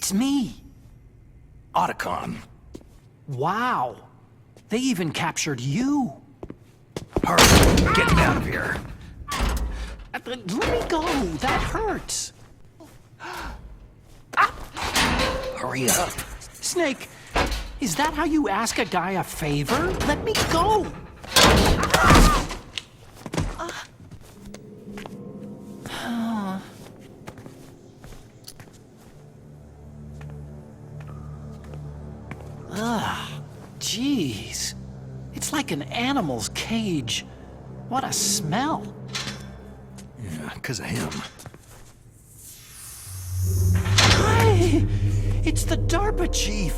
It's me. Otacon. Wow. They even captured you. Hurry, get me out of here. Let me go. That hurts. Hurry up. Snake, is that how you ask a guy a favor? Let me go. Jeez. It's like an animal's cage. What a smell. Yeah, 'cause of him. Hi! It's the DARPA chief.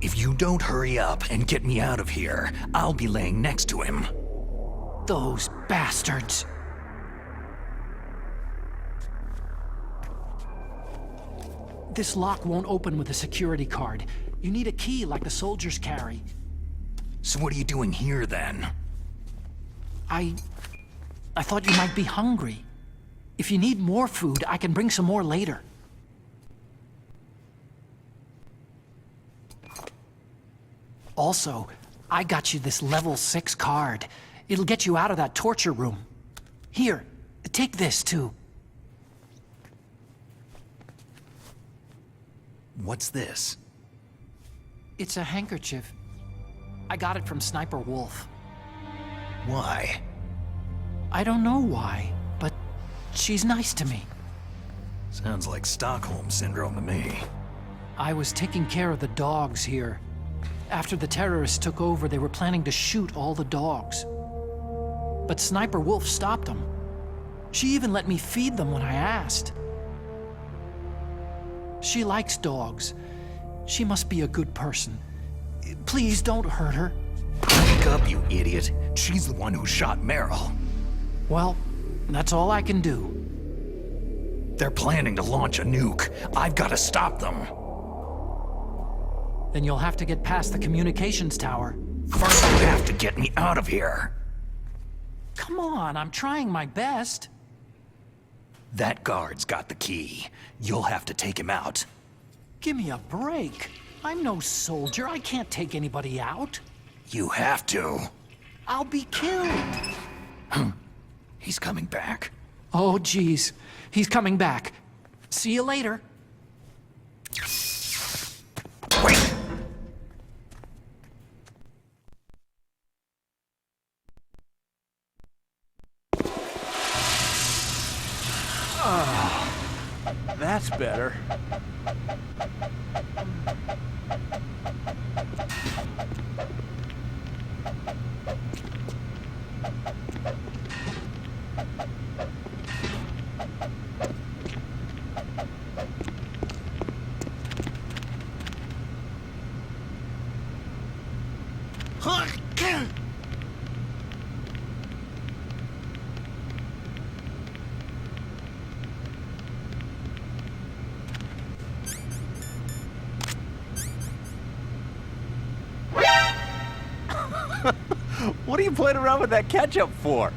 If you don't hurry up and get me out of here, I'll be laying next to him. Those bastards. This lock won't open with a security card. You need a key like the soldiers carry. So what are you doing here, then? I thought you might be hungry. If you need more food, I can bring some more later. Also, I got you this level 6 card. It'll get you out of that torture room. Here, take this too. What's this? It's a handkerchief. I got it from Sniper Wolf. Why? I don't know why, but she's nice to me. Sounds like Stockholm Syndrome to me. I was taking care of the dogs here. After the terrorists took over, they were planning to shoot all the dogs. But Sniper Wolf stopped them. She even let me feed them when I asked. She likes dogs. She must be a good person. Please don't hurt her. Wake up, you idiot. She's the one who shot Meryl. Well, that's all I can do. They're planning to launch a nuke. I've got to stop them. Then you'll have to get past the communications tower. First, you have to get me out of here. Come on, I'm trying my best. That guard's got the key. You'll have to take him out. Give me a break. I'm no soldier. I can't take anybody out. You have to. I'll be killed. He's coming back. Oh, geez. He's coming back. See you later. Wait! That's better. What are you playing around with that ketchup for?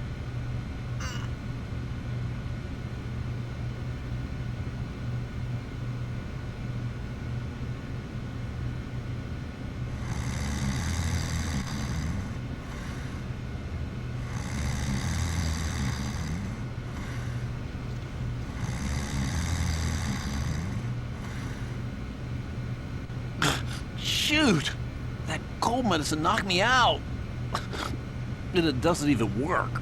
Shoot! That cold medicine knocked me out. And it doesn't even work.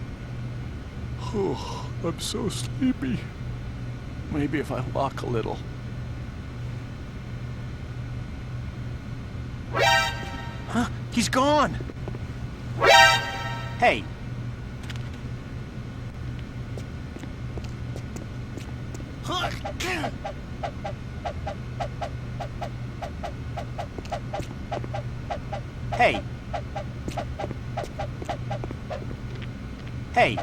Oh, I'm so sleepy. Maybe if I walk a little. Huh? He's gone! Hey! Hey! Hey!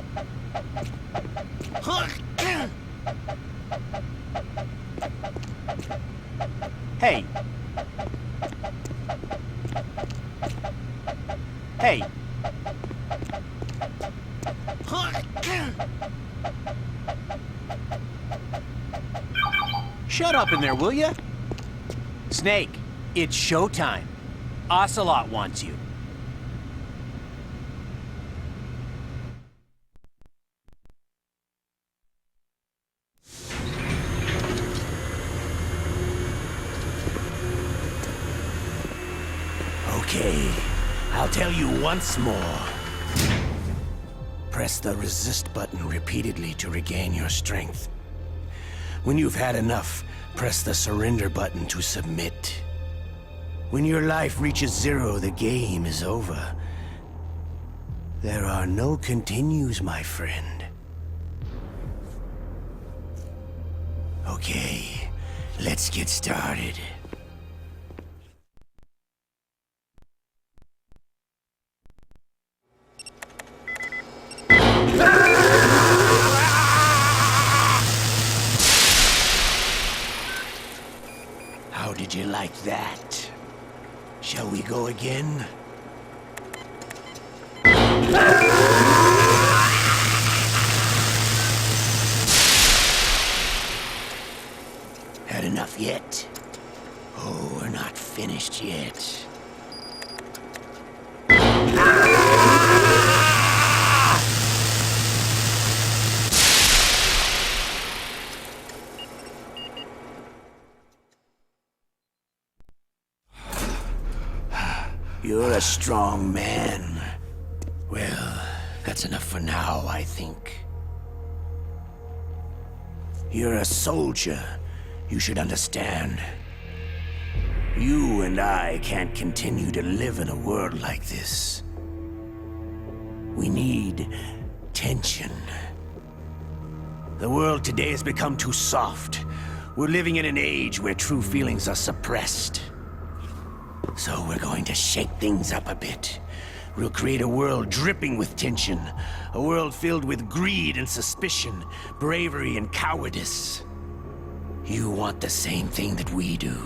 Hey! Hey! Shut up in there, will ya? Snake, it's showtime. Ocelot wants you. Okay, I'll tell you once more. Press the resist button repeatedly to regain your strength. When you've had enough, press the surrender button to submit. When your life reaches 0, the game is over. There are no continues, my friend. Okay, let's get started. How did you like that? Shall we go again? Had enough yet? Oh, we're not finished yet. You're a strong man. Well, that's enough for now, I think. You're a soldier. You should understand. You and I can't continue to live in a world like this. We need tension. The world today has become too soft. We're living in an age where true feelings are suppressed. So we're going to shake things up a bit. We'll create a world dripping with tension. A world filled with greed and suspicion, bravery and cowardice. You want the same thing that we do.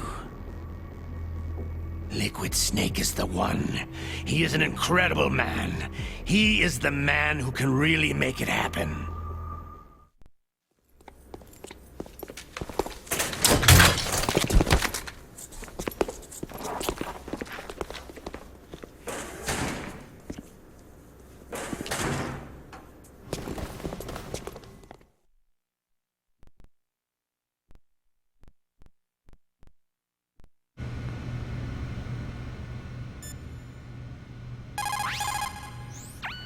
Liquid Snake is the one. He is an incredible man. He is the man who can really make it happen.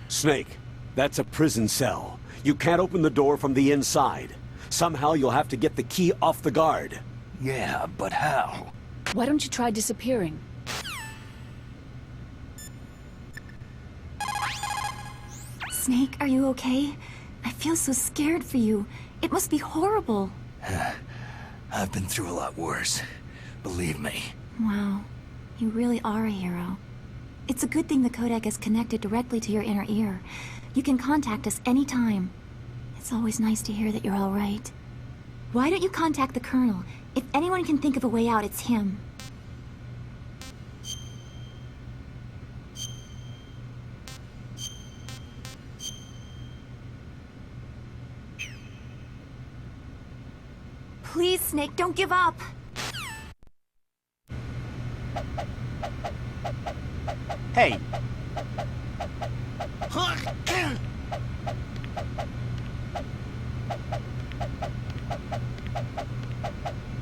Snake, that's a prison cell. You can't open the door from the inside. Somehow you'll have to get the key off the guard. Yeah, but how? Why don't you try disappearing? Snake, are you okay? I feel so scared for you. It must be horrible. I've been through a lot worse. Believe me. Wow, you really are a hero. It's a good thing the codec is connected directly to your inner ear. You can contact us anytime. It's always nice to hear that you're all right. Why don't you contact the Colonel? If anyone can think of a way out, it's him. Please, Snake, don't give up! Hey,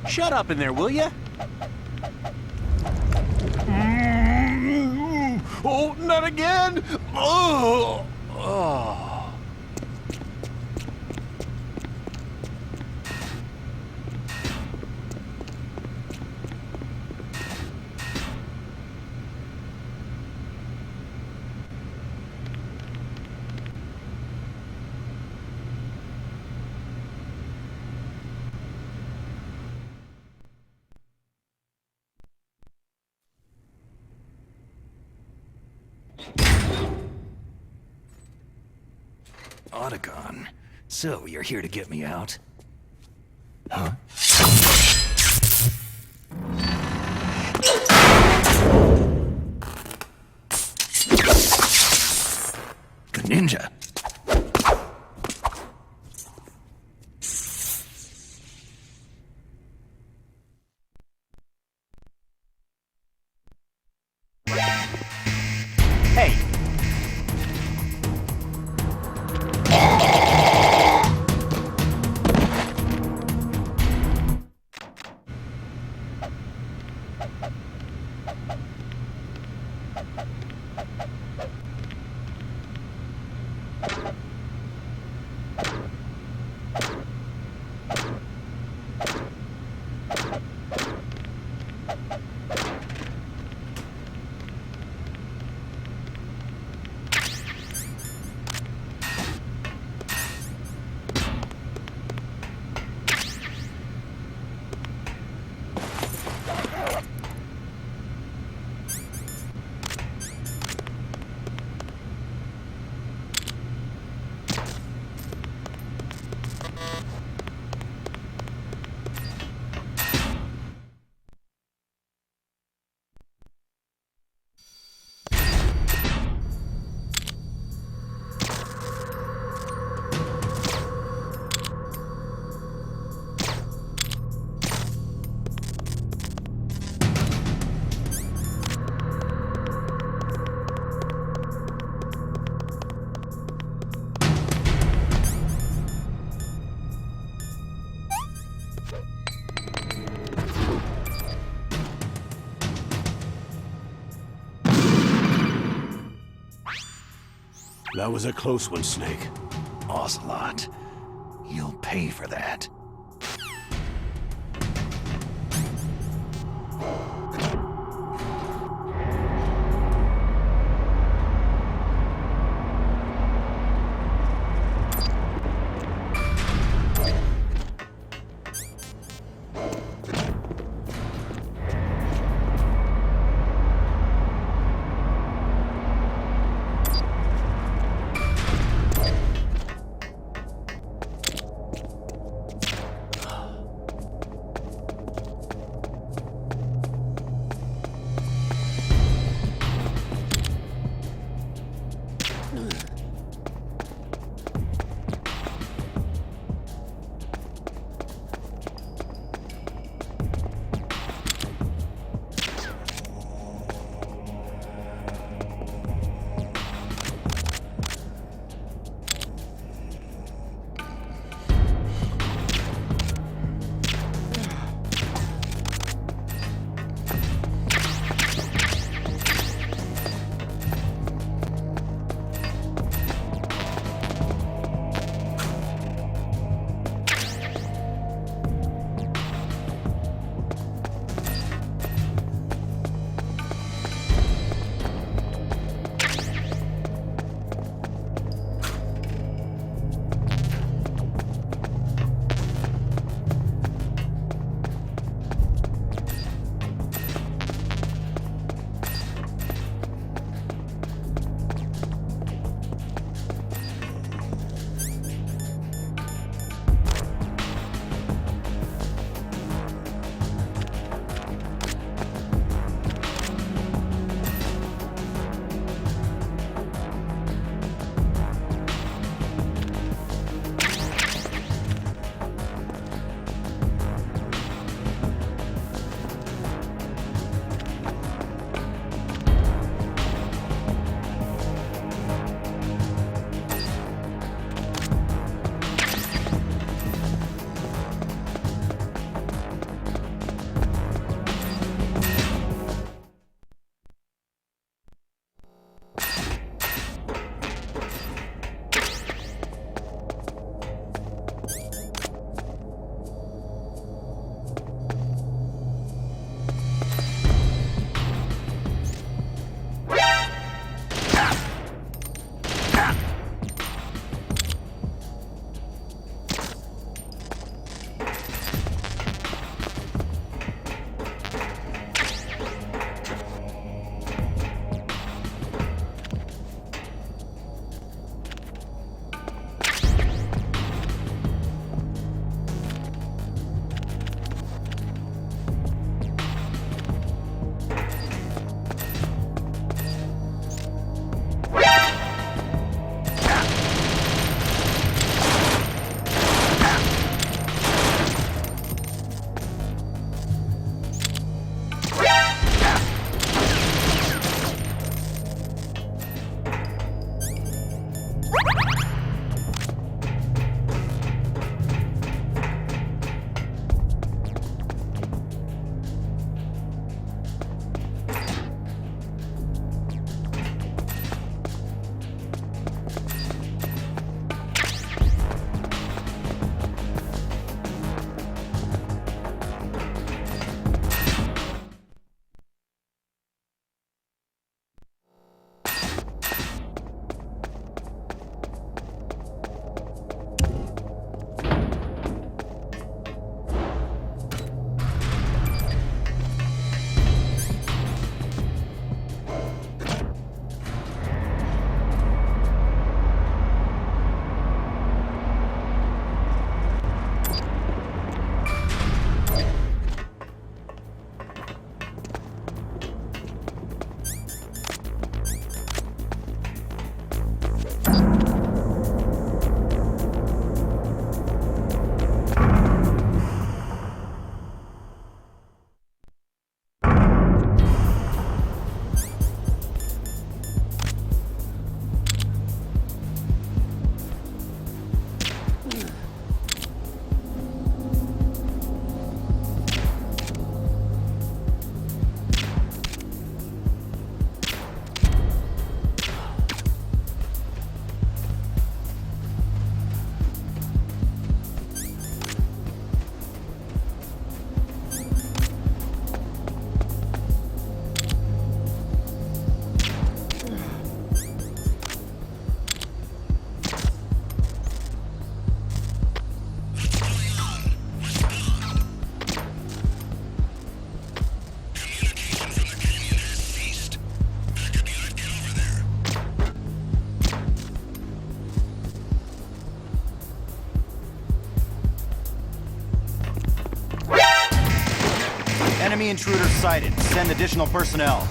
Shut up in there, will ya? Oh, not again! Oh! Oh. Otacon. So, you're here to get me out? Huh? Good ninja. That was a close one, Snake. Ocelot, you'll pay for that. Enemy intruder sighted. Send additional personnel.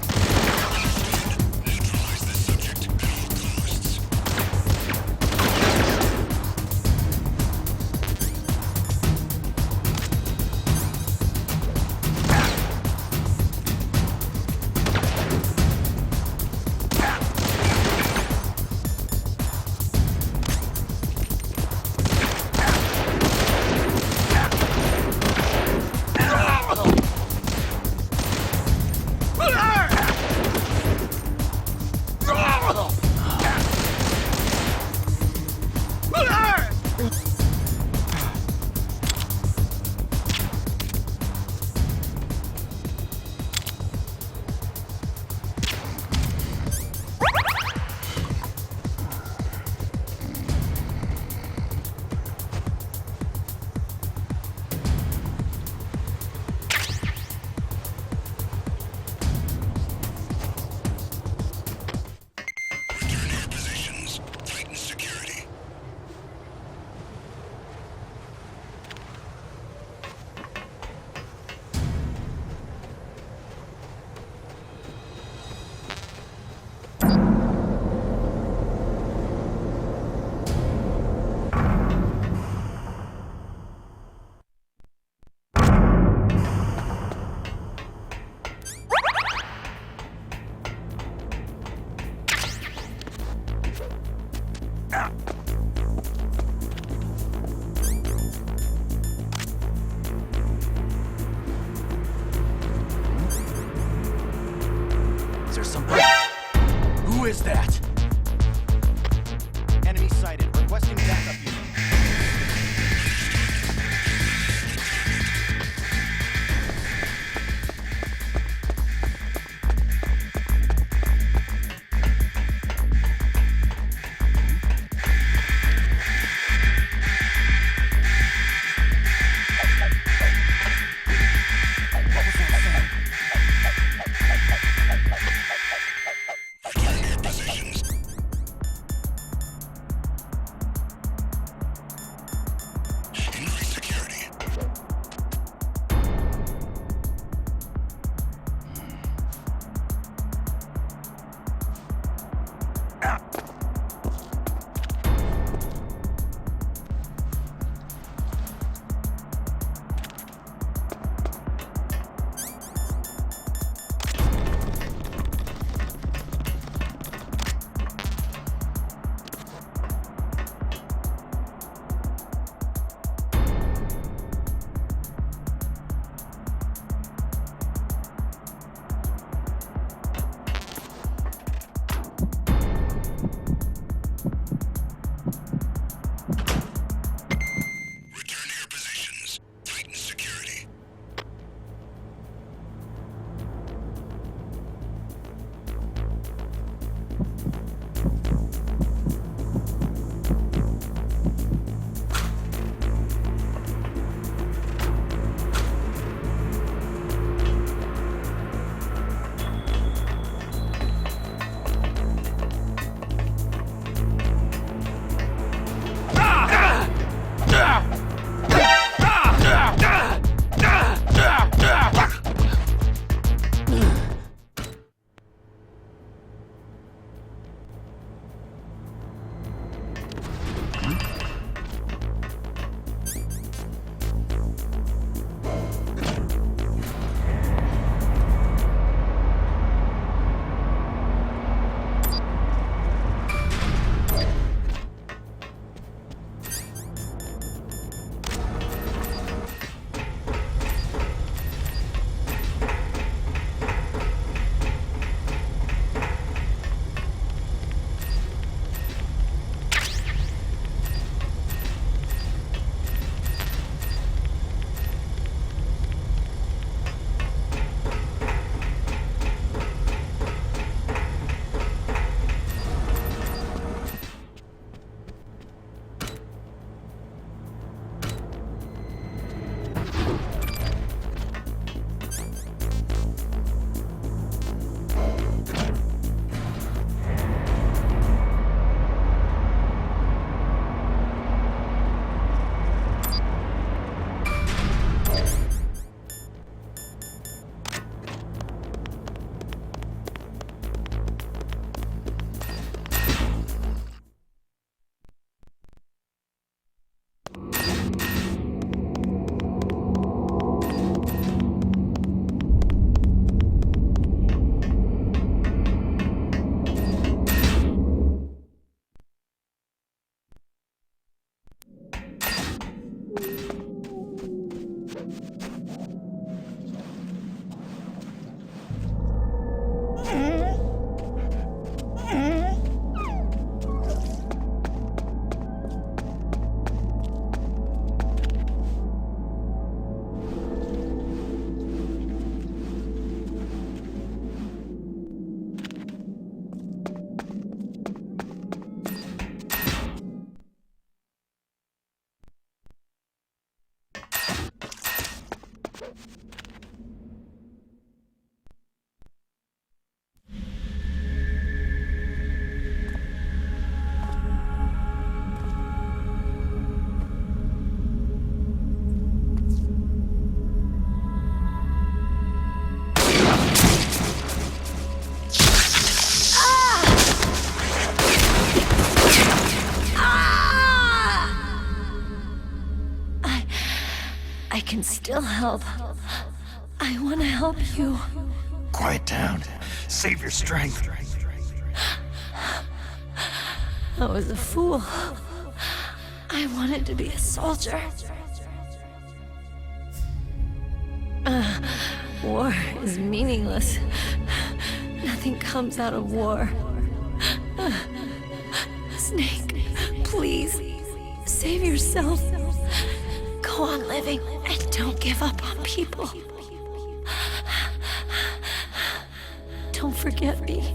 I can still help. I want to help you. Quiet down. Save your strength. I was a fool. I wanted to be a soldier. War is meaningless. Nothing comes out of war. Snake, please, save yourself. Go on living and don't give up on people. Don't forget me.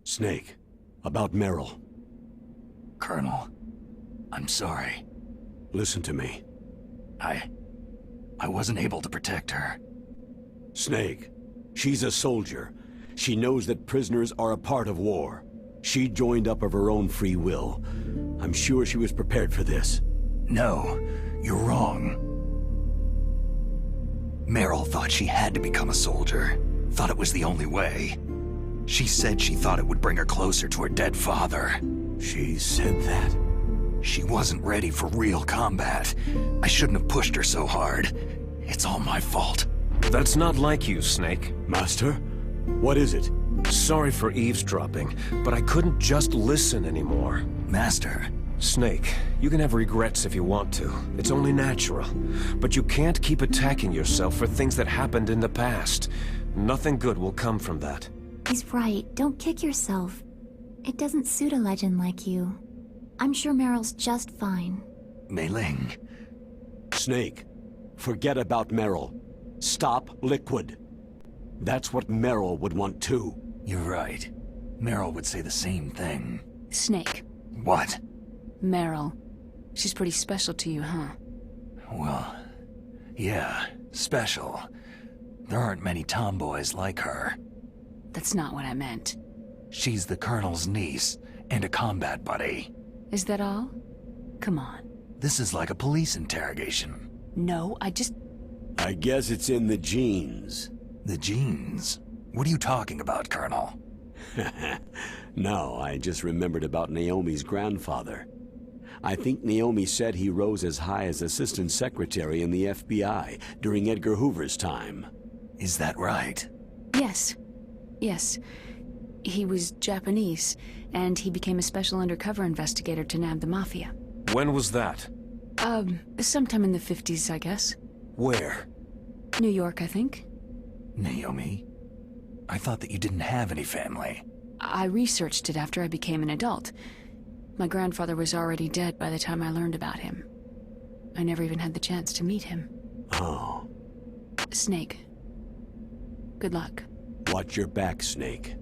Snake, about Meryl. Colonel, I'm sorry. Listen to me. I wasn't able to protect her. Snake, she's a soldier. She knows that prisoners are a part of war. She joined up of her own free will. I'm sure she was prepared for this. No, you're wrong. Meryl thought she had to become a soldier. Thought it was the only way. She said she thought it would bring her closer to her dead father. She said that? She wasn't ready for real combat. I shouldn't have pushed her so hard. It's all my fault. That's not like you, Snake. Master? What is it? Sorry for eavesdropping, but I couldn't just listen anymore. Master. Snake, you can have regrets if you want to. It's only natural. But you can't keep attacking yourself for things that happened in the past. Nothing good will come from that. He's right. Don't kick yourself. It doesn't suit a legend like you. I'm sure Meryl's just fine. Mei Ling. Snake, forget about Meryl. Stop Liquid. That's what Meryl would want too. You're right. Meryl would say the same thing. Snake. What? Meryl. She's pretty special to you, huh? Well, yeah, special. There aren't many tomboys like her. That's not what I meant. She's the Colonel's niece and a combat buddy. Is that all? Come on. This is like a police interrogation. No, I guess it's in the genes. The genes? What are you talking about, Colonel? No, I just remembered about Naomi's grandfather. I think Naomi said he rose as high as assistant secretary in the FBI during Edgar Hoover's time. Is that right? Yes. Yes. He was Japanese, and he became a special undercover investigator to nab the Mafia. When was that? Sometime in the 50s, I guess. Where? New York, I think. Naomi? I thought that you didn't have any family. I researched it after I became an adult. My grandfather was already dead by the time I learned about him. I never even had the chance to meet him. Oh. Snake. Good luck. Watch your back, Snake.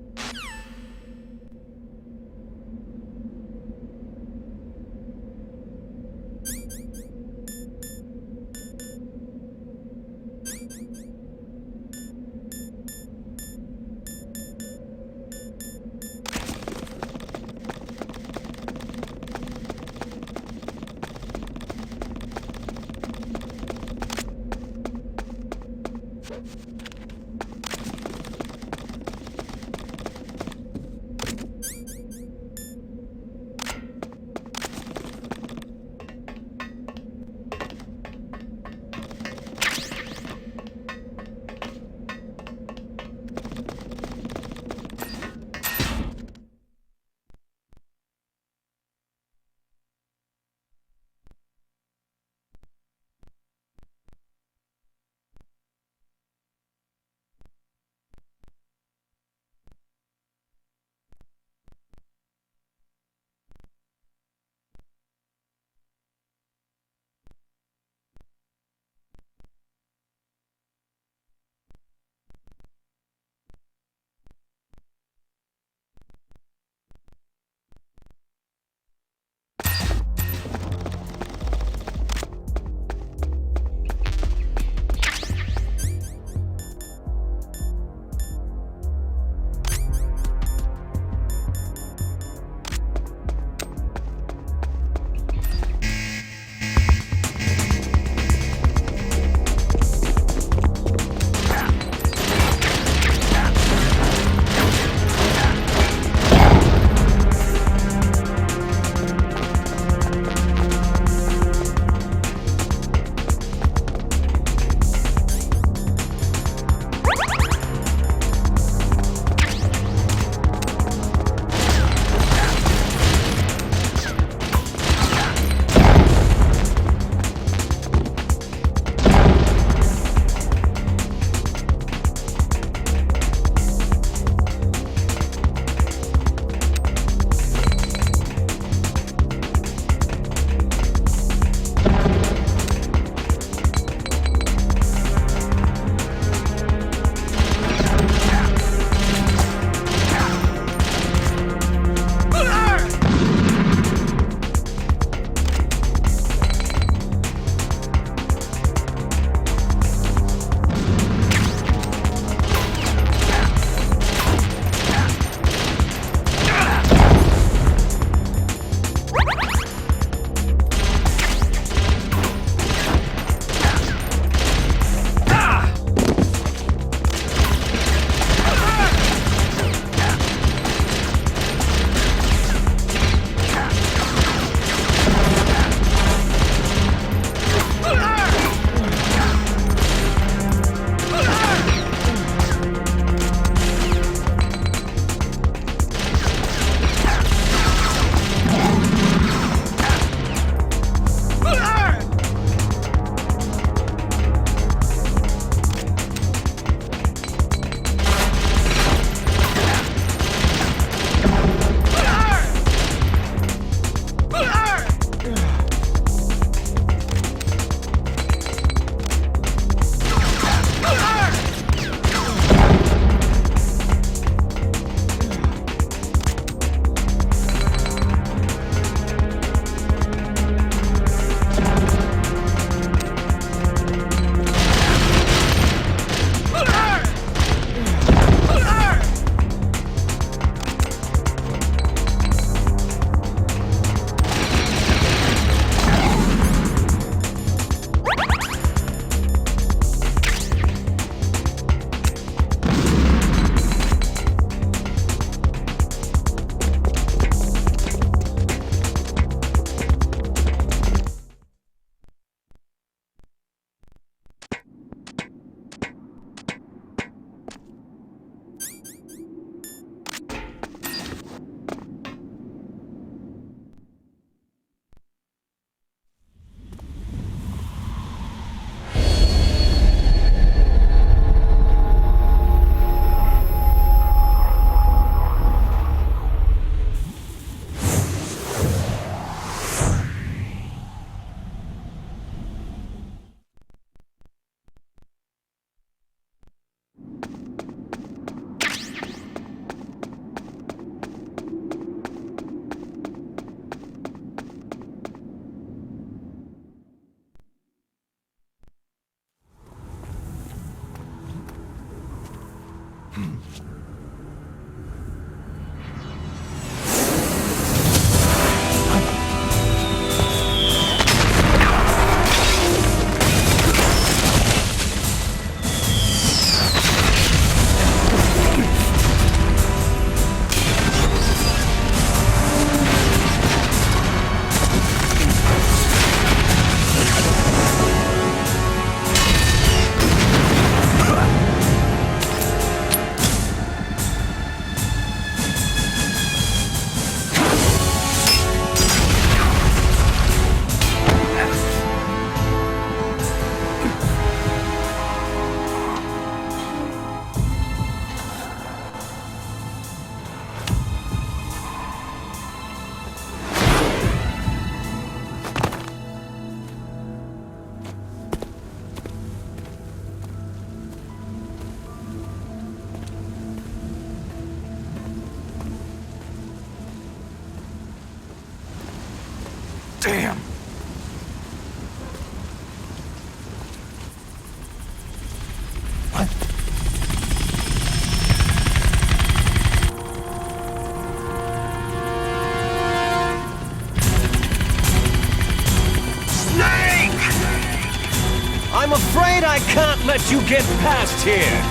I'm afraid I can't let you get past here.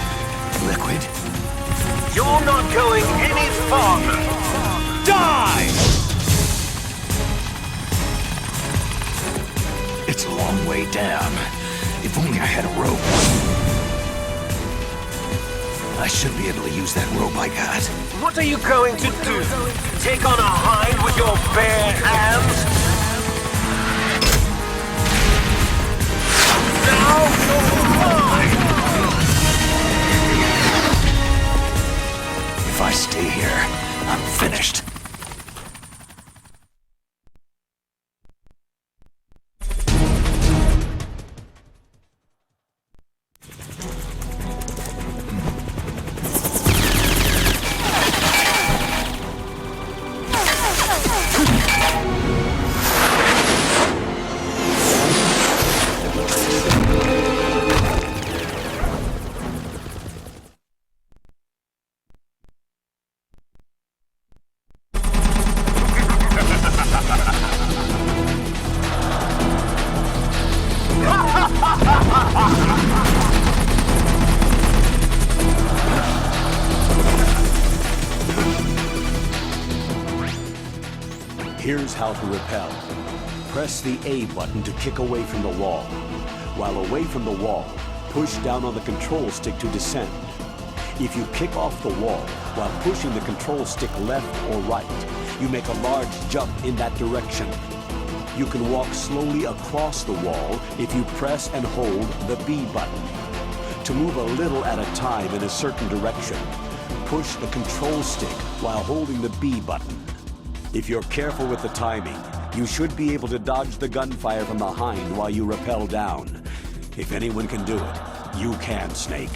Liquid? You're not going any farther. Die! It's a long way down. If only I had a rope. I should be able to use that rope I got. What are you going to do? Take on a hind with your bare hands? Now you're mine! If I stay here, I'm finished. Here's how to repel. Press the A button to kick away from the wall. While away from the wall, push down on the control stick to descend. If you kick off the wall while pushing the control stick left or right, you make a large jump in that direction. You can walk slowly across the wall if you press and hold the B button. To move a little at a time in a certain direction, push the control stick while holding the B button. If you're careful with the timing, you should be able to dodge the gunfire from behind while you rappel down. If anyone can do it, you can, Snake.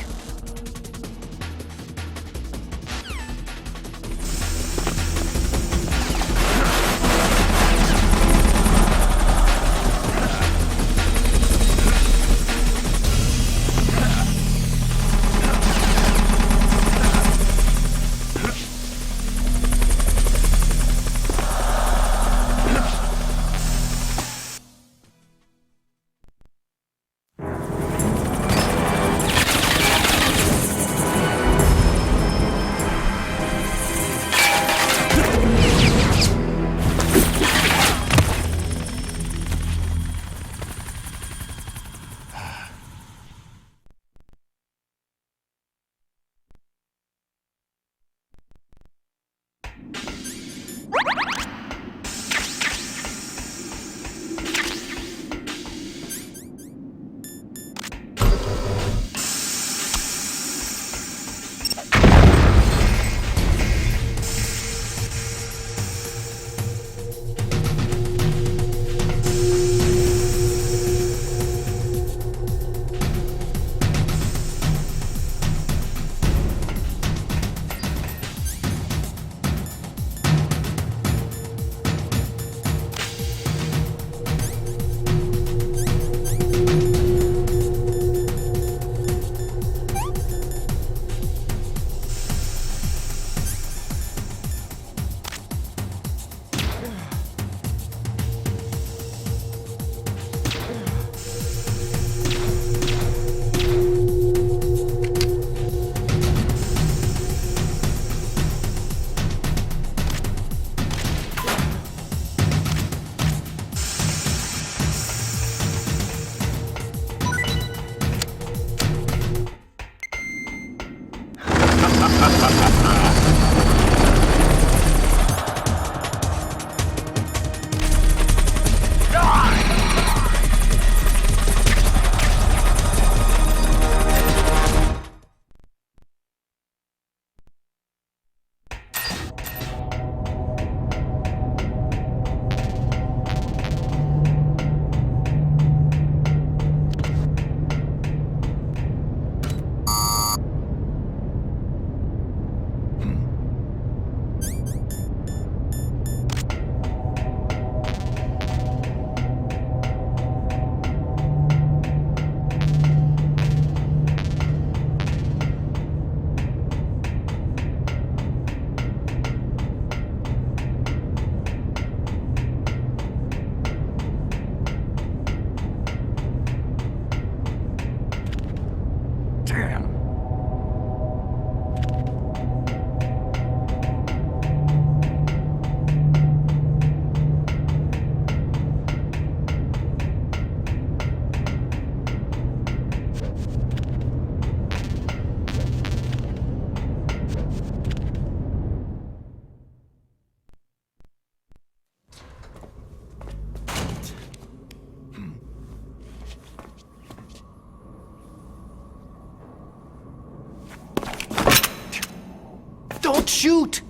don't shoot!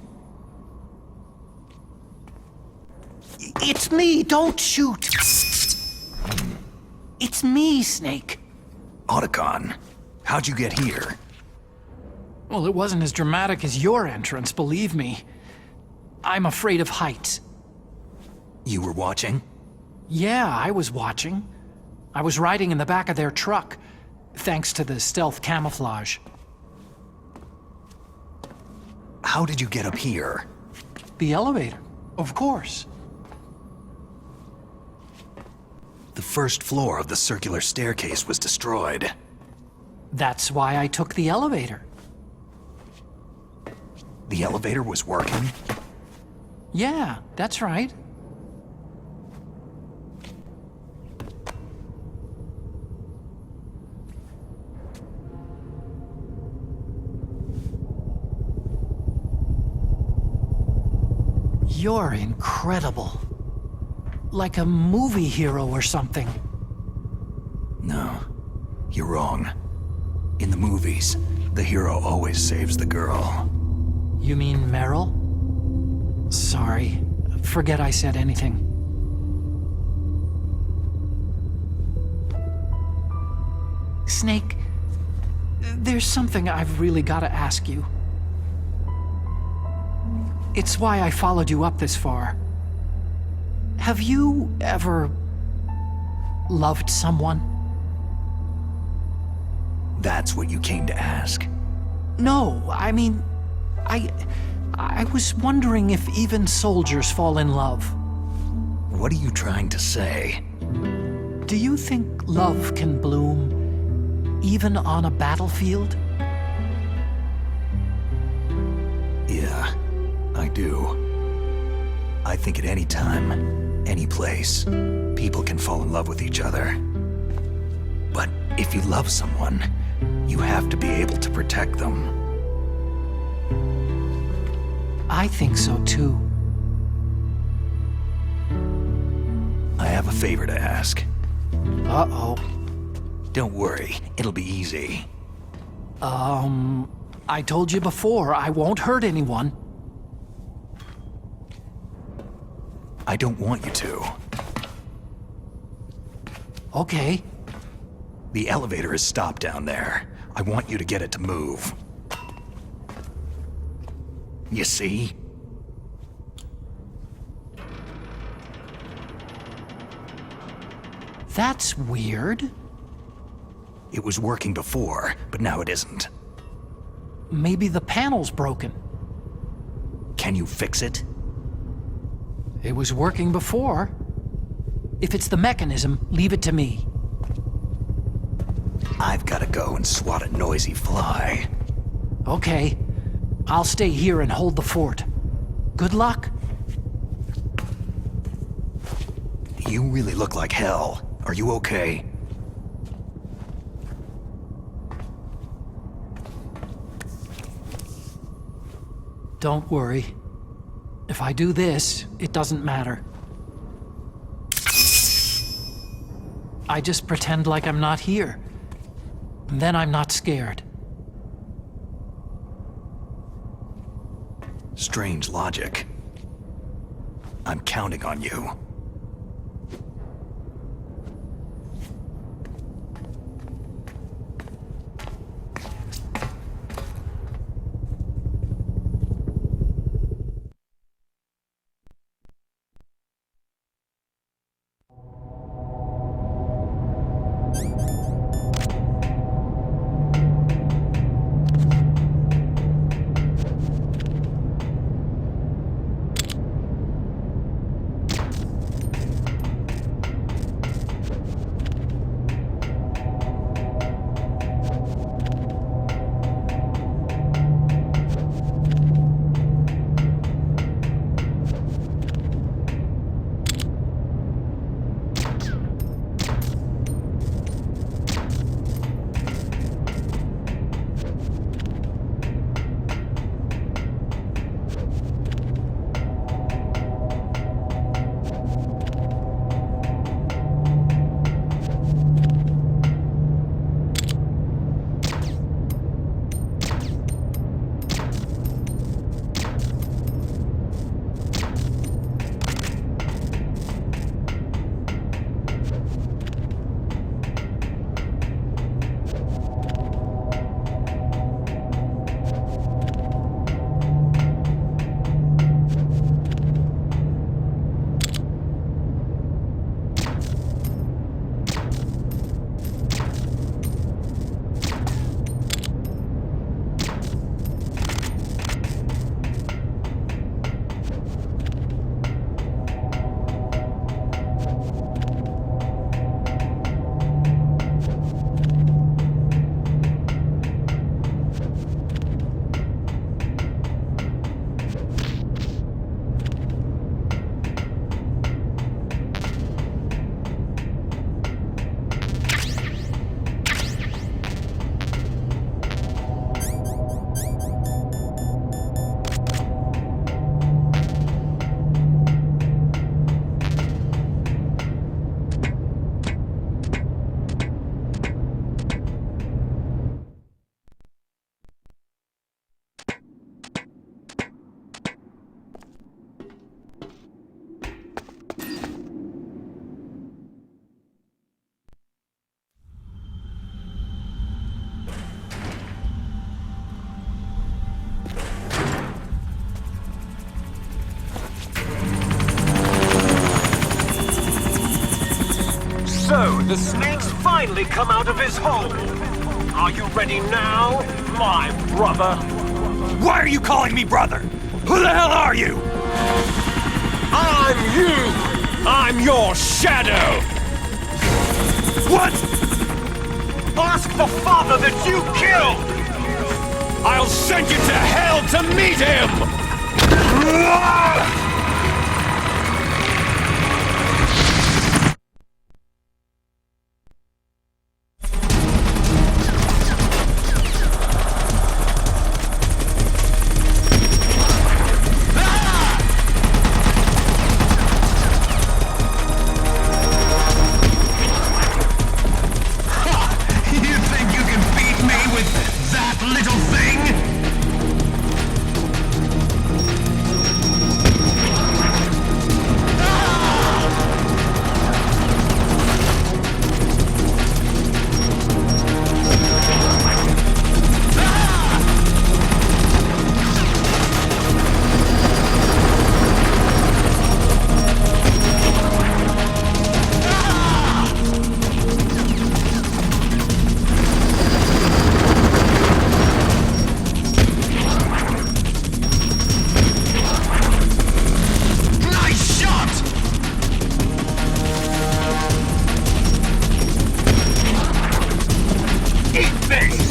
It's me, don't shoot! It's me, Snake. Otacon, how'd you get here? Well, it wasn't as dramatic as your entrance, believe me. I'm afraid of heights. You were watching? Yeah, I was watching. I was riding in the back of their truck, thanks to the stealth camouflage. How did you get up here? The elevator, of course. The first floor of the circular staircase was destroyed. That's why I took the elevator. The elevator was working? Yeah, that's right. You're incredible. Like a movie hero or something. No, you're wrong. In the movies, the hero always saves the girl. You mean Meryl? Sorry. Forget I said anything. Snake, there's something I've really got to ask you. It's why I followed you up this far. Have you ever loved someone? That's what you came to ask? No, I mean, I was wondering if even soldiers fall in love. What are you trying to say? Do you think love can bloom even on a battlefield? Yeah, I do. I think at any time, any place, people can fall in love with each other. But if you love someone, you have to be able to protect them. I think so too. I have a favor to ask. Uh-oh. Don't worry, it'll be easy. I told you before, I won't hurt anyone. I don't want you to. Okay. The elevator is stopped down there. I want you to get it to move. You see? That's weird. It was working before, but now it isn't. Maybe the panel's broken. Can you fix it? It was working before. If it's the mechanism, leave it to me. I've gotta go and swat a noisy fly. Okay. I'll stay here and hold the fort. Good luck. You really look like hell. Are you okay? Don't worry. If I do this, it doesn't matter. I just pretend like I'm not here. And then I'm not scared. Strange logic. I'm counting on you. The snake's finally come out of his hole. Are you ready now, my brother? Why are you calling me brother? Who the hell are you? I'm you! I'm your shadow! What? Ask the father that you killed! I'll send you to hell to meet him! You think you can beat me with that little thing? Nice shot! Eat this!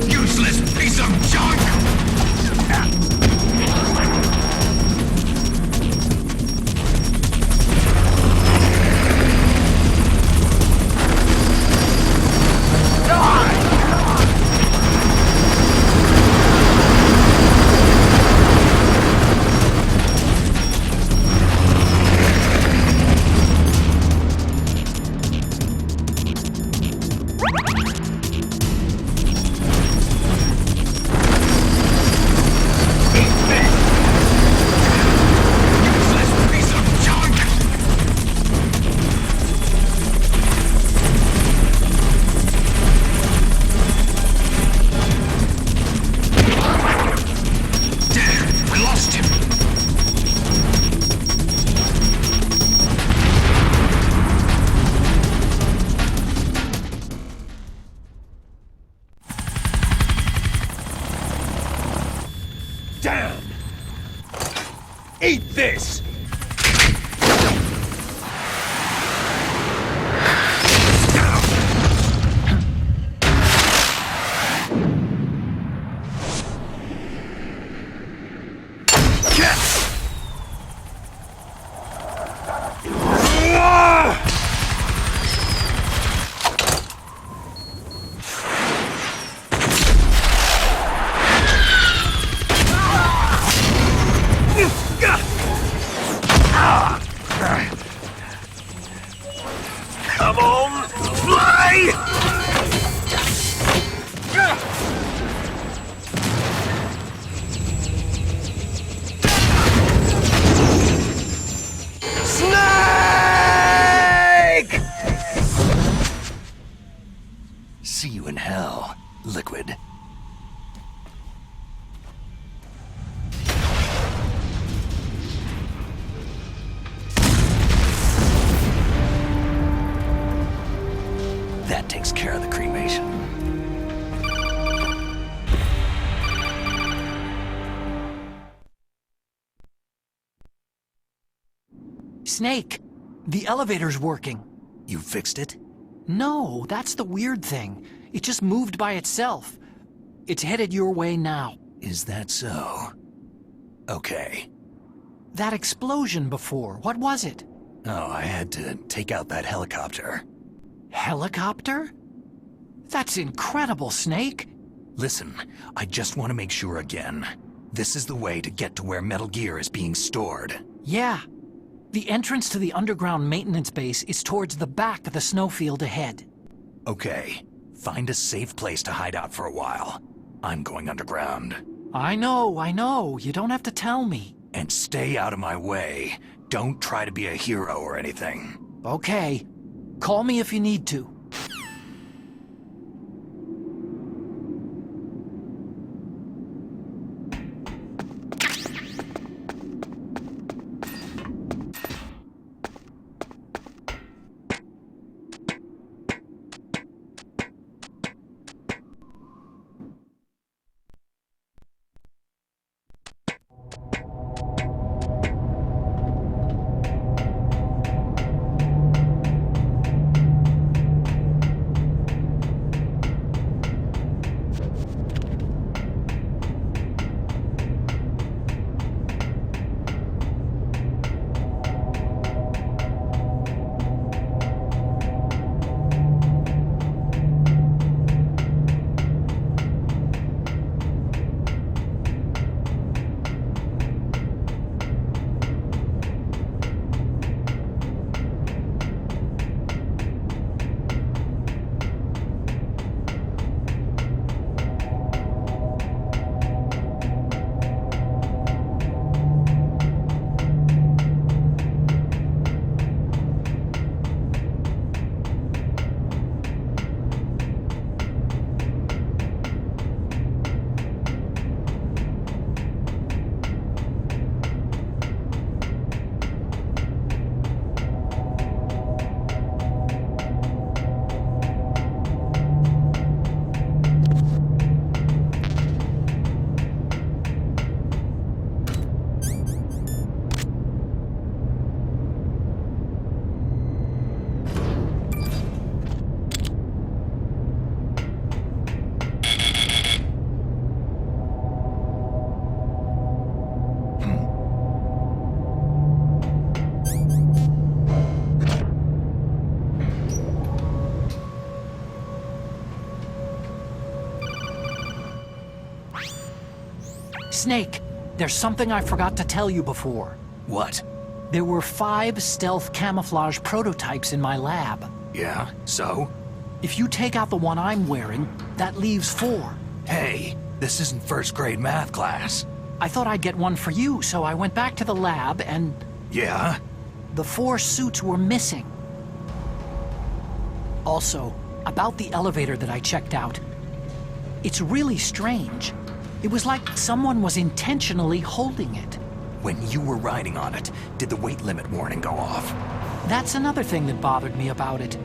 Useless piece of junk! Useless piece of junk! Damn, we lost him! Damn! Eat this! Snake, the elevator's working. You fixed it? No, that's the weird thing. It just moved by itself. It's headed your way now. Is that so? Okay. That explosion before, what was it? Oh, I had to take out that helicopter. Helicopter? That's incredible, Snake. Listen, I just want to make sure again. This is the way to get to where Metal Gear is being stored. Yeah. The entrance to the underground maintenance base is towards the back of the snowfield ahead. Okay. Find a safe place to hide out for a while. I'm going underground. I know. You don't have to tell me. And stay out of my way. Don't try to be a hero or anything. Okay. Call me if you need to. Snake, there's something I forgot to tell you before. What? There were 5 stealth camouflage prototypes in my lab. Yeah, so? If you take out the one I'm wearing, that leaves 4. Hey, this isn't first grade math class. I thought I'd get one for you, so I went back to the lab and... Yeah? The 4 suits were missing. Also, about the elevator that I checked out. It's really strange. It was like someone was intentionally holding it. When you were riding on it, did the weight limit warning go off? That's another thing that bothered me about it.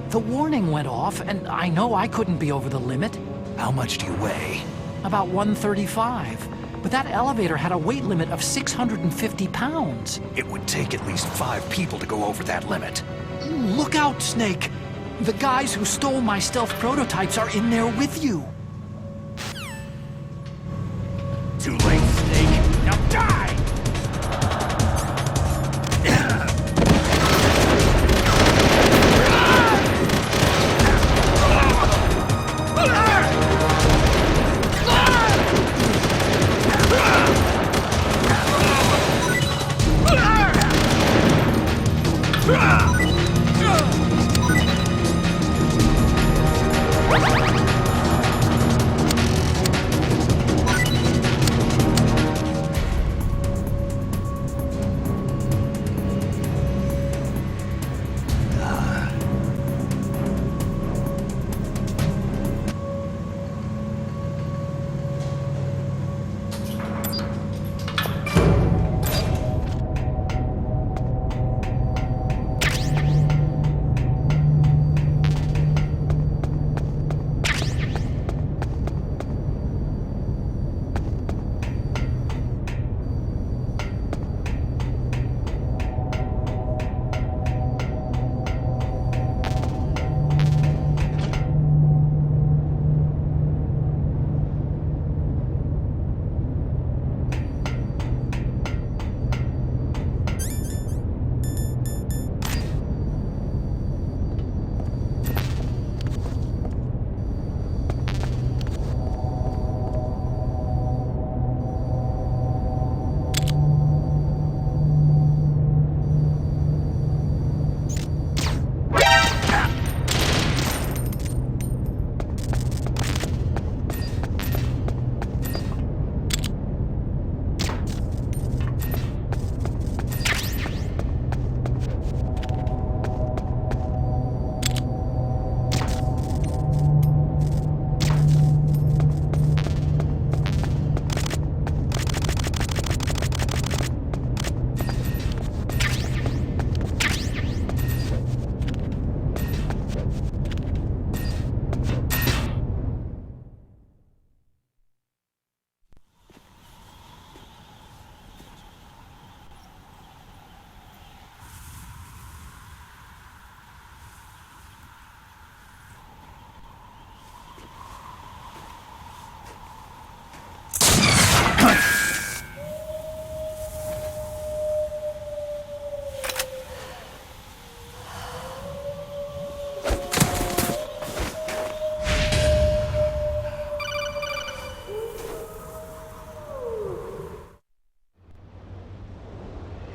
The warning went off, and I know I couldn't be over the limit. How much do you weigh? About 135. But that elevator had a weight limit of 650 pounds. It would take at least 5 people to go over that limit. Look out, Snake! The guys who stole my stealth prototypes are in there with you. Too late, Snake. Now die!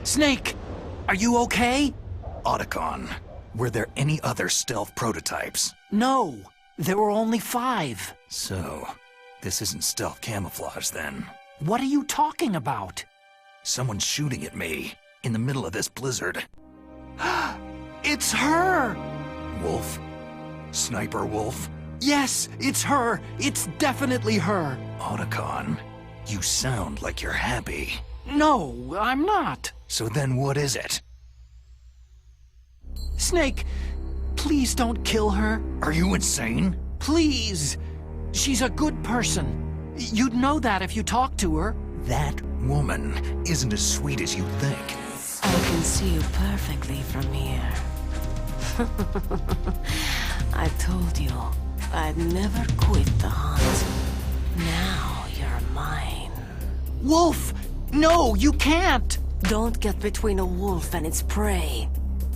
Snake, are you okay? Otacon, were there any other stealth prototypes? No, there were only 5. So, this isn't stealth camouflage then. What are you talking about? Someone's shooting at me, in the middle of this blizzard. It's her! Wolf? Sniper Wolf? Yes, it's her! It's definitely her! Otacon, you sound like you're happy. No, I'm not. So then what is it? Snake, please don't kill her. Are you insane? Please! She's a good person. You'd know that if you talked to her. That woman isn't as sweet as you think. I can see you perfectly from here. I told you I'd never quit the hunt. Now you're mine. Wolf! No, you can't! Don't get between a wolf and its prey.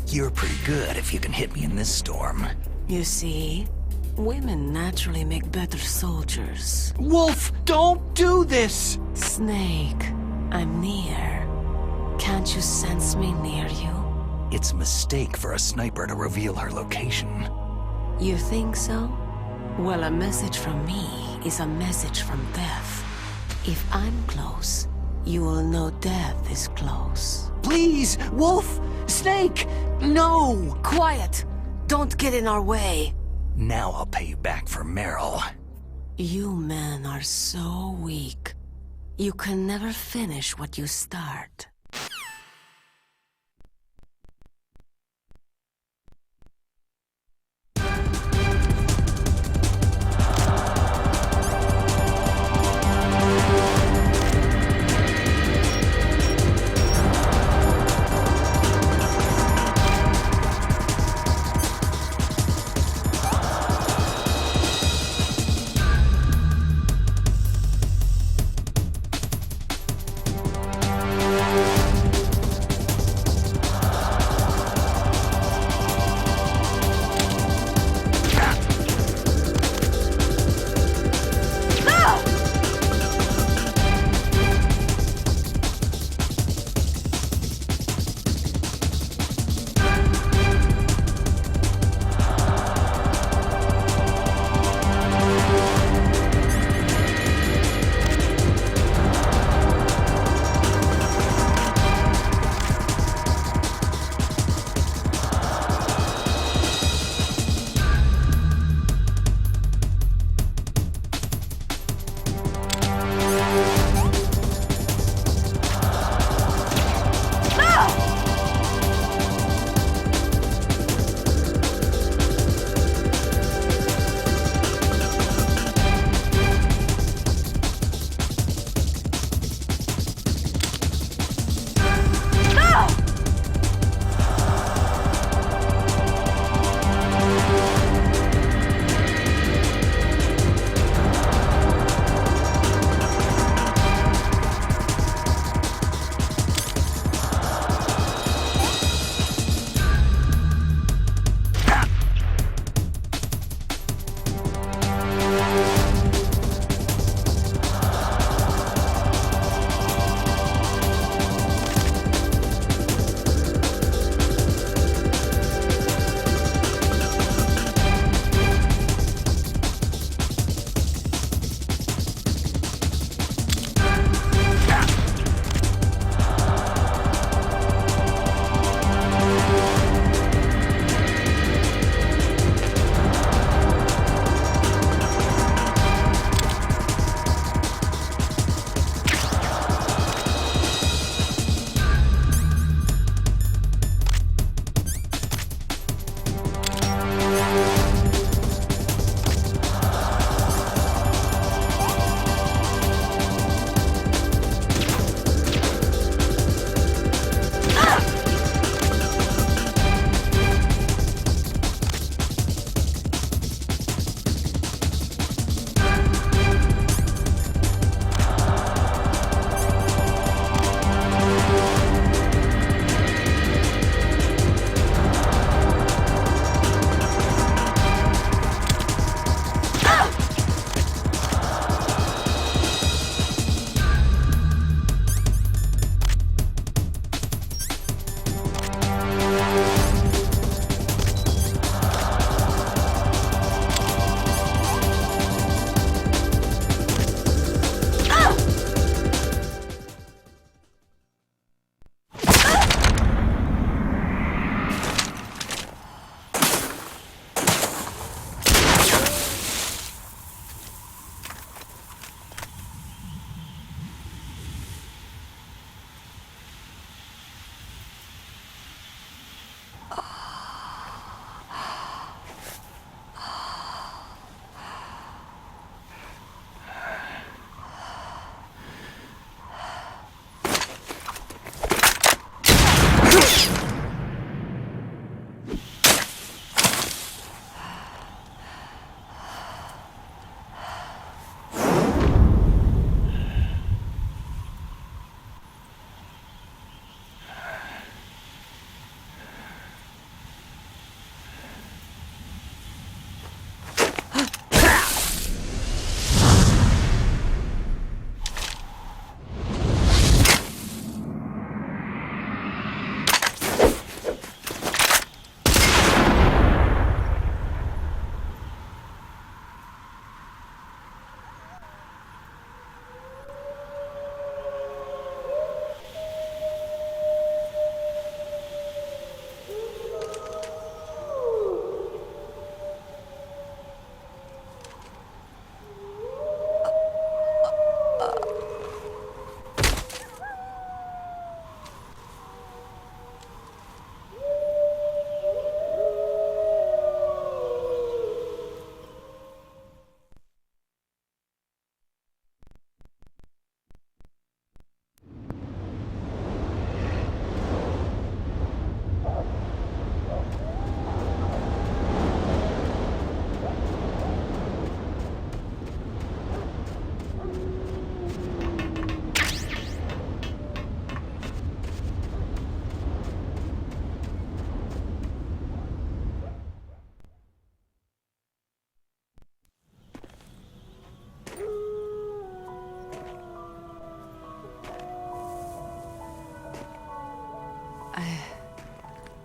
You're pretty good if you can hit me in this storm. You see, women naturally make better soldiers. Wolf, don't do this! Snake, I'm near. Can't you sense me near you? It's a mistake for a sniper to reveal her location. You think so? Well, a message from me is a message from death. If I'm close, you will know death is close. Please, Wolf! Snake! No! Quiet! Don't get in our way. Now I'll pay you back for Meryl. You men are so weak. You can never finish what you start.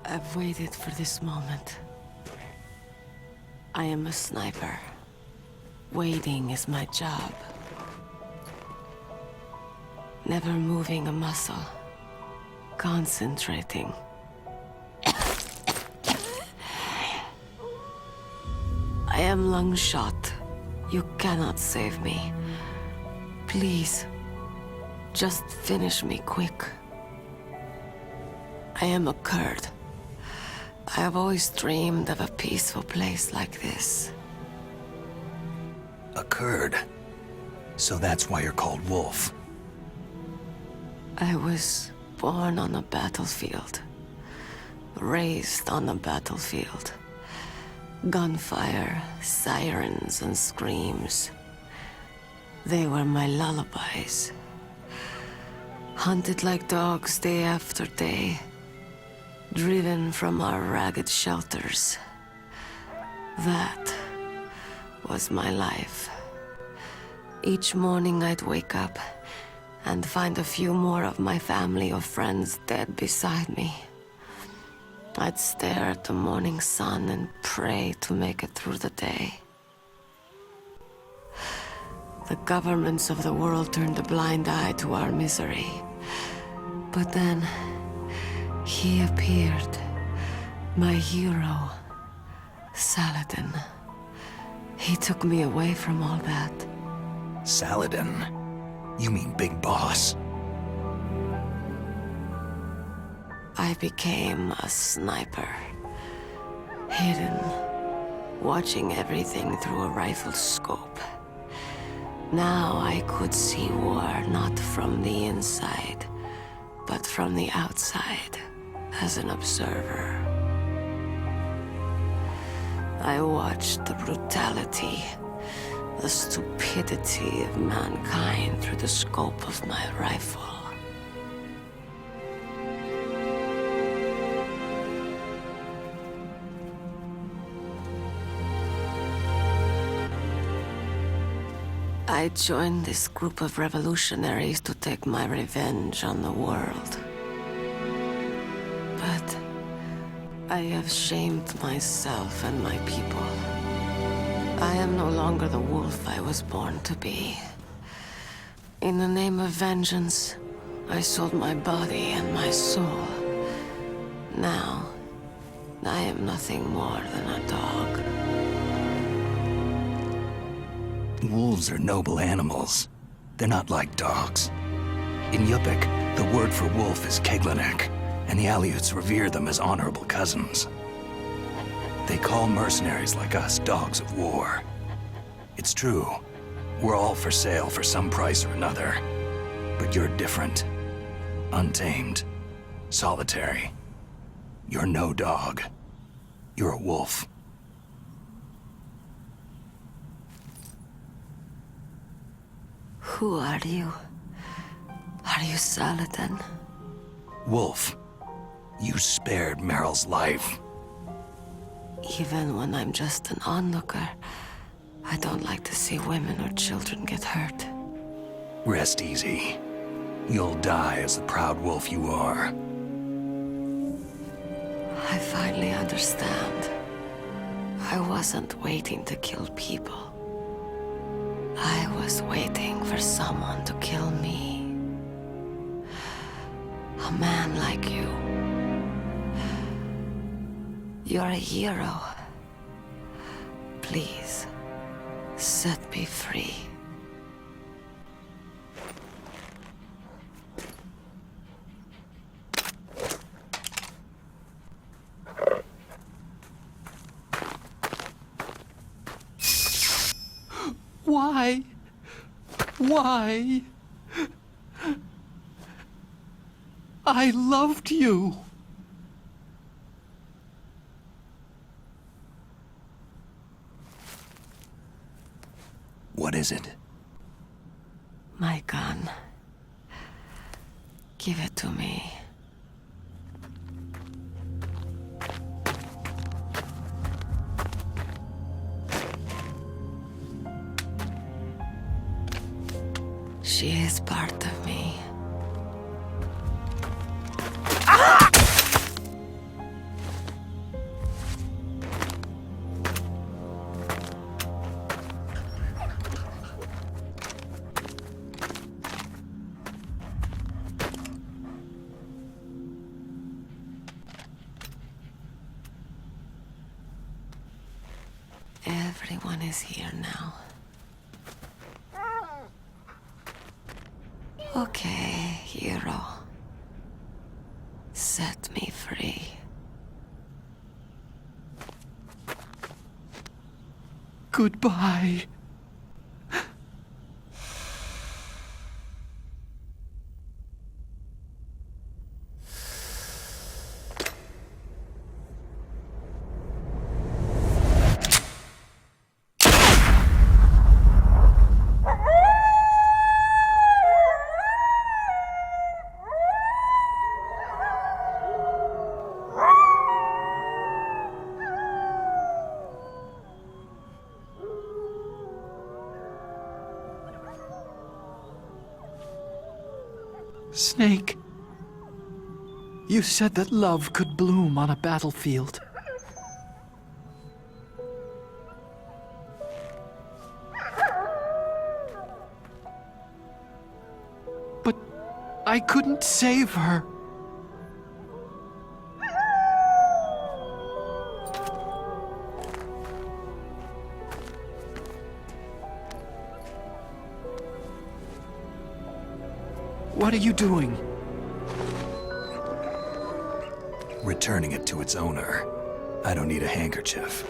I've waited for this moment. I am a sniper. Waiting is my job. Never moving a muscle. Concentrating. I am Longshot. You cannot save me. Please, just finish me quick. I am a Kurd. I have always dreamed of a peaceful place like this. A Kurd. So that's why you're called Wolf. I was born on a battlefield. Raised on a battlefield. Gunfire, sirens, and screams. They were my lullabies. Hunted like dogs day after day. Driven from our ragged shelters. That was my life. Each morning I'd wake up and find a few more of my family or friends dead beside me. I'd stare at the morning sun and pray to make it through the day. The governments of the world turned a blind eye to our misery. But then, he appeared. My hero, Saladin. He took me away from all that. Saladin? You mean Big Boss? I became a sniper. Hidden, watching everything through a rifle's scope. Now I could see war not from the inside, but from the outside, as an observer. I watched the brutality, the stupidity of mankind through the scope of my rifle. I joined this group of revolutionaries to take my revenge on the world. But I have shamed myself and my people. I am no longer the wolf I was born to be. In the name of vengeance, I sold my body and my soul. Now, I am nothing more than a dog. Wolves are noble animals. They're not like dogs. In Yupik, the word for wolf is Keglanek, and the Aleuts revere them as honorable cousins. They call mercenaries like us dogs of war. It's true. We're all for sale for some price or another. But you're different. Untamed. Solitary. You're no dog. You're a wolf. Who are you? Are you Saladin? Wolf, you spared Meryl's life. Even when I'm just an onlooker, I don't like to see women or children get hurt. Rest easy. You'll die as the proud wolf you are. I finally understand. I wasn't waiting to kill people. I was waiting for someone to kill me. A man like you. You're a hero. Please, set me free. Why? Why? I loved you. What is it? My gun. Give it to me. She is part of me. Everyone is here now. Okay, hero. Set me free. Goodbye. Snake, you said that love could bloom on a battlefield. But I couldn't save her. What are you doing? Returning it to its owner. I don't need a handkerchief.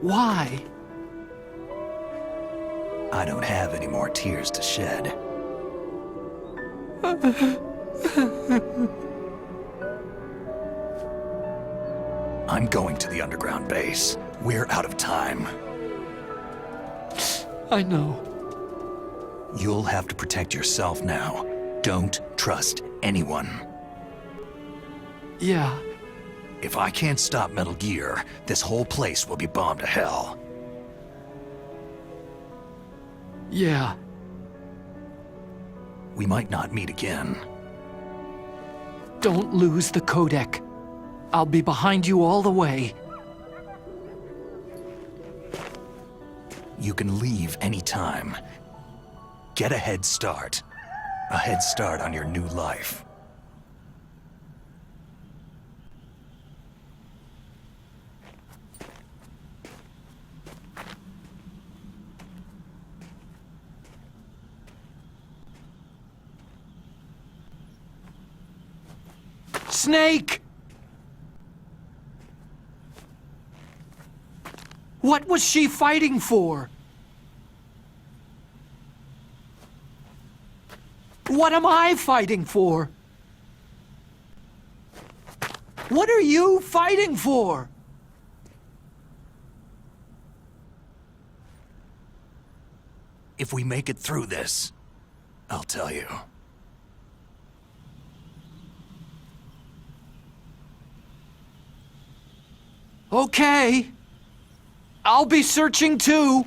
Why? I don't have any more tears to shed. I'm going to the underground base. We're out of time. I know. You'll have to protect yourself now. Don't trust anyone. Yeah. If I can't stop Metal Gear, this whole place will be bombed to hell. Yeah. We might not meet again. Don't lose the codec. I'll be behind you all the way. You can leave anytime. Get a head start. A head start on your new life. Snake! What was she fighting for? What am I fighting for? What are you fighting for? If we make it through this, I'll tell you. Okay. I'll be searching too.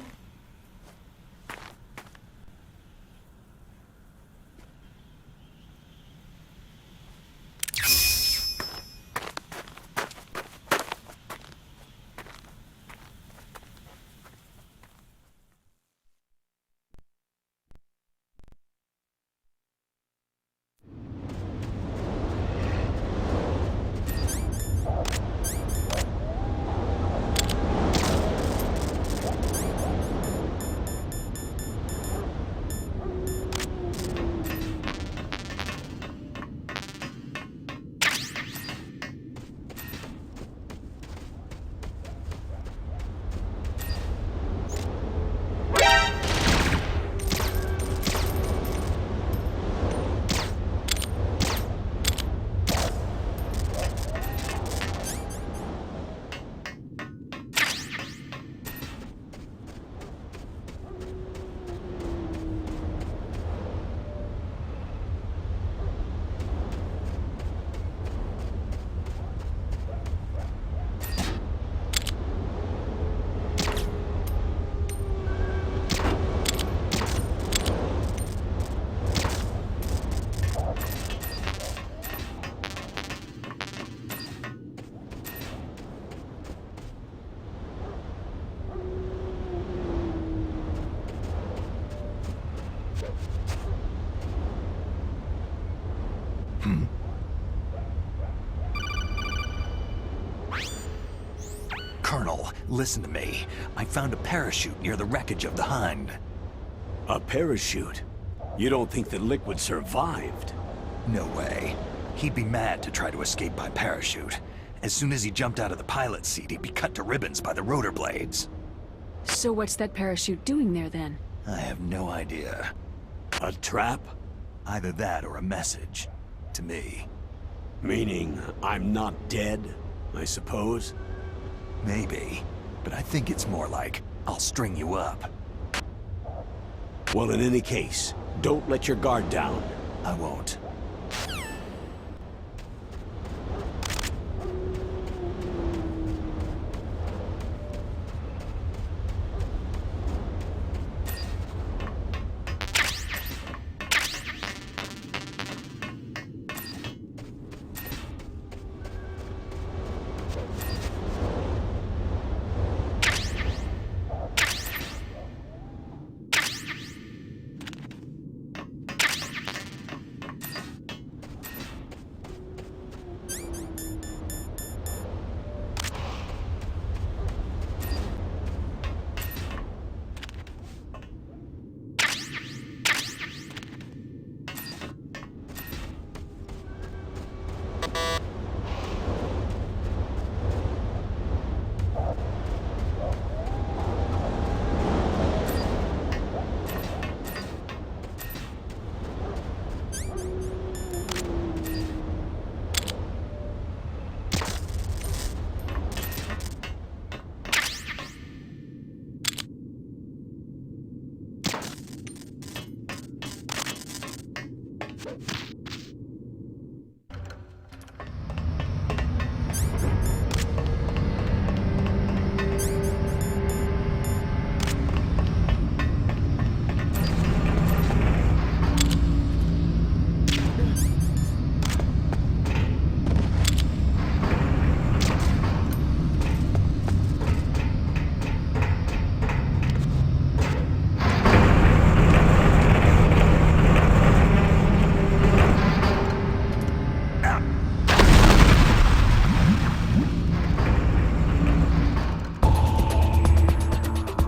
Colonel, listen to me. I found a parachute near the wreckage of the Hind. A parachute? You don't think that Liquid survived? No way. He'd be mad to try to escape by parachute. As soon as he jumped out of the pilot's seat, he'd be cut to ribbons by the rotor blades. So what's that parachute doing there then? I have no idea. A trap? Either that or a message. To me. Meaning, I'm not dead, I suppose? Maybe. But I think it's more like, I'll string you up. Well, in any case, don't let your guard down. I won't.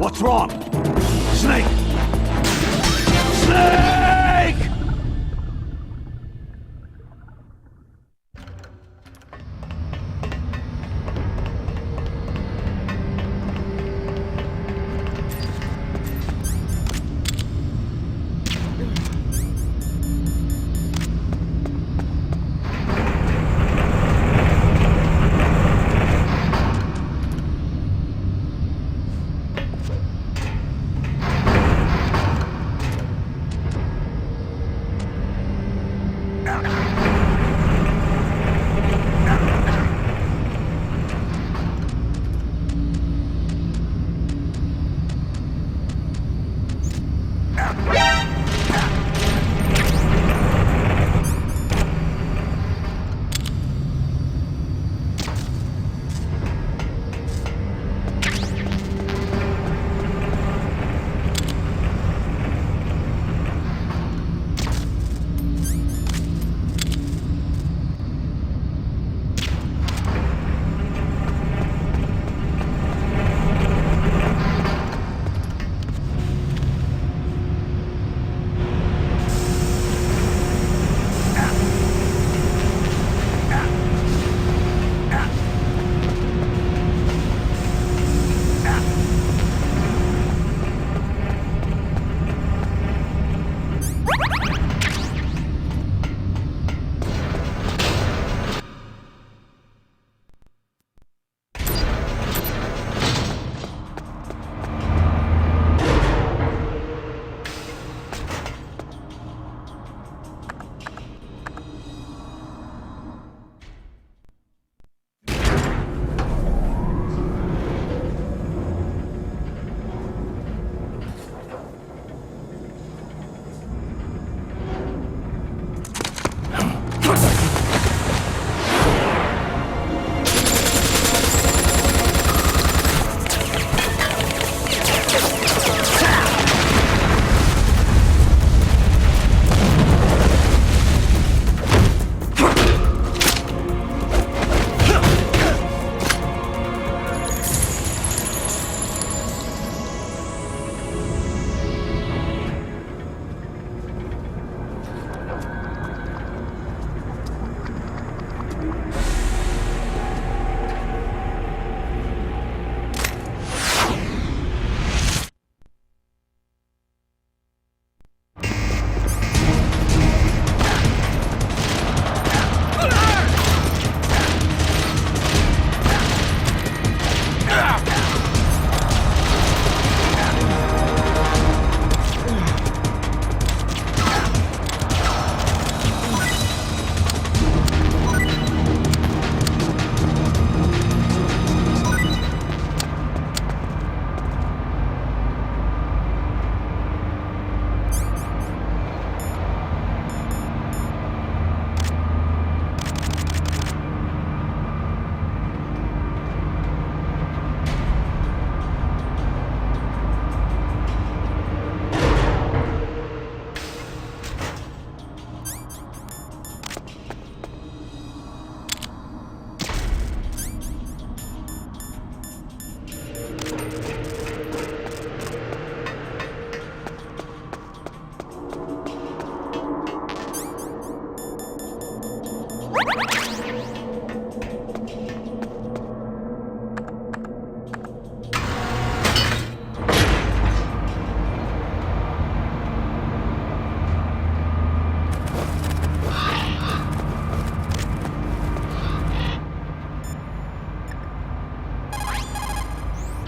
What's wrong? Snake! Snake!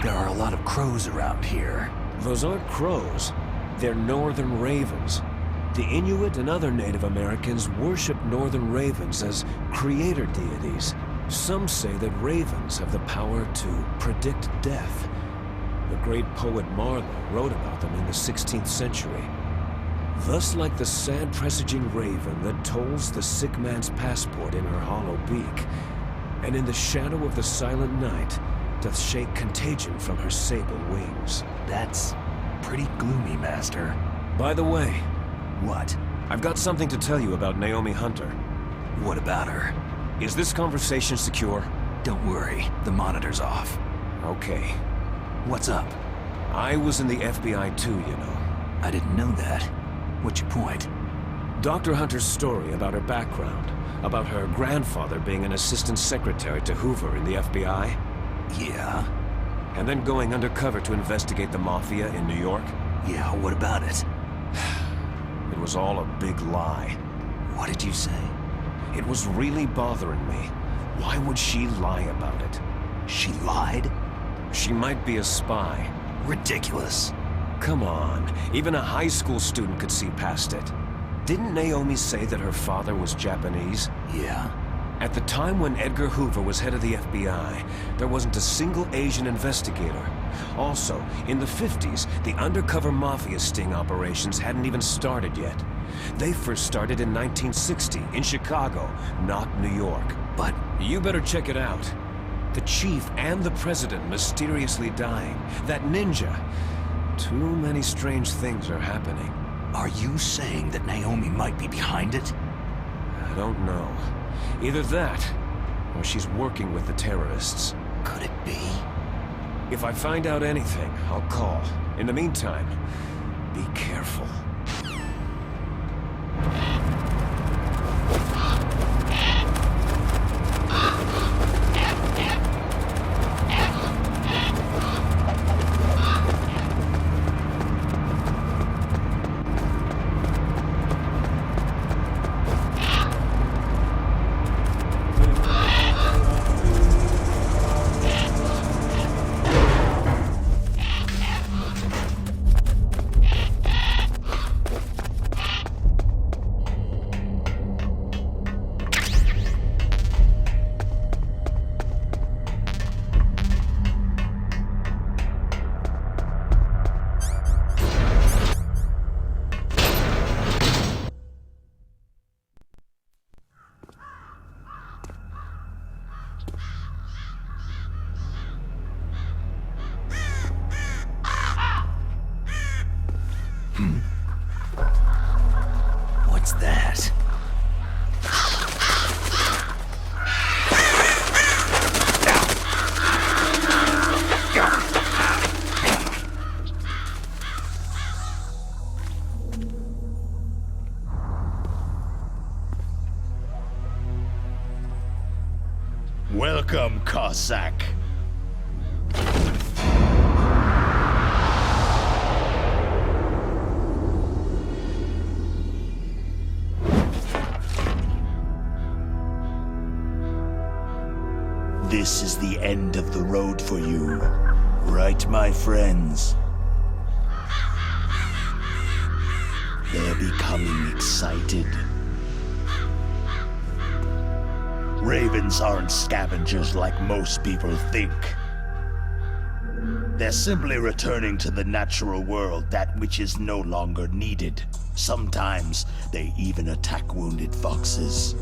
There are a lot of crows around here. Those aren't crows. They're northern ravens. The Inuit and other Native Americans worship northern ravens as creator deities. Some say that ravens have the power to predict death. The great poet Marlowe wrote about them in the 16th century. Thus like the sad presaging raven that tolls the sick man's passport in her hollow beak, and in the shadow of the silent night doth shake contagion from her sable wings. That's pretty gloomy, Master. By the way, What? I've got something to tell you about Naomi Hunter. What about her? Is this conversation secure? Don't worry, the monitor's off. Okay. What's up? I was in the FBI too, you know. I didn't know that. What's your point? Dr. Hunter's story about her background, about her grandfather being an assistant secretary to Hoover in the FBI, Yeah? and then going undercover to investigate the Mafia in New York. Yeah, what about it? It was all a big lie. What did you say? It was really bothering me. Why would she lie about it? She lied? She might be a spy. Ridiculous. Come on, even a high school student could see past it. Didn't Naomi say that her father was Japanese? Yeah? At the time when Edgar Hoover was head of the FBI, there wasn't a single Asian investigator. Also, in the 50s, the undercover mafia sting operations hadn't even started yet. They first started in 1960, in Chicago, not New York. But You better check it out. The chief and the president mysteriously dying. That ninja. Too many strange things are happening. are you saying that Naomi might be behind it? I don't know. Either that, or she's working with the terrorists. Could it be? If I find out anything, I'll call. In the meantime, be careful. What's that? Welcome, Cossack. This is the end of the road for you, right, my friends? They're becoming excited. Ravens aren't scavengers like most people think. They're simply returning to the natural world that which is no longer needed. Sometimes they even attack wounded foxes.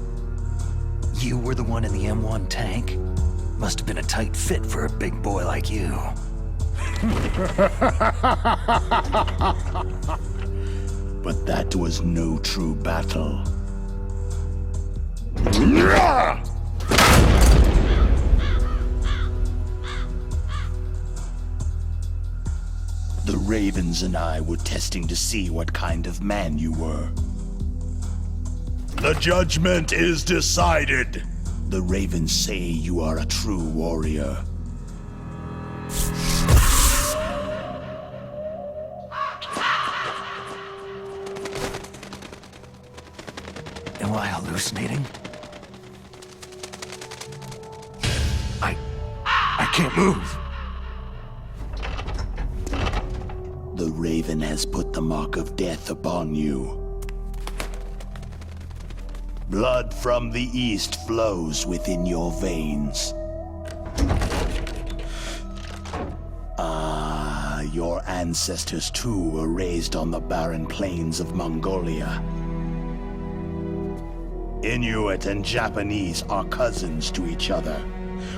You were the one in the M1 tank? Must have been a tight fit for a big boy like you. But that was no true battle. The Ravens and I were testing to see what kind of man you were. The judgment is decided. The ravens say you are a true warrior. Am I hallucinating? I can't move. The raven has put the mark of death upon you. Blood from the east flows within your veins. Your ancestors too were raised on the barren plains of Mongolia. Inuit and Japanese are cousins to each other.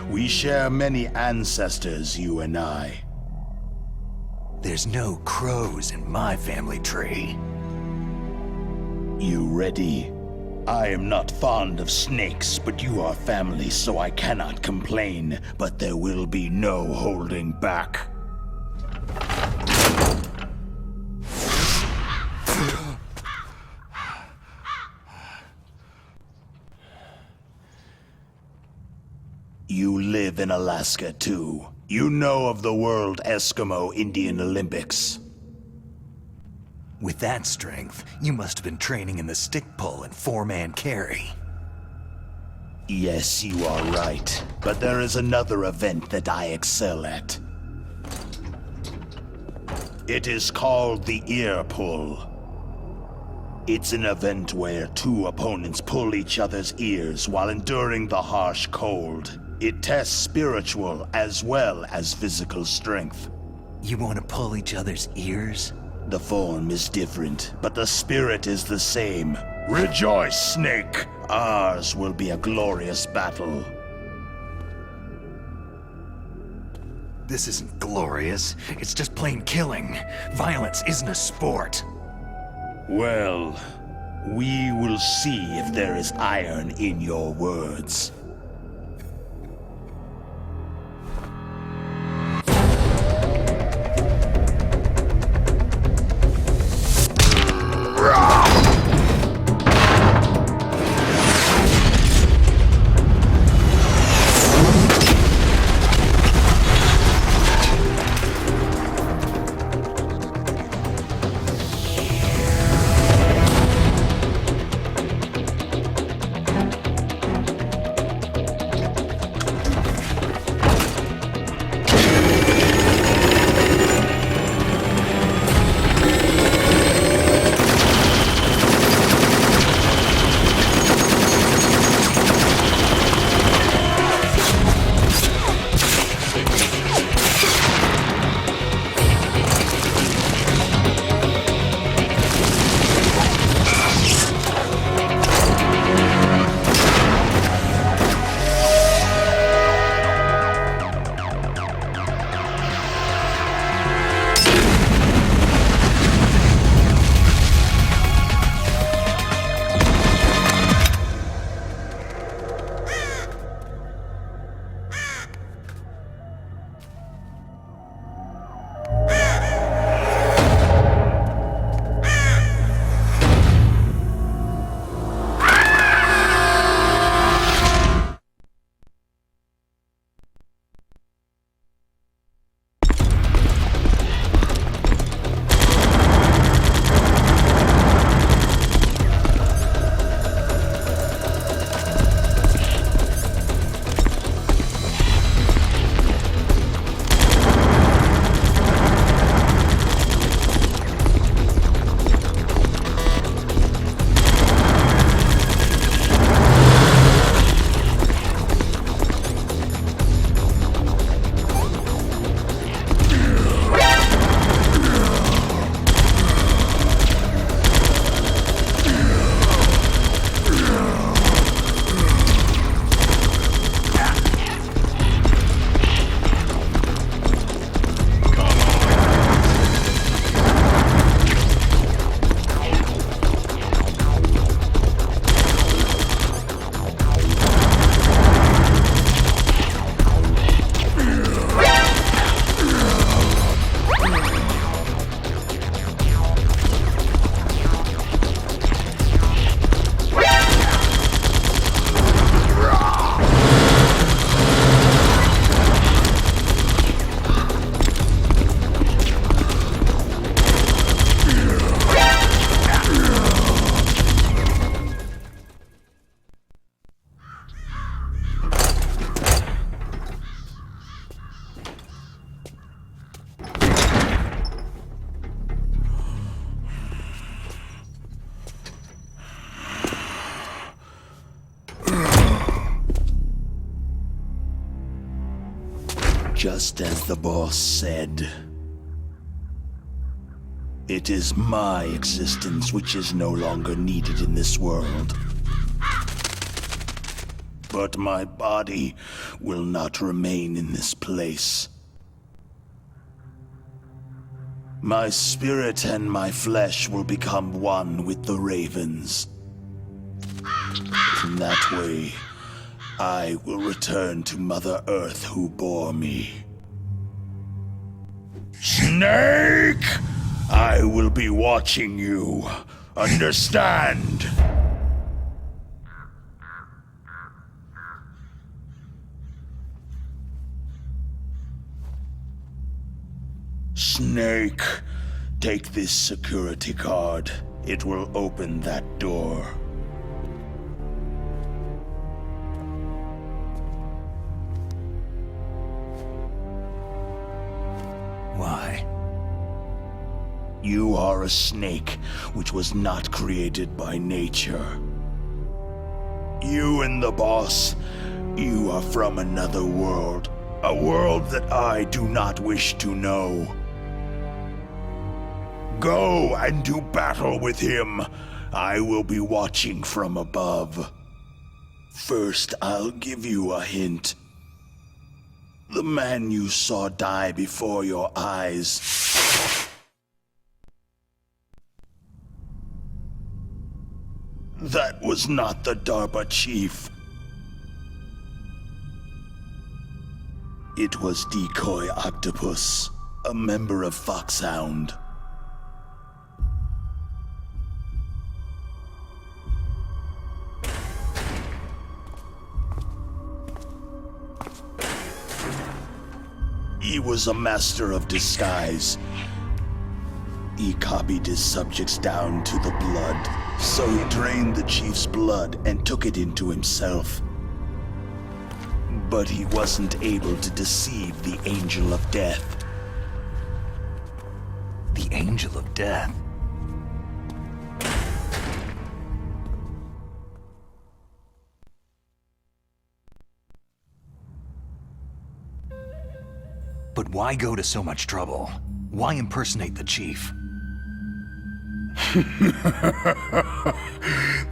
We share many ancestors, you and I. There's no crows in my family tree. You ready? I am not fond of snakes, but you are family, so I cannot complain. But there will be no holding back. You live in Alaska, too. You know of the World Eskimo Indian Olympics. With that strength, you must have been training in the stick pull and four-man carry. Yes, you are right. But there is another event that I excel at. It is called the ear pull. It's an event where two opponents pull each other's ears while enduring the harsh cold. It tests spiritual as well as physical strength. You want to pull each other's ears? The form is different, but the spirit is the same. Rejoice, Snake! Ours will be a glorious battle. This isn't glorious. It's just plain killing. Violence isn't a sport. Well, we will see if there is iron in your words. Just as the boss said. It is my existence which is no longer needed in this world. But my body will not remain in this place. My spirit and my flesh will become one with the ravens. In that way, I will return to Mother Earth who bore me. Snake! I will be watching you. Understand? Snake, take this security card. It will open that door. Why? You are a snake which was not created by nature. You and the boss, you are from another world. A world that I do not wish to know. Go and do battle with him. I will be watching from above. First, I'll give you a hint. The man you saw die before your eyes. That was not the DARPA chief. It was Decoy Octopus, a member of Foxhound. He was a master of disguise. He copied his subjects down to the blood, so he drained the chief's blood and took it into himself. But he wasn't able to deceive the Angel of Death. The Angel of Death? But why go to so much trouble? Why impersonate the chief?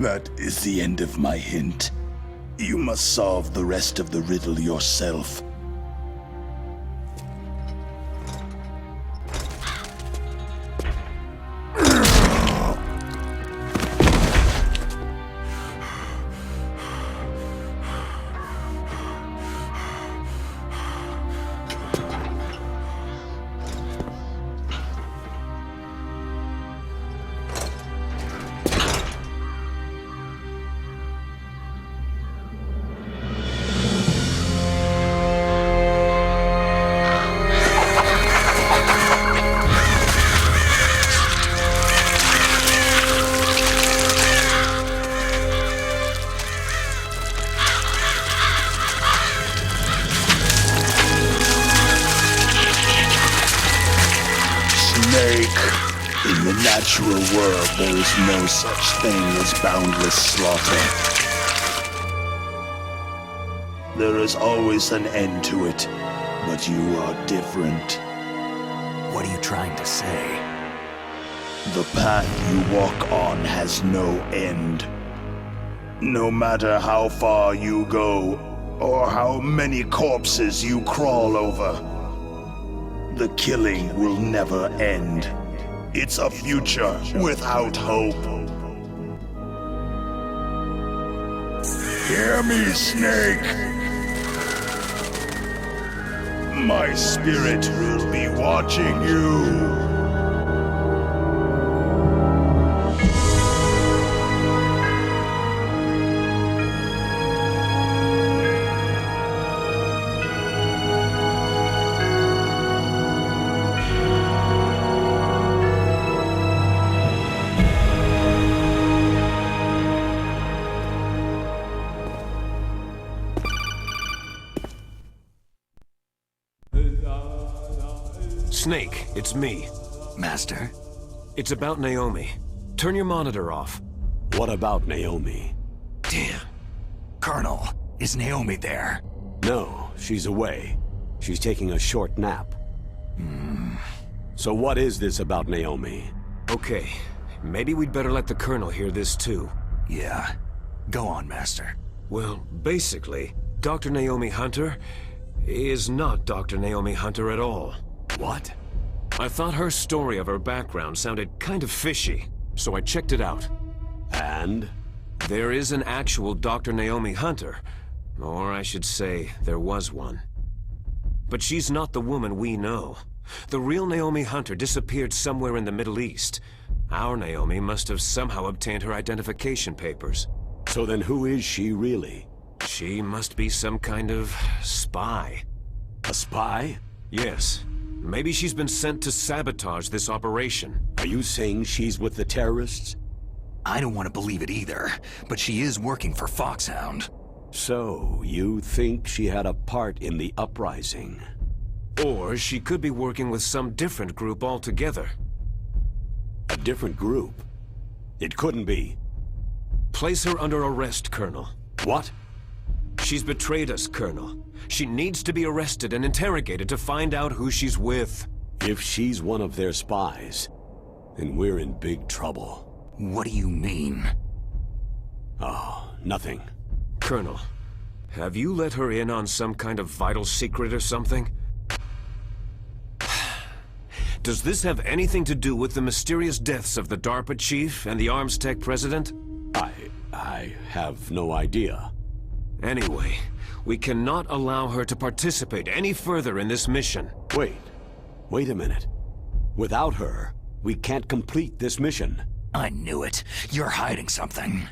That is the end of my hint. You must solve the rest of the riddle yourself. In the natural world, there is no such thing as boundless slaughter. There is always an end to it, but you are different. What are you trying to say? The path you walk on has no end. No matter how far you go, or how many corpses you crawl over, the killing will never end. It's a future without hope. Hear me, Snake! My spirit will be watching you. Snake, it's me. Master? It's about Naomi. Turn your monitor off. What about Naomi? Damn. Colonel, is Naomi there? No, she's away. She's taking a short nap. So what is this about Naomi? Okay, maybe we'd better let the Colonel hear this too. Yeah. Go on, Master. Well, basically, Dr. Naomi Hunter is not Dr. Naomi Hunter at all. What? I thought her story of her background sounded kind of fishy, so I checked it out. And? There is an actual Dr. Naomi Hunter, or I should say, there was one. But she's not the woman we know. The real Naomi Hunter disappeared somewhere in the Middle East. Our Naomi must have somehow obtained her identification papers. So then who is she really? She must be some kind of spy. A spy? Yes. Maybe she's been sent to sabotage this operation. Are you saying she's with the terrorists? I don't want to believe it either, but she is working for Foxhound. So, you think she had a part in the uprising? Or she could be working with some different group altogether. A different group? It couldn't be. Place her under arrest, Colonel. What? She's betrayed us, Colonel. She needs to be arrested and interrogated to find out who she's with. If she's one of their spies, then we're in big trouble. What do you mean? Oh, nothing. Colonel, have you let her in on some kind of vital secret or something? Does this have anything to do with the mysterious deaths of the DARPA chief and the arms tech president? I have no idea. Anyway, we cannot allow her to participate any further in this mission. Wait a minute. Without her, we can't complete this mission. I knew it. You're hiding something.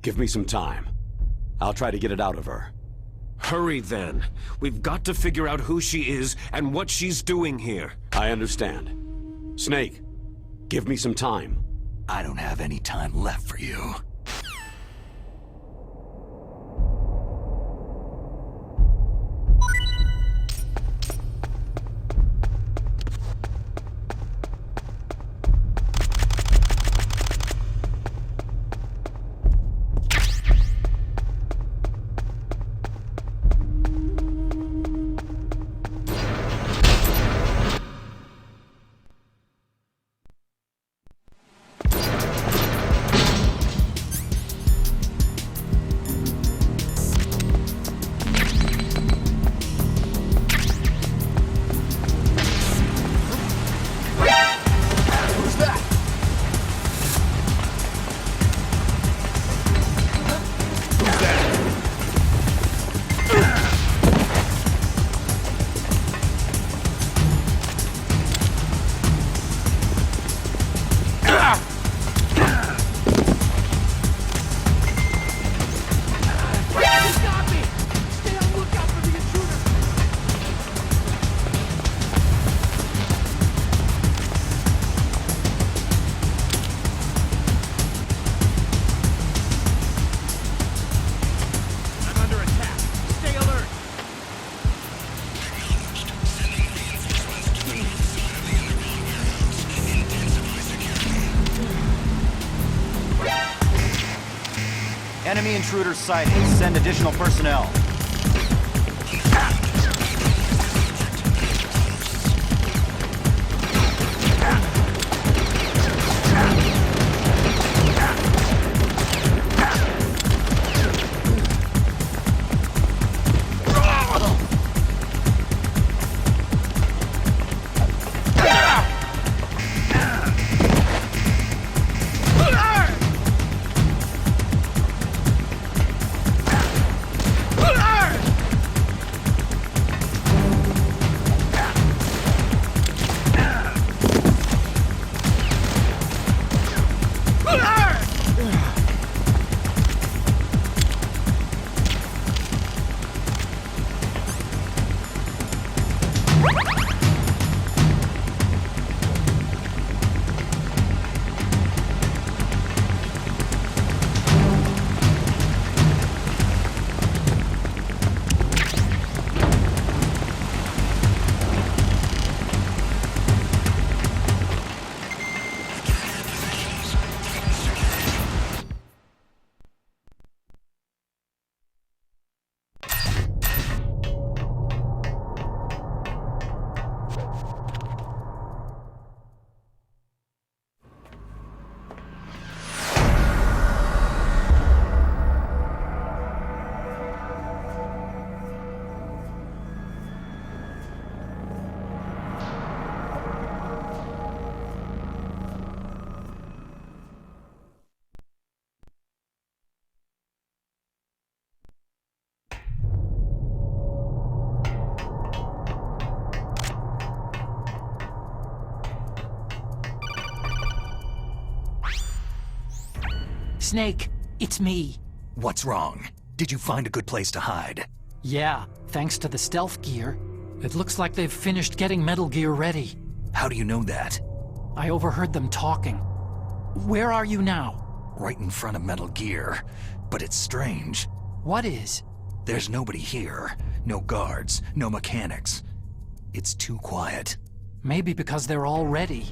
Give me some time. I'll try to get it out of her. Hurry then. We've got to figure out who she is and what she's doing here. I understand. Snake, give me some time. I don't have any time left for you. Enemy intruders sighted. Send additional personnel. Snake, it's me. What's wrong? Did you find a good place to hide? Yeah, thanks to the stealth gear. It looks like they've finished getting Metal Gear ready. How do you know that? I overheard them talking. Where are you now? Right in front of Metal Gear. But it's strange. What is? There's nobody here. No guards, no mechanics. It's too quiet. Maybe because they're all ready.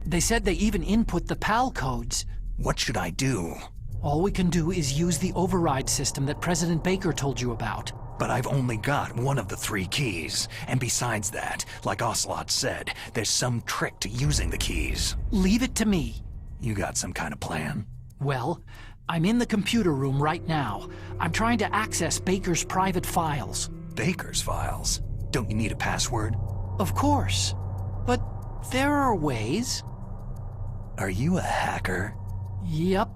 They said they even input the PAL codes. What should I do? All we can do is use the override system that President Baker told you about. But I've only got one of the 3 keys. And besides that, like Ocelot said, there's some trick to using the keys. Leave it to me. You got some kind of plan? Well, I'm in the computer room right now. I'm trying to access Baker's private files. Baker's files? Don't you need a password? Of course. But there are ways. Are you a hacker? Yep.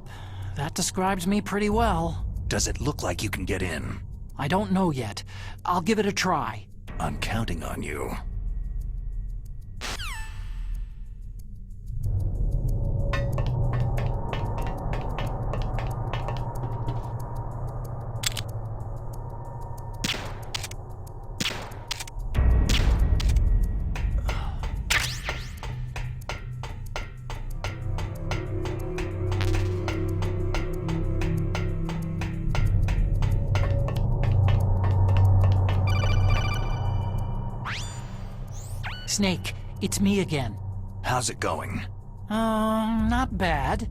That describes me pretty well. Does it look like you can get in? I don't know yet. I'll give it a try. I'm counting on you. Snake, it's me again. How's it going? Not bad.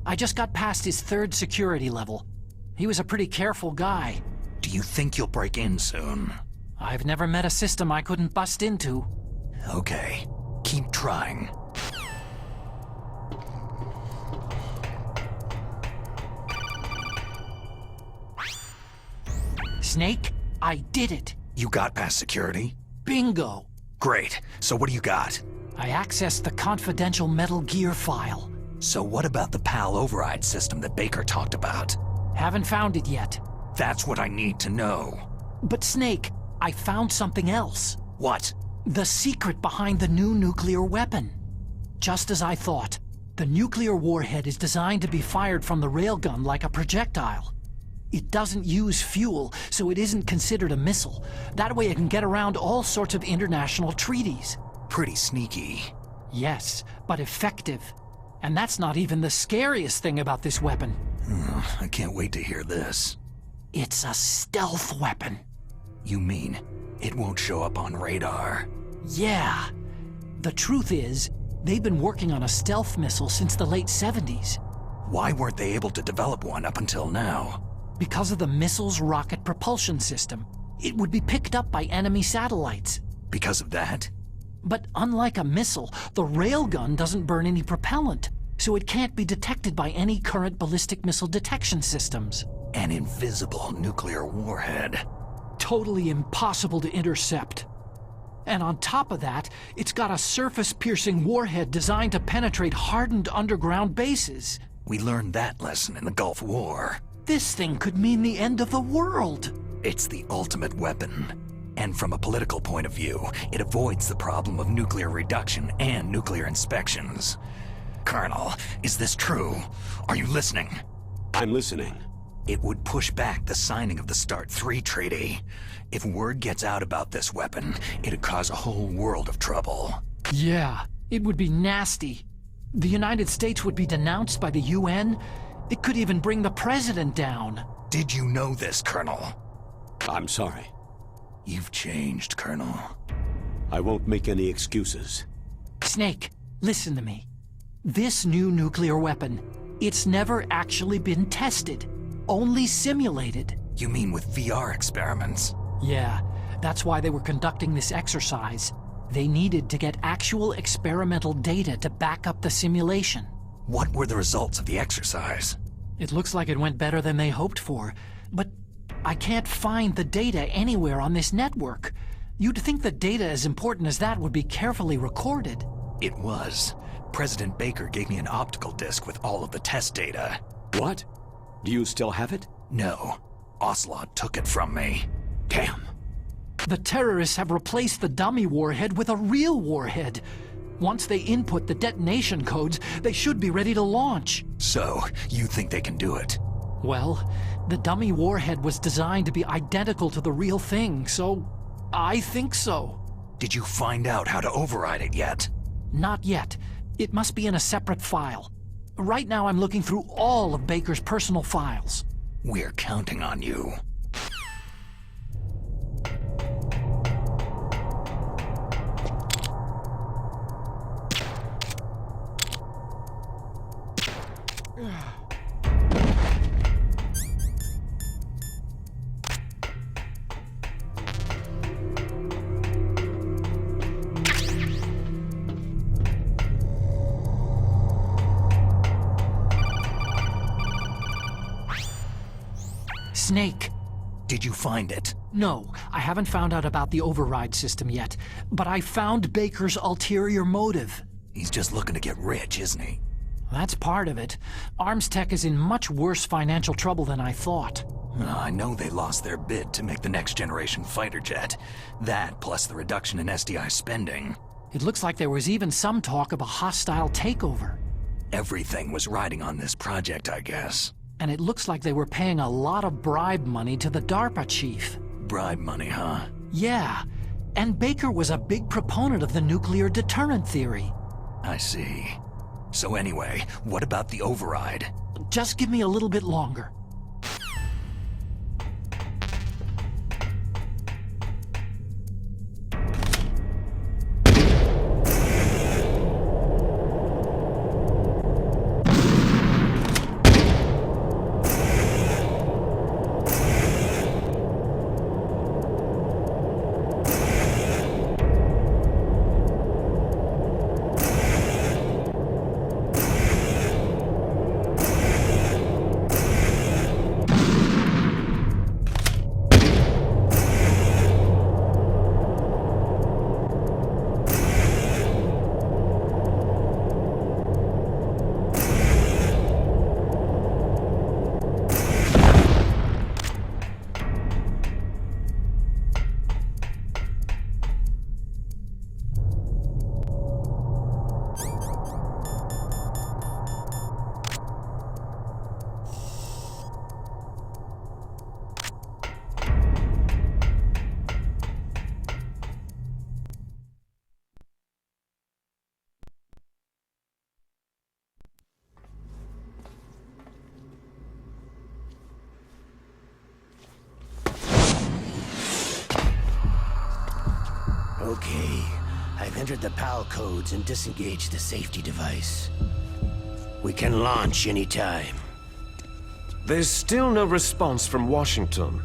I just got past his 3rd security level. He was a pretty careful guy. Do you think you'll break in soon? I've never met a system I couldn't bust into. Okay, keep trying. Snake, I did it. You got past security? Bingo. Great. So what do you got? I accessed the confidential Metal Gear file. So what about the PAL override system that Baker talked about? Haven't found it yet. That's what I need to know. But Snake, I found something else. What? The secret behind the new nuclear weapon. Just as I thought, the nuclear warhead is designed to be fired from the railgun like a projectile. It doesn't use fuel, so it isn't considered a missile. That way it can get around all sorts of international treaties. Pretty sneaky. Yes, but effective. And that's not even the scariest thing about this weapon. I can't wait to hear this. It's a stealth weapon. You mean it won't show up on radar? Yeah. The truth is, they've been working on a stealth missile since the late 70s. Why weren't they able to develop one up until now? Because of the missile's rocket propulsion system. It would be picked up by enemy satellites. Because of that? But unlike a missile, the railgun doesn't burn any propellant, so it can't be detected by any current ballistic missile detection systems. An invisible nuclear warhead. Totally impossible to intercept. And on top of that, it's got a surface-piercing warhead designed to penetrate hardened underground bases. We learned that lesson in the Gulf War. This thing could mean the end of the world. It's the ultimate weapon. And from a political point of view, it avoids the problem of nuclear reduction and nuclear inspections. Colonel, is this true? Are you listening? I'm listening. It would push back the signing of the START 3 treaty. If word gets out about this weapon, it'd cause a whole world of trouble. Yeah, it would be nasty. The United States would be denounced by the UN. It could even bring the president down. Did you know this, Colonel? I'm sorry. You've changed, Colonel. I won't make any excuses. Snake, listen to me. This new nuclear weapon, it's never actually been tested. Only simulated. You mean with VR experiments? Yeah, that's why they were conducting this exercise. They needed to get actual experimental data to back up the simulation. What were the results of the exercise? It looks like it went better than they hoped for, but I can't find the data anywhere on this network. You'd think the data as important as that would be carefully recorded. It was. President Baker gave me an optical disc with all of the test data. What? Do you still have it? No. Ocelot took it from me. Damn. The terrorists have replaced the dummy warhead with a real warhead. Once they input the detonation codes, they should be ready to launch. So, you think they can do it? Well, the dummy warhead was designed to be identical to the real thing, so I think so. Did you find out how to override it yet? Not yet. It must be in a separate file. Right now I'm looking through all of Baker's personal files. We're counting on you. Snake. Did you find it? No, I haven't found out about the override system yet, but I found Baker's ulterior motive. He's just looking to get rich, isn't he? That's part of it. Arms Tech is in much worse financial trouble than I thought. I know they lost their bid to make the next generation fighter jet. That, plus the reduction in SDI spending. It looks like there was even some talk of a hostile takeover. Everything was riding on this project, I guess. And it looks like they were paying a lot of bribe money to the DARPA chief. Bribe money, huh? Yeah, and Baker was a big proponent of the nuclear deterrent theory. I see. So anyway, what about the override? Just give me a little bit longer. Okay, I've entered the PAL codes and disengaged the safety device. We can launch anytime. There's still no response from Washington.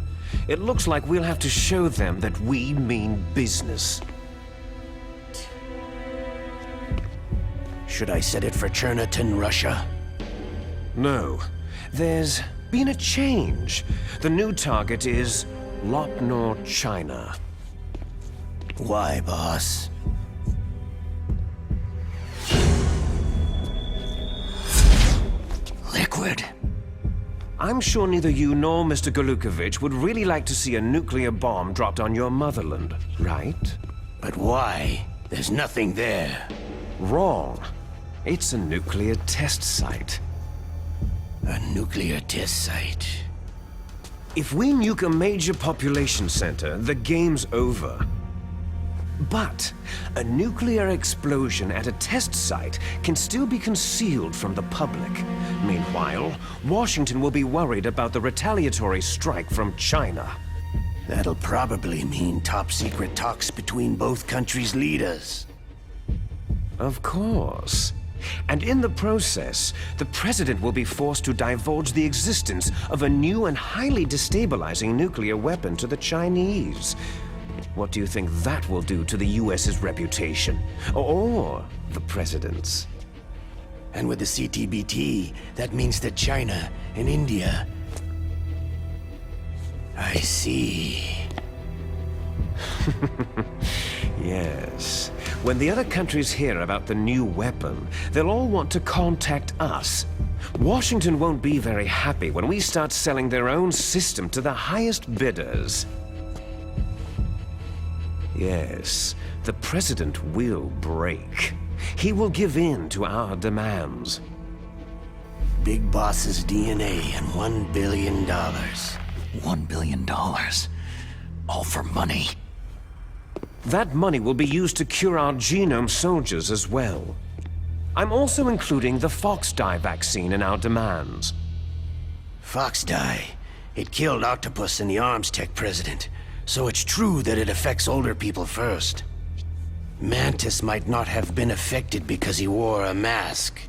It looks like we'll have to show them that we mean business. Should I set it for Cherniton, Russia? No. There's been a change. The new target is Lopnor, China. Why, boss? Liquid. I'm sure neither you nor Mr. Golukovich would really like to see a nuclear bomb dropped on your motherland, right? But why? There's nothing there. Wrong. It's a nuclear test site. A nuclear test site. If we nuke a major population center, the game's over. But a nuclear explosion at a test site can still be concealed from the public. Meanwhile, Washington will be worried about the retaliatory strike from China. That'll probably mean top-secret talks between both countries' leaders. Of course. And in the process, the president will be forced to divulge the existence of a new and highly destabilizing nuclear weapon to the Chinese. What do you think that will do to the US's reputation? Or the president's? And with the CTBT, that means that China and India... I see. Yes. When the other countries hear about the new weapon, they'll all want to contact us. Washington won't be very happy when we start selling their own system to the highest bidders. Yes, the president will break. he will give in to our demands. Big Boss's DNA and $1 billion. $1 billion. All for money. That money will be used to cure our genome soldiers as well. I'm also including the Fox Dye vaccine in our demands. Fox Dye. It killed Octopus and the Arms Tech president, so it's true that it affects older people first. Mantis might not have been affected because he wore a mask.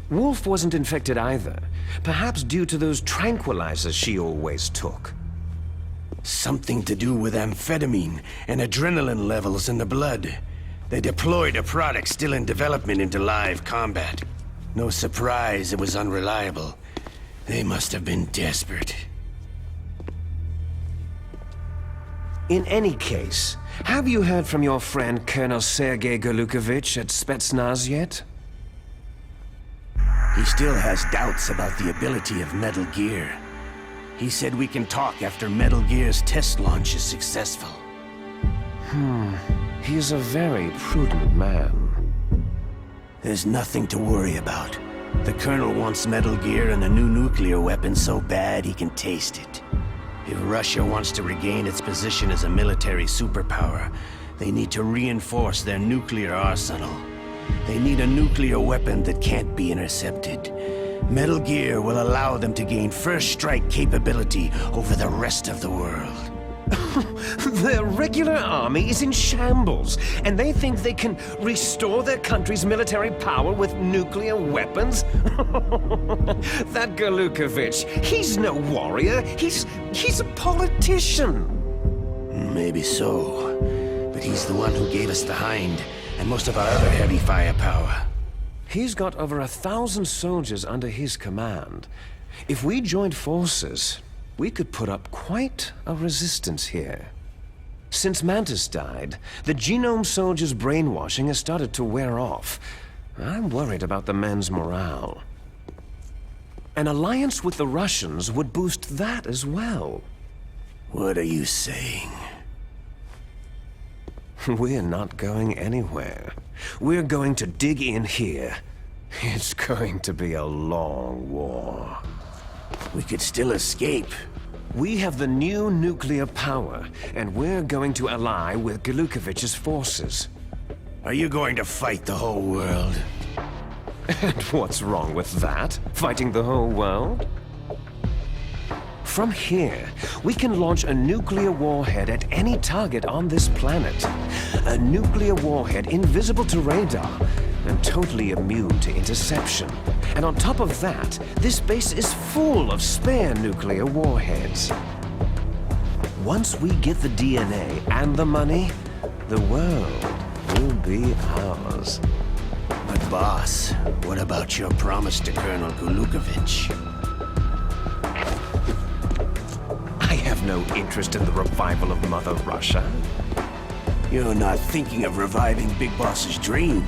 Wolf wasn't infected either, perhaps due to those tranquilizers she always took. Something to do with amphetamine and adrenaline levels in the blood. They deployed a product still in development into live combat. No surprise it was unreliable. They must have been desperate. In any case, have you heard from your friend Colonel Sergei Golukovich at Spetsnaz yet? He still has doubts about the ability of Metal Gear. He said we can talk after Metal Gear's test launch is successful. He's a very prudent man. There's nothing to worry about. The Colonel wants Metal Gear and a new nuclear weapon so bad he can taste it. If Russia wants to regain its position as a military superpower, they need to reinforce their nuclear arsenal. They need a nuclear weapon that can't be intercepted. Metal Gear will allow them to gain first strike capability over the rest of the world. Their regular army is in shambles, and they think they can restore their country's military power with nuclear weapons? That Golukovich, he's no warrior. He's a politician. Maybe so, but he's the one who gave us the Hind and most of our other heavy firepower. He's got over 1,000 soldiers under his command. If we joined forces, we could put up quite a resistance here. Since Mantis died, the genome soldiers' brainwashing has started to wear off. I'm worried about the men's morale. An alliance with the Russians would boost that as well. What are you saying? We're not going anywhere. We're going to dig in here. It's going to be a long war. We could still escape. We have the new nuclear power, and we're going to ally with Golukovich's forces. Are you going to fight the whole world? And what's wrong with that? Fighting the whole world? From here, we can launch a nuclear warhead at any target on this planet. A nuclear warhead invisible to radar and totally immune to interception. And on top of that, this base is full of spare nuclear warheads. Once we get the DNA and the money, the world will be ours. But boss, what about your promise to Colonel Golukovich? I have no interest in the revival of Mother Russia. You're not thinking of reviving Big Boss's dream.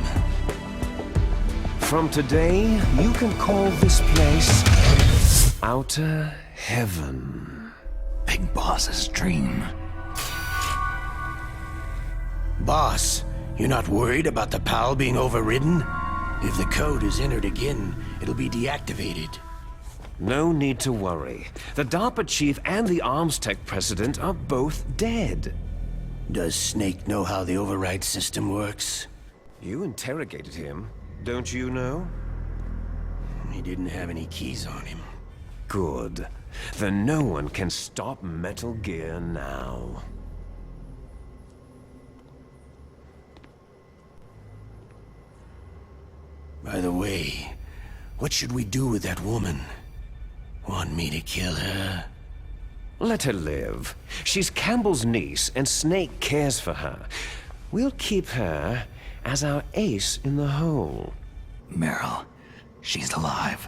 From today, you can call this place Outer Heaven. Big Boss's dream. Boss, you're not worried about the PAL being overridden? If the code is entered again, it'll be deactivated. No need to worry. The DARPA chief and the Arms Tech president are both dead. Does Snake know how the override system works? You interrogated him, don't you know? He didn't have any keys on him. Good. Then no one can stop Metal Gear now. By the way, what should we do with that woman? Want me to kill her? Let her live. She's Campbell's niece, and Snake cares for her. We'll keep her as our ace in the hole. Meryl, she's alive.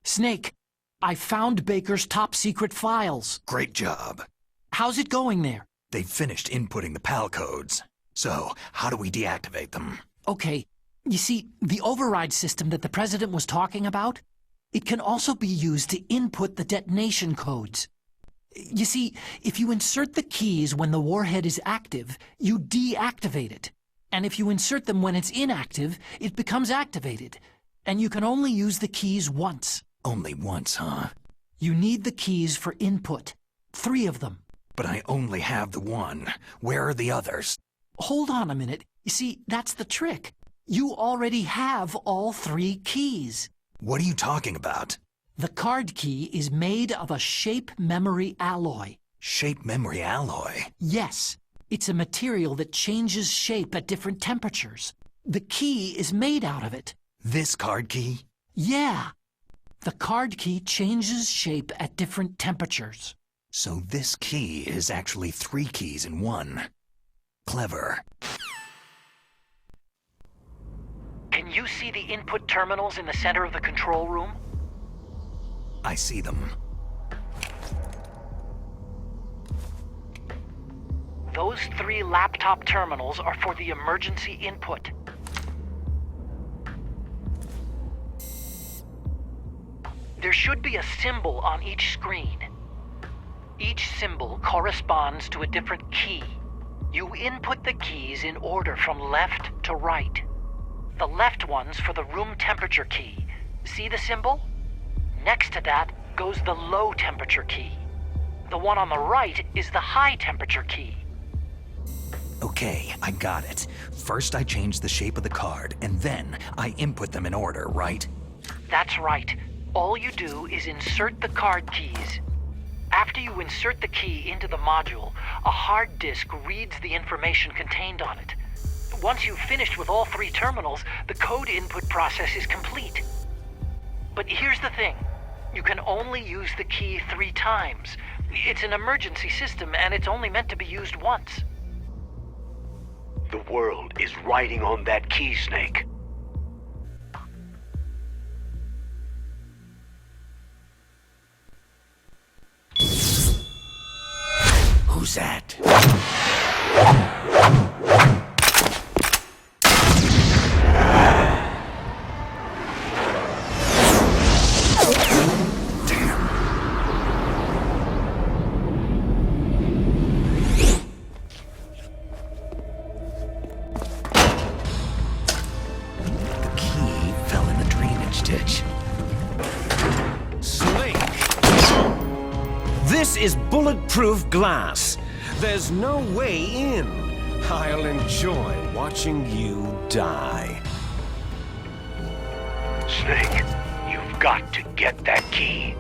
Snake, I found Baker's top-secret files. Great job. How's it going there? They've finished inputting the PAL codes. So, how do we deactivate them? Okay, you see, the override system that the President was talking about, it can also be used to input the detonation codes. You see, if you insert the keys when the warhead is active, you deactivate it. And if you insert them when it's inactive, it becomes activated. And you can only use the keys once. Only once, huh? You need the keys for input. 3 of them. But I only have the one. Where are the others? Hold on a minute. You see, that's the trick. You already have all 3 keys. What are you talking about? The card key is made of a shape memory alloy. Shape memory alloy? Yes. It's a material that changes shape at different temperatures. The key is made out of it. This card key? Yeah. The card key changes shape at different temperatures. So this key is actually 3 keys in one. Clever. Can you see the input terminals in the center of the control room? I see them. Those 3 laptop terminals are for the emergency input. There should be a symbol on each screen. Each symbol corresponds to a different key. You input the keys in order from left to right. The left one's for the room temperature key. See the symbol? Next to that goes the low temperature key. The one on the right is the high temperature key. Okay, I got it. First I change the shape of the card, and then I input them in order, right? That's right. All you do is insert the card keys. After you insert the key into the module, a hard disk reads the information contained on it. Once you've finished with all 3 terminals, the code input process is complete. But here's the thing. You can only use the key 3 times. It's an emergency system, and it's only meant to be used once. The world is riding on that key, Snake. Who's that? This is bulletproof glass. There's no way in. I'll enjoy watching you die. Snake, you've got to get that key.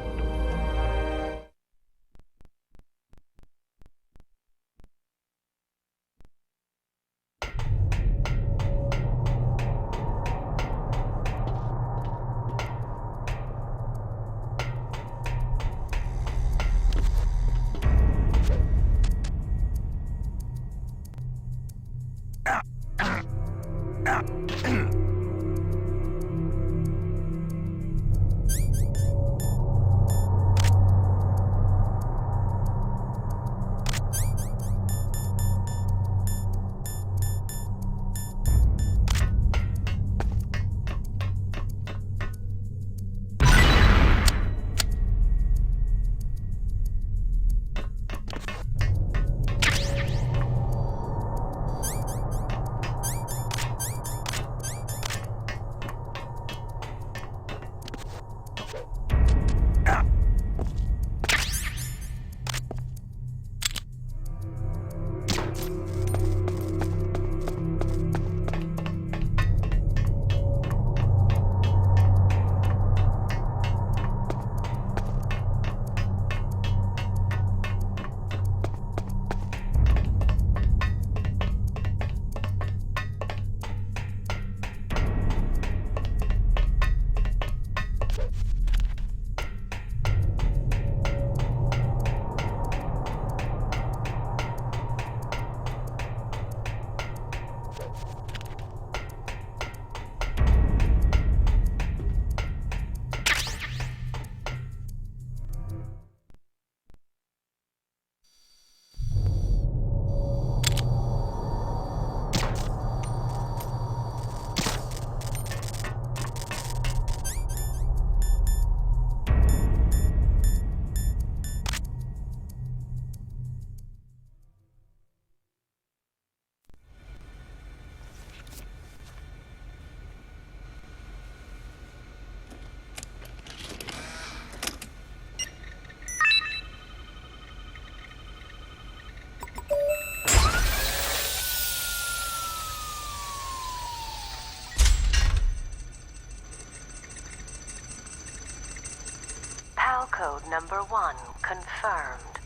code number 1 confirmed.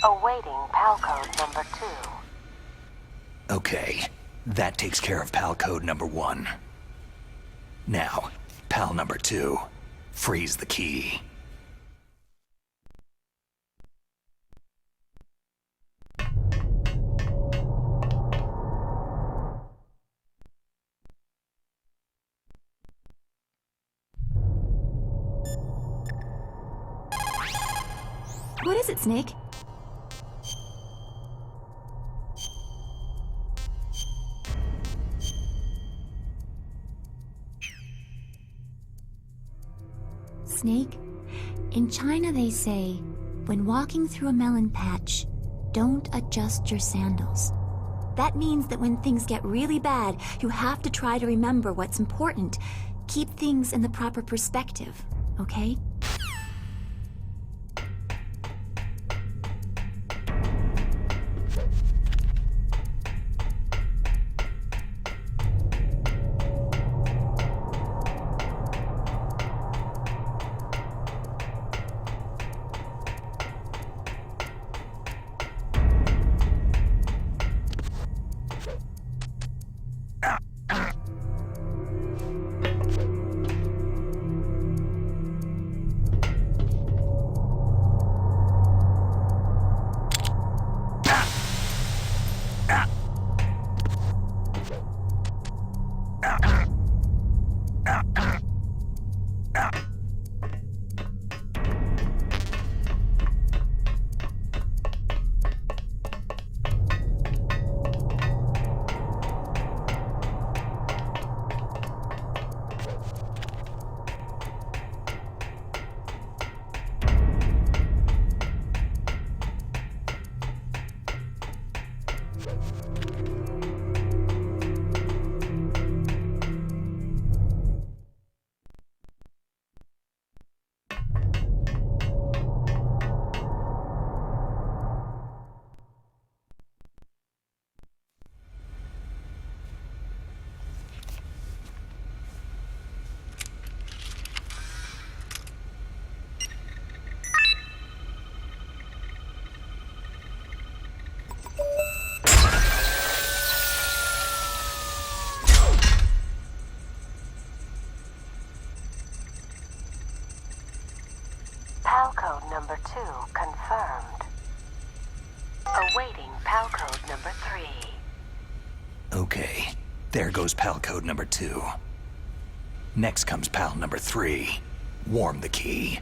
Awaiting PAL code number 2. Okay, that takes care of PAL code number 1. Now, PAL number 2. Freeze the key. What is it, Snake? Snake, in China they say, when walking through a melon patch, don't adjust your sandals. That means that when things get really bad, you have to try to remember what's important. Keep things in the proper perspective, okay? PAL code number 2 confirmed. Awaiting PAL code number 3. Okay, there goes PAL code number 2. Next comes PAL number 3. Warm the key.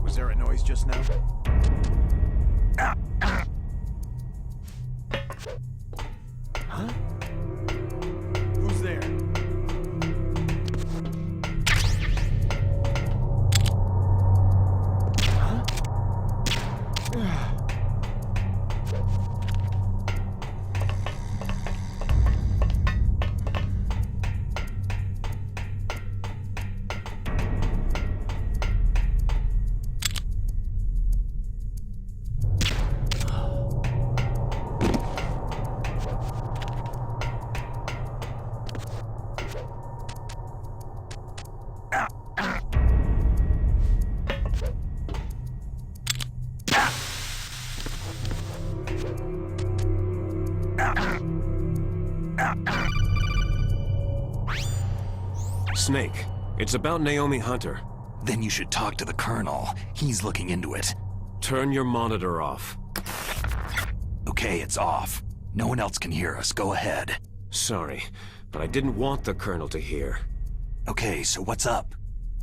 Was there a noise just now? Huh? Who's there? Snake, it's about Naomi Hunter. Then you should talk to the Colonel. He's looking into it. Turn your monitor off. Okay, it's off. No one else can hear us. Go ahead. Sorry, but I didn't want the Colonel to hear. Okay, so what's up?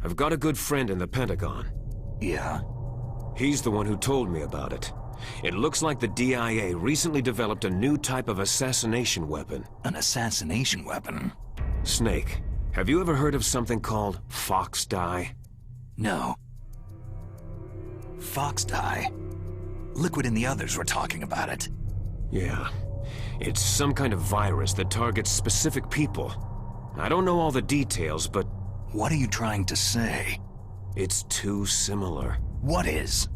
I've got a good friend in the Pentagon. Yeah? He's the one who told me about it. It looks like the DIA recently developed a new type of assassination weapon. An assassination weapon? Snake, have you ever heard of something called Fox Dye? No. Fox dye? Liquid and the others were talking about it. Yeah. It's some kind of virus that targets specific people. I don't know all the details, but... What are you trying to say? It's too similar. What is?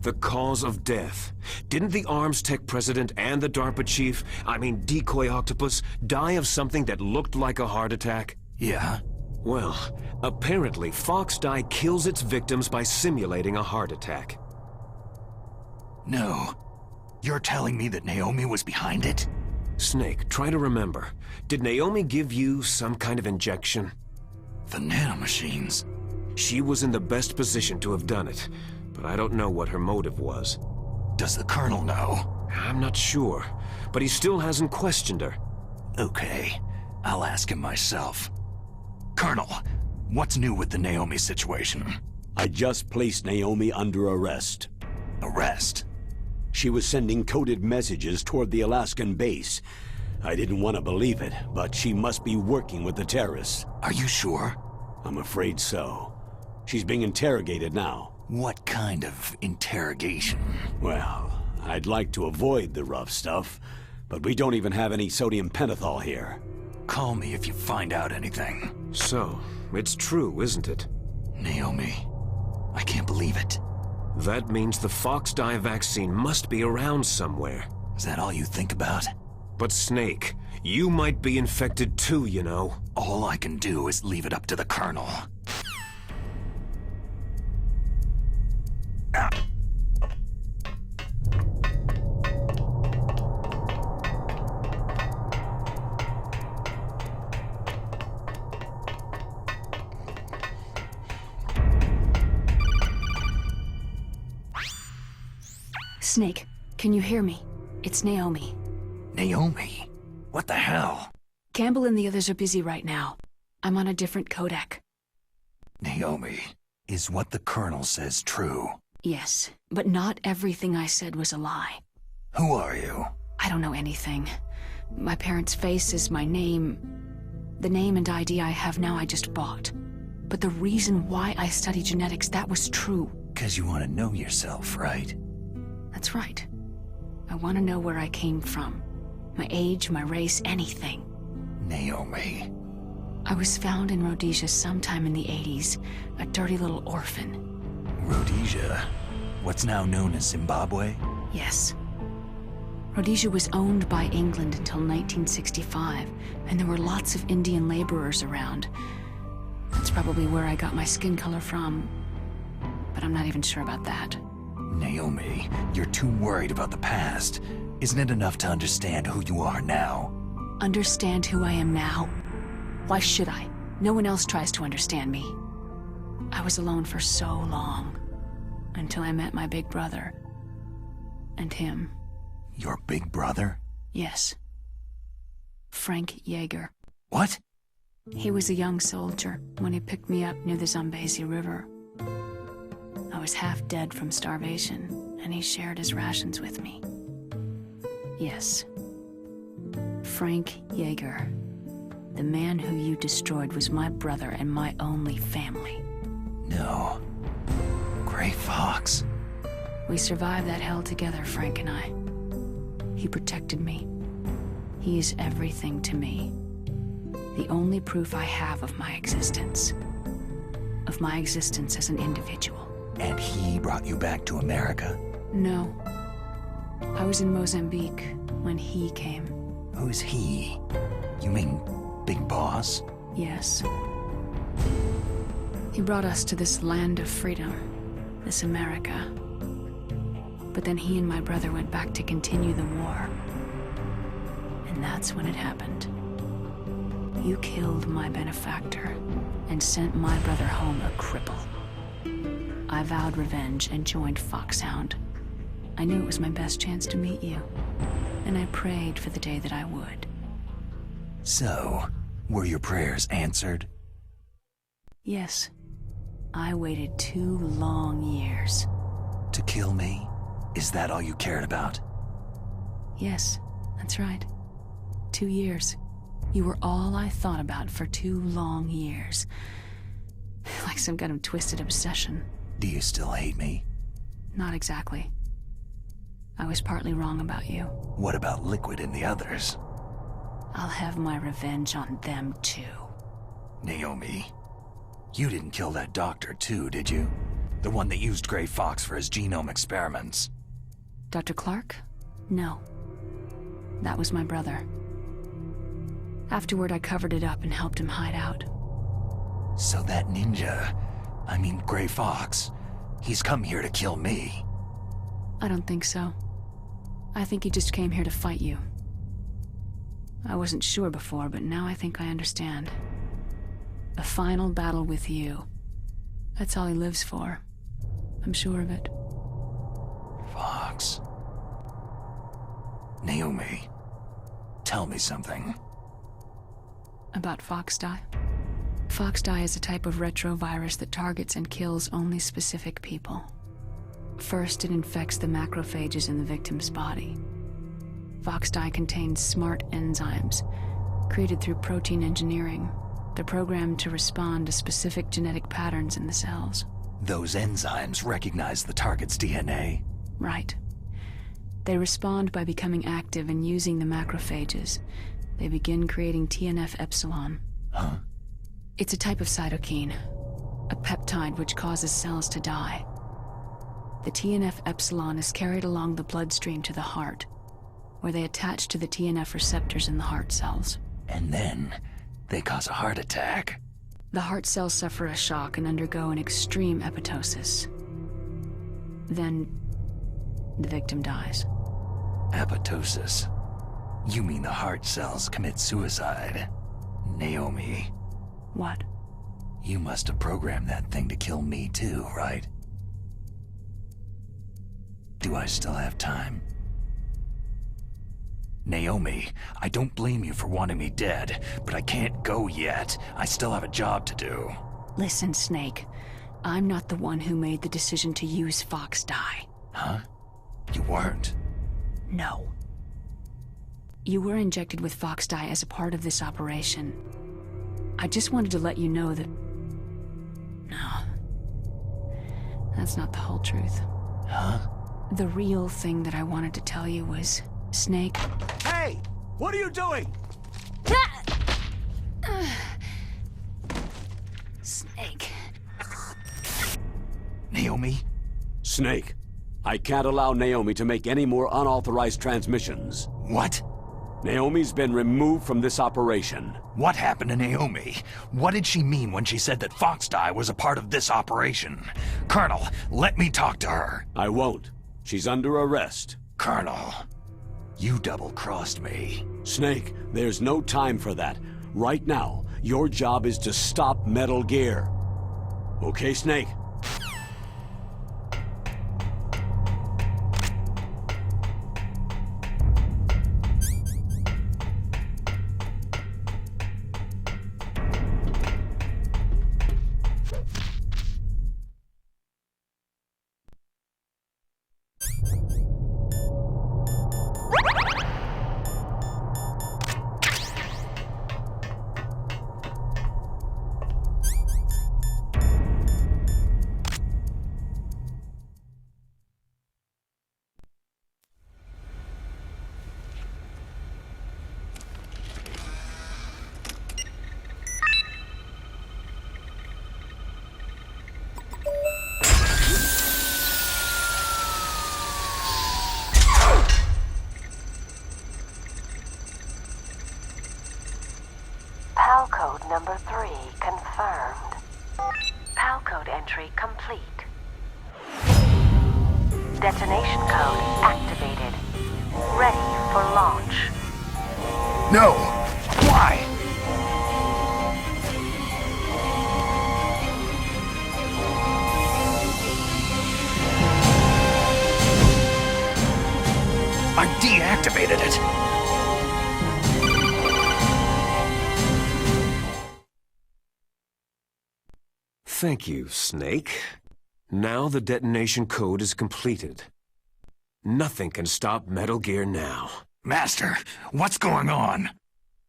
The cause of death. Didn't the Arms Tech president and the DARPA chief, Decoy Octopus, die of something that looked like a heart attack? Yeah? Well, apparently Fox Die kills its victims by simulating a heart attack. No. You're telling me that Naomi was behind it? Snake, try to remember. Did Naomi give you some kind of injection? The nanomachines. She was in the best position to have done it, but I don't know what her motive was. Does the Colonel know? I'm not sure, but he still hasn't questioned her. Okay, I'll ask him myself. Colonel, what's new with the Naomi situation? I just placed Naomi under arrest. Arrest? She was sending coded messages toward the Alaskan base. I didn't want to believe it, but she must be working with the terrorists. Are you sure? I'm afraid so. She's being interrogated now. What kind of interrogation? Well, I'd like to avoid the rough stuff, but we don't even have any sodium pentothal here. Call me if you find out anything. So, it's true, isn't it? Naomi, I can't believe it. That means the Fox Die vaccine must be around somewhere. Is that all you think about? But Snake, you might be infected too, you know. All I can do is leave it up to the Colonel. Snake, can you hear me? It's Naomi. Naomi? What the hell? Campbell and the others are busy right now. I'm on a different codec. Naomi, is what the Colonel says true? Yes, but not everything I said was a lie. Who are you? I don't know anything. My parents' faces, my name... The name and ID I have now I just bought. But the reason why I study genetics, that was true. 'Cause you want to know yourself, right? That's right. I want to know where I came from. My age, my race, anything. Naomi. I was found in Rhodesia sometime in the 80s, a dirty little orphan. Rhodesia? What's now known as Zimbabwe? Yes. Rhodesia was owned by England until 1965, and there were lots of Indian laborers around. That's probably where I got my skin color from, but I'm not even sure about that. Naomi, you're too worried about the past. Isn't it enough to understand who you are now? Understand who I am now? Why should I? No one else tries to understand me. I was alone for so long, until I met my big brother. And him. Your big brother? Yes. Frank Yeager. What? He was a young soldier when he picked me up near the Zambezi River. I was half dead from starvation, and he shared his rations with me. Yes. Frank Yeager. The man who you destroyed was my brother and my only family. No. Gray Fox. We survived that hell together, Frank and I. He protected me. He is everything to me. The only proof I have of my existence. Of my existence as an individual. And he brought you back to America? No. I was in Mozambique when he came. Who's he? You mean Big Boss? Yes. He brought us to this land of freedom, this America. But then he and my brother went back to continue the war. And that's when it happened. You killed my benefactor and sent my brother home a cripple. I vowed revenge and joined Foxhound. I knew it was my best chance to meet you, and I prayed for the day that I would. So, were your prayers answered? Yes. I waited 2 long years. To kill me? Is that all you cared about? Yes, that's right. 2 years. You were all I thought about for 2 long years. Like some kind of twisted obsession. Do you still hate me? Not exactly. I was partly wrong about you. What about Liquid and the others? I'll have my revenge on them too. Naomi, you didn't kill that doctor too, did you? The one that used Grey Fox for his genome experiments. Dr. Clark? No. That was my brother. Afterward, I covered it up and helped him hide out. So that ninja, I mean Grey Fox, he's come here to kill me. I don't think so. I think he just came here to fight you. I wasn't sure before, but now I think I understand. A final battle with you. That's all he lives for. I'm sure of it. Fox. Naomi, tell me something. About Foxdie? Foxdie is a type of retrovirus that targets and kills only specific people. First, it infects the macrophages in the victim's body. Foxdie contains smart enzymes, created through protein engineering. They're programmed to respond to specific genetic patterns in the cells. Those enzymes recognize the target's DNA? Right. They respond by becoming active and using the macrophages. They begin creating TNF-epsilon. Huh? It's a type of cytokine, a peptide which causes cells to die. The TNF-epsilon is carried along the bloodstream to the heart, where they attach to the TNF receptors in the heart cells. And then they cause a heart attack. The heart cells suffer a shock and undergo an extreme apoptosis. Then, the victim dies. Apoptosis? You mean the heart cells commit suicide? Naomi. What? You must have programmed that thing to kill me too, right? Do I still have time? Naomi, I don't blame you for wanting me dead, but I can't go yet. I still have a job to do. Listen, Snake. I'm not the one who made the decision to use Foxdie. Huh? You weren't? No. You were injected with Foxdie as a part of this operation. I just wanted to let you know that... No. That's not the whole truth. Huh? The real thing that I wanted to tell you was, Snake... Hey! What are you doing? Snake. Naomi? Snake, I can't allow Naomi to make any more unauthorized transmissions. What? Naomi's been removed from this operation. What happened to Naomi? What did she mean when she said that Foxdie was a part of this operation? Colonel, let me talk to her. I won't. She's under arrest. Colonel, you double-crossed me. Snake, there's no time for that. Right now, your job is to stop Metal Gear. Okay, Snake? PAL code number 3 confirmed. PAL code entry complete. Detonation code activated. Ready for launch. No! Why? I deactivated it. Thank you, Snake. Now the detonation code is completed. Nothing can stop Metal Gear now. Master, what's going on?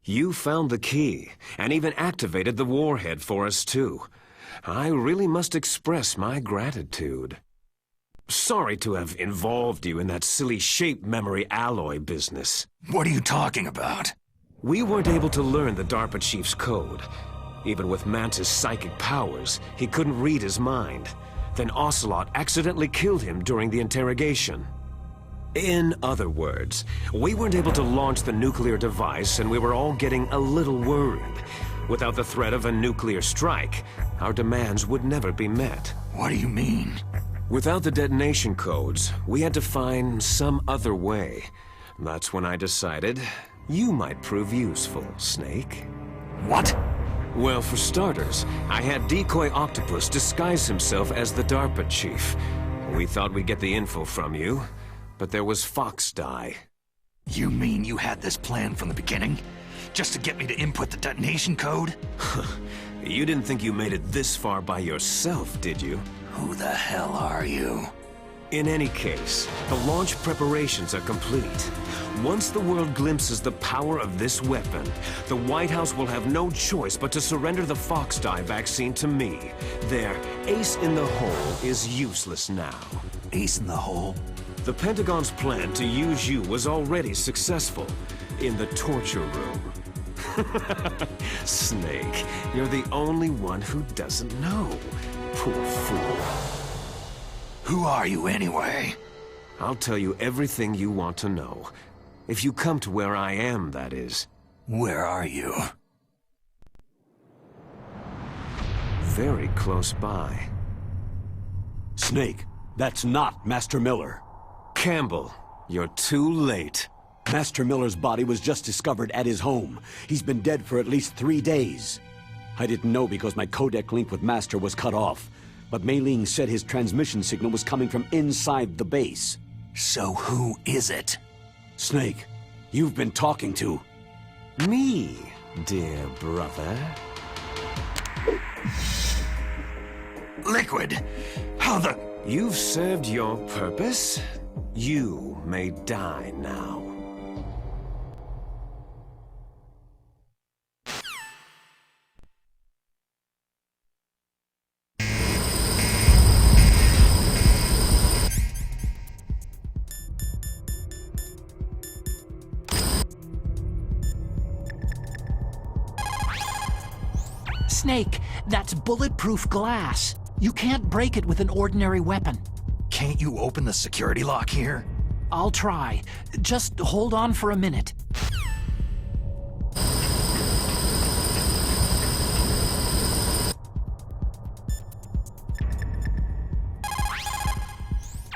You found the key, and even activated the warhead for us too. I really must express my gratitude. Sorry to have involved you in that silly shape memory alloy business. What are you talking about? We weren't able to learn the DARPA chief's code. Even with Mantis' psychic powers, he couldn't read his mind. Then Ocelot accidentally killed him during the interrogation. In other words, we weren't able to launch the nuclear device, and we were all getting a little worried. Without the threat of a nuclear strike, our demands would never be met. What do you mean? Without the detonation codes, we had to find some other way. That's when I decided you might prove useful, Snake. What? Well, for starters, I had Decoy Octopus disguise himself as the DARPA chief. We thought we'd get the info from you, but there was Fox Die. You mean you had this plan from the beginning? Just to get me to input the detonation code? You didn't think you made it this far by yourself, did you? Who the hell are you? In any case, the launch preparations are complete. Once the world glimpses the power of this weapon, the White House will have no choice but to surrender the Fox Die vaccine to me. Their ace in the hole is useless now. Ace in the hole? The Pentagon's plan to use you was already successful in the torture room. Snake, you're the only one who doesn't know. Poor fool. Who are you anyway? I'll tell you everything you want to know. If you come to where I am, that is. Where are you? Very close by. Snake, that's not Master Miller. Campbell, you're too late. Master Miller's body was just discovered at his home. He's been dead for at least 3 days. I didn't know because my codec link with Master was cut off, but Mei Ling said his transmission signal was coming from inside the base. So who is it? Snake, you've been talking to... Me, dear brother. Liquid! How the... You've served your purpose. You may die now. Snake, that's bulletproof glass. You can't break it with an ordinary weapon. Can't you open the security lock here? I'll try. Just hold on for a minute.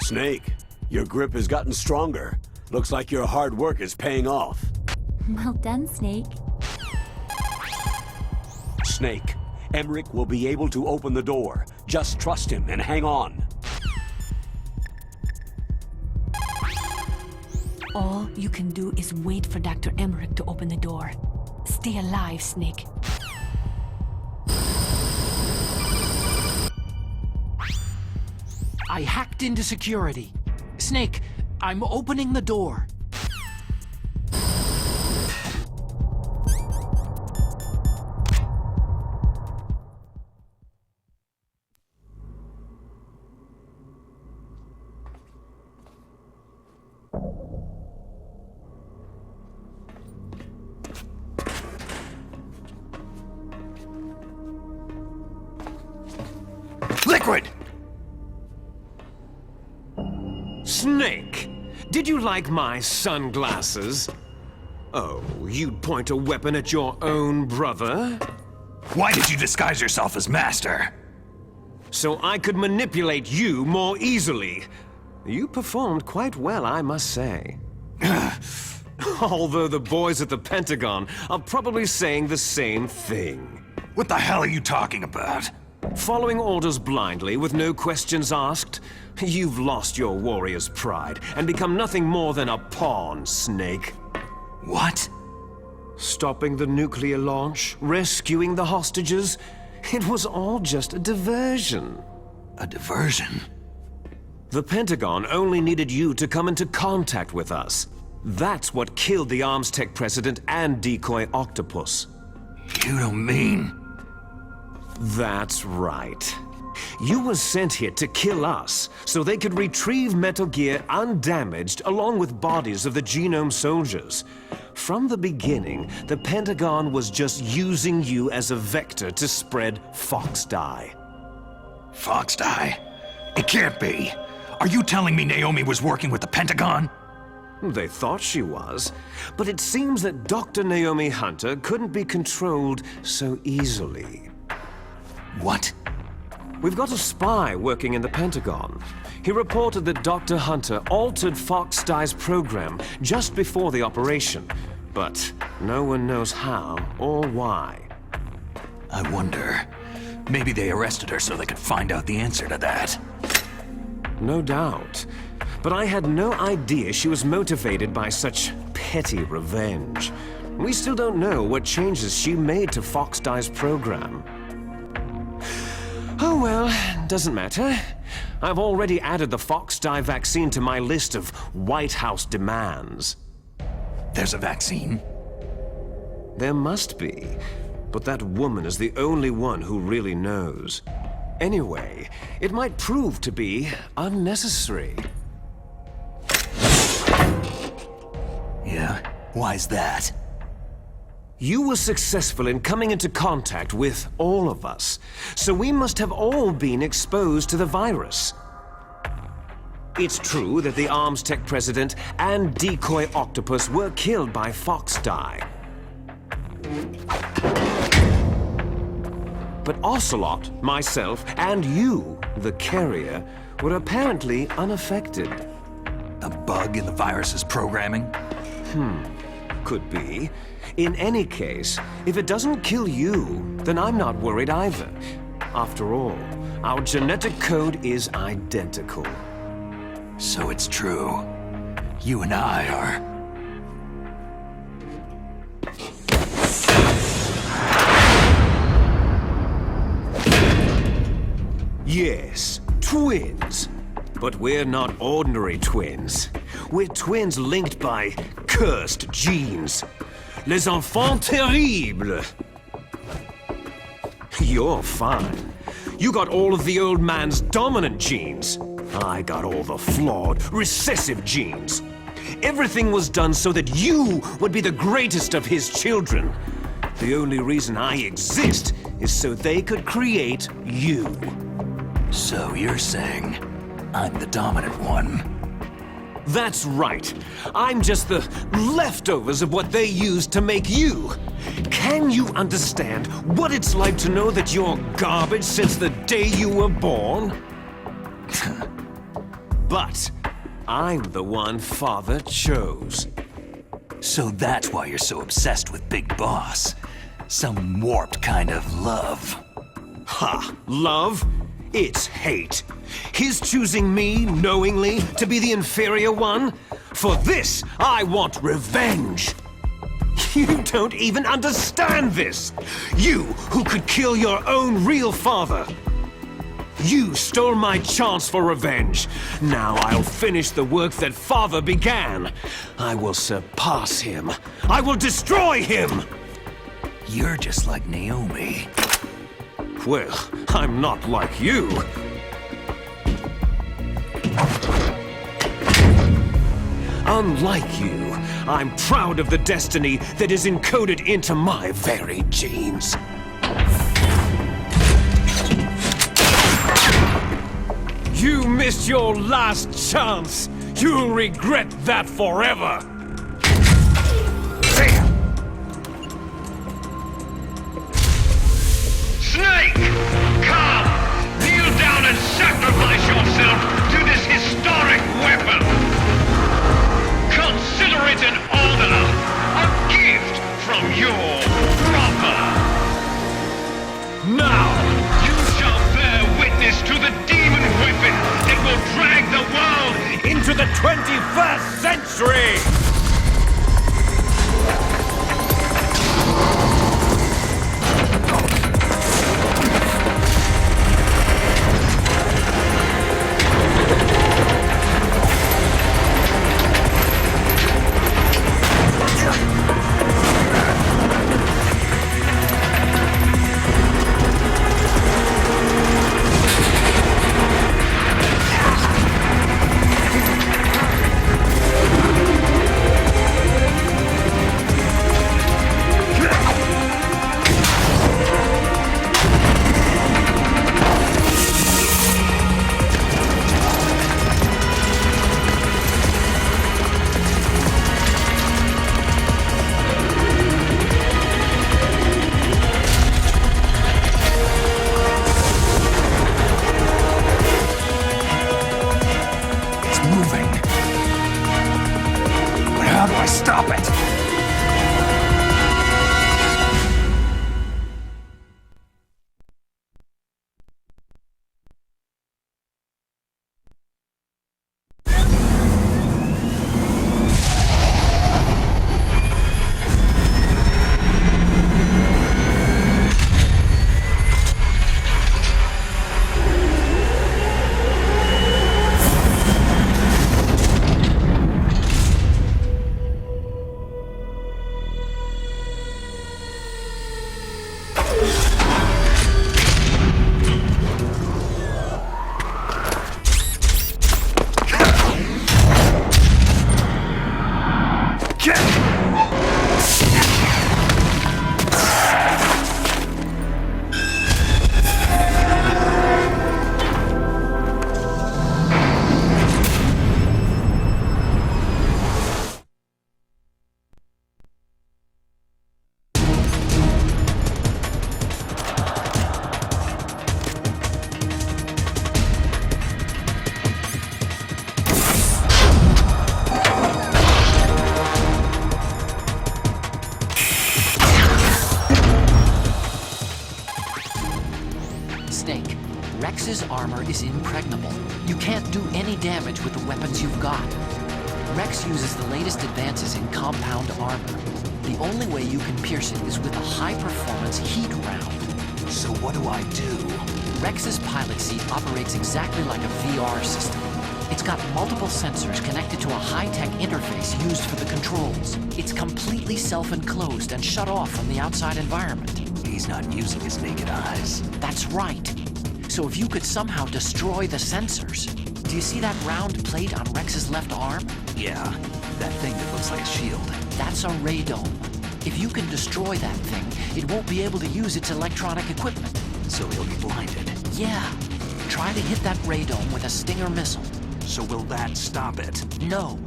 Snake, your grip has gotten stronger. Looks like your hard work is paying off. Well done, Snake. Snake, Emmerich will be able to open the door. Just trust him and hang on. All you can do is wait for Dr. Emmerich to open the door. Stay alive, Snake. I hacked into security. Snake, I'm opening the door. Liquid! Snake! Did you like my sunglasses? Oh, you'd point a weapon at your own brother? Why did you disguise yourself as Master? So I could manipulate you more easily. You performed quite well, I must say. Although the boys at the Pentagon are probably saying the same thing. What the hell are you talking about? Following orders blindly with no questions asked? You've lost your warrior's pride and become nothing more than a pawn, Snake. What? Stopping the nuclear launch, rescuing the hostages, it was all just a diversion. A diversion? The Pentagon only needed you to come into contact with us. That's what killed the Arms Tech president and Decoy Octopus. You don't mean... That's right. You were sent here to kill us, so they could retrieve Metal Gear undamaged along with bodies of the Genome soldiers. From the beginning, the Pentagon was just using you as a vector to spread Fox Dye. Fox Dye? It can't be. Are you telling me Naomi was working with the Pentagon? They thought she was, but it seems that Dr. Naomi Hunter couldn't be controlled so easily. What? We've got a spy working in the Pentagon. He reported that Dr. Hunter altered Fox Dye's program just before the operation, but no one knows how or why. I wonder. Maybe they arrested her so they could find out the answer to that. No doubt. But I had no idea she was motivated by such petty revenge. We still don't know what changes she made to Fox Dye's program. Oh well, doesn't matter. I've already added the Fox Dye vaccine to my list of White House demands. There's a vaccine? There must be, but that woman is the only one who really knows. Anyway, it might prove to be unnecessary. Yeah? Why's that? You were successful in coming into contact with all of us, so we must have all been exposed to the virus. It's true that the Arms Tech president and decoy octopus were killed by Fox Dye. But Ocelot, myself, and you, the carrier, were apparently unaffected. A bug in the virus's programming? Could be. In any case, if it doesn't kill you, then I'm not worried either. After all, our genetic code is identical. So it's true. You and I are... Yes, twins. But we're not ordinary twins. We're twins linked by cursed genes. Les enfants terribles. You're fine. You got all of the old man's dominant genes. I got all the flawed, recessive genes. Everything was done so that you would be the greatest of his children. The only reason I exist is so they could create you. So you're saying I'm the dominant one? That's right. I'm just the leftovers of what they used to make you. Can you understand what it's like to know that you're garbage since the day you were born? But I'm the one Father chose. So that's why you're so obsessed with Big Boss. Some warped kind of love. Ha! Love? It's hate. His choosing me, knowingly, to be the inferior one? For this, I want revenge. You don't even understand this. You, who could kill your own real father. You stole my chance for revenge. Now I'll finish the work that Father began. I will surpass him. I will destroy him. You're just like Naomi. Well, I'm not like you. Unlike you, I'm proud of the destiny that is encoded into my very genes. You missed your last chance. You'll regret that forever. Snake! Come! Kneel down and sacrifice yourself to this historic weapon! Consider it an honor, a gift from your brother! Now! You shall bear witness to the demon weapon that will drag the world Into the 21st century! Stop it! Snake, Rex's armor is impregnable. You can't do any damage with the weapons you've got. Rex uses the latest advances in compound armor. The only way you can pierce it is with a high-performance heat round. So what do I do? Rex's pilot seat operates exactly like a VR system. It's got multiple sensors connected to a high-tech interface used for the controls. It's completely self-enclosed and shut off from the outside environment. He's not using his naked eyes. That's right. So if you could somehow destroy the sensors... Do you see that round plate on Rex's left arm? Yeah, that thing that looks like a shield. That's a radome. If you can destroy that thing, it won't be able to use its electronic equipment. So he'll be blinded. Yeah. Try to hit that radome with a Stinger missile. So will that stop it? No.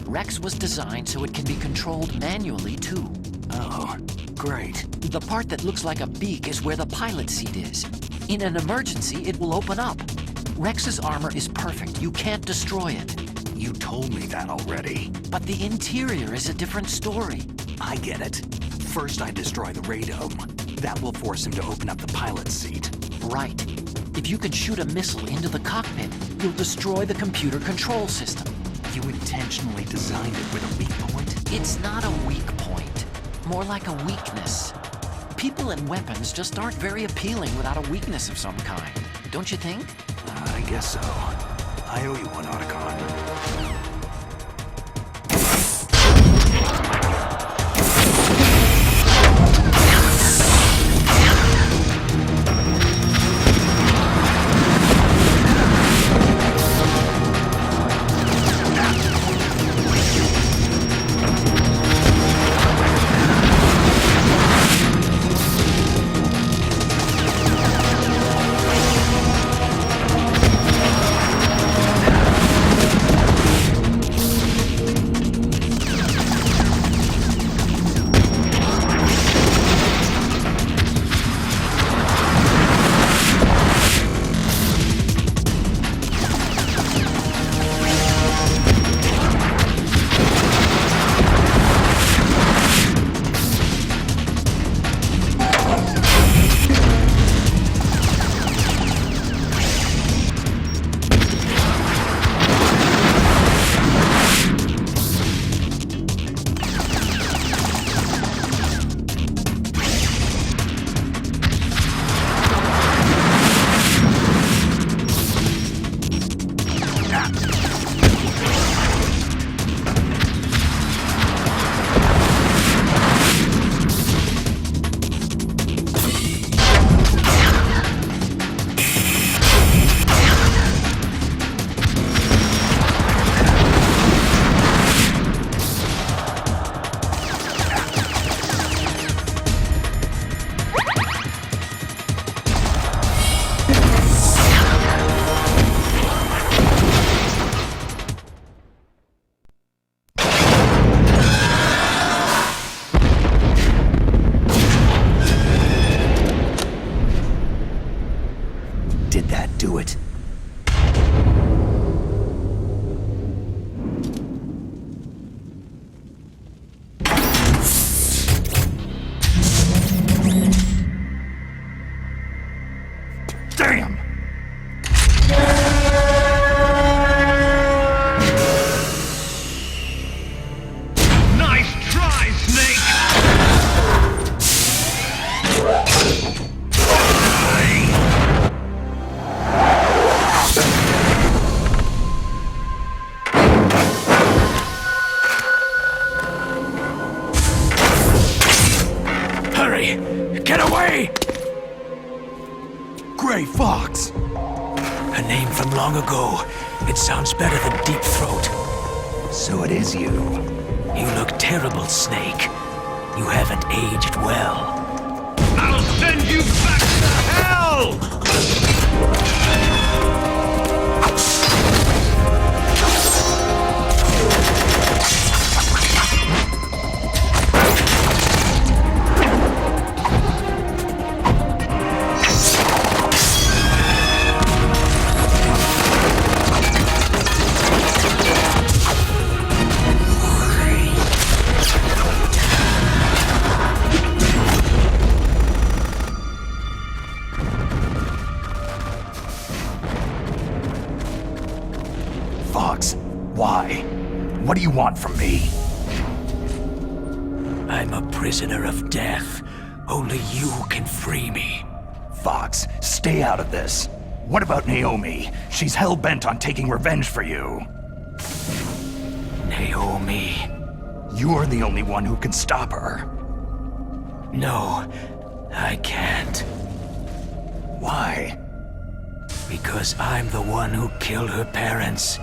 Rex was designed so it can be controlled manually, too. Oh, great. The part that looks like a beak is where the pilot seat is. In an emergency, it will open up. Rex's armor is perfect. You can't destroy it. You told me that already. But the interior is a different story. I get it. First I destroy the radome. That will force him to open up the pilot seat. Right. If you can shoot a missile into the cockpit, you'll destroy the computer control system. You intentionally designed it with a weak point? It's not a weak point. More like a weakness. People and weapons just aren't very appealing without a weakness of some kind. Don't you think? I guess so. I owe you one, Otacon. Gray Fox! A name from long ago. It sounds better than Deep Throat. So it is you. You look terrible, Snake. You haven't aged well. I'll send you back to hell! Fox, why? What do you want from me? I'm a prisoner of death. Only you can free me. Fox, stay out of this. What about Naomi? She's hell-bent on taking revenge for you. Naomi. You're the only one who can stop her. No, I can't. Why? Because I'm the one who killed her parents.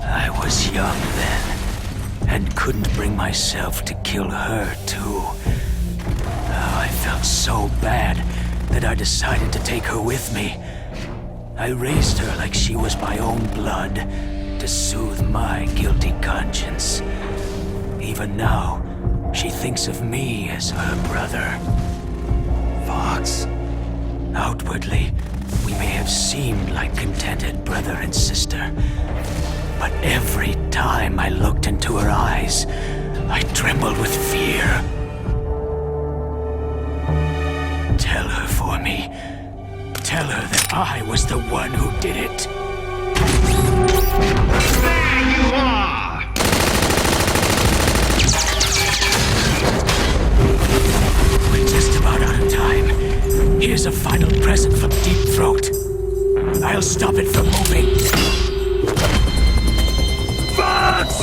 I was young then, and couldn't bring myself to kill her, too. Oh, I felt so bad that I decided to take her with me. I raised her like she was my own blood, to soothe my guilty conscience. Even now, she thinks of me as her brother. Fox. Outwardly, we may have seemed like contented brother and sister. But every time I looked into her eyes, I trembled with fear. Tell her for me. Tell her that I was the one who did it. There you are! We're just about out of time. Here's a final present from Deep Throat. I'll stop it from moving. Fox!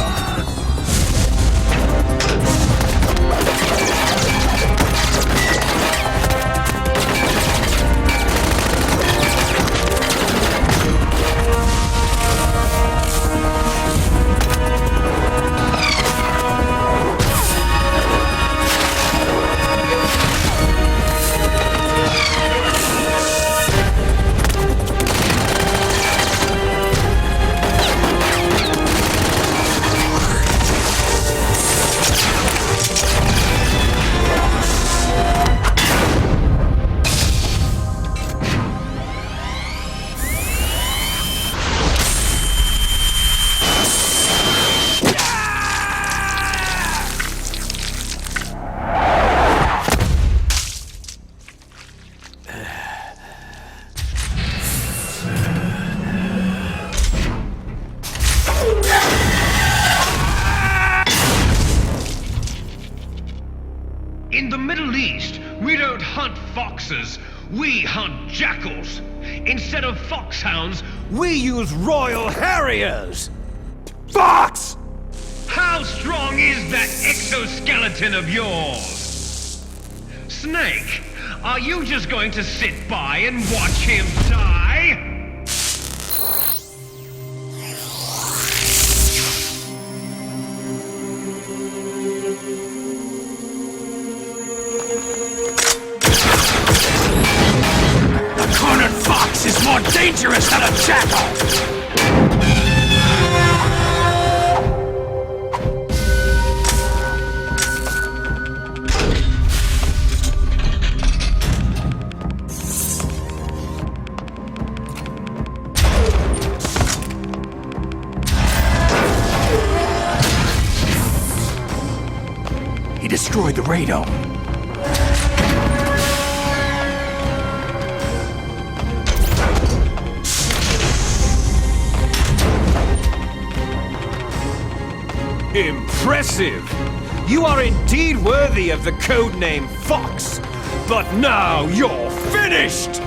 In the Middle East, we don't hunt foxes, we hunt jackals. Instead of foxhounds, We use Royal Harriers! Fox! how strong is that exoskeleton of yours? Snake, are you just going to sit by and watch him die? A cornered fox is more dangerous than a jackal! He destroyed the radome. Impressive! You are indeed worthy of the codename Fox. But now you're finished!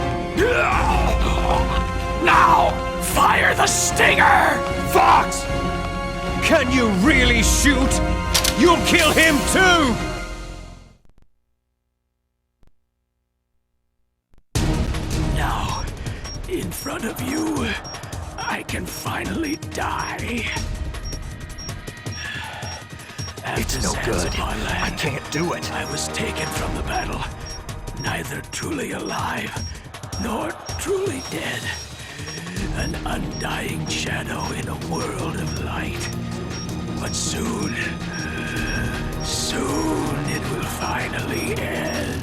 Now, fire the stinger! Fox! Can you really shoot? You'll kill him too! front of you, I can finally die. It's no good. I can't do it. I was taken from the battle, neither truly alive nor truly dead. An undying shadow in a world of light. But soon it will finally end.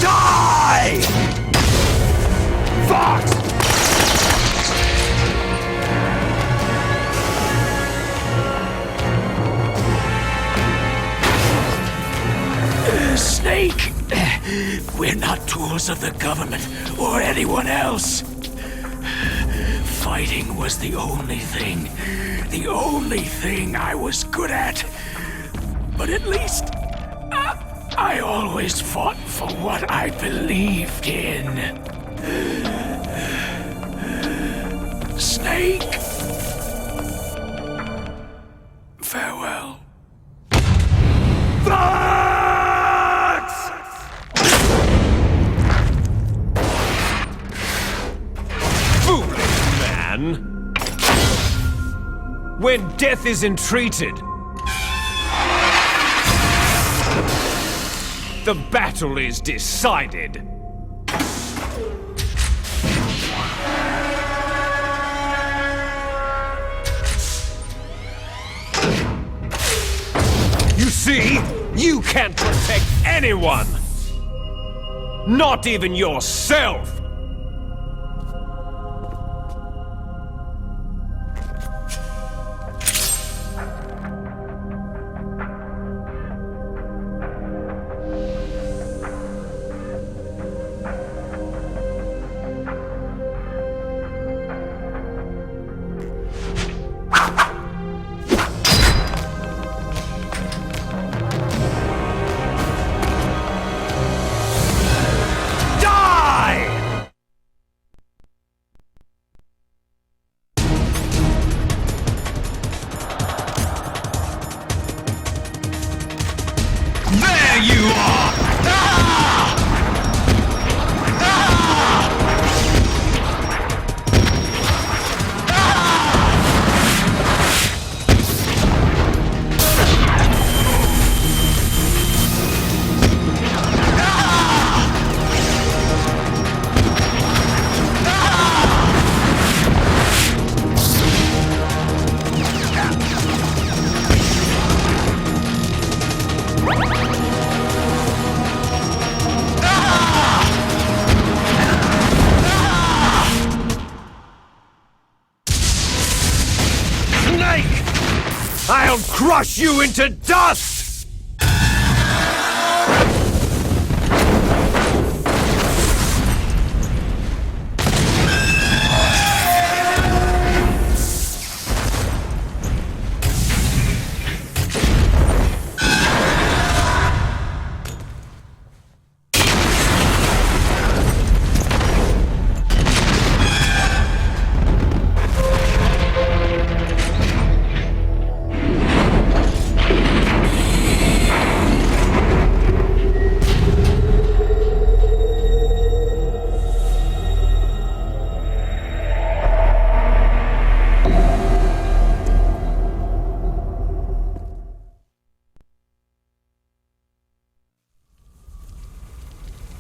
Die! Fox! Snake! We're not tools of the government or anyone else. Fighting was the only thing I was good at. But at least I always fought for what I believed in. Snake! Farewell. When death is entreated, the battle is decided. You see, you can't protect anyone. Not even yourself. I'll crush you into dust!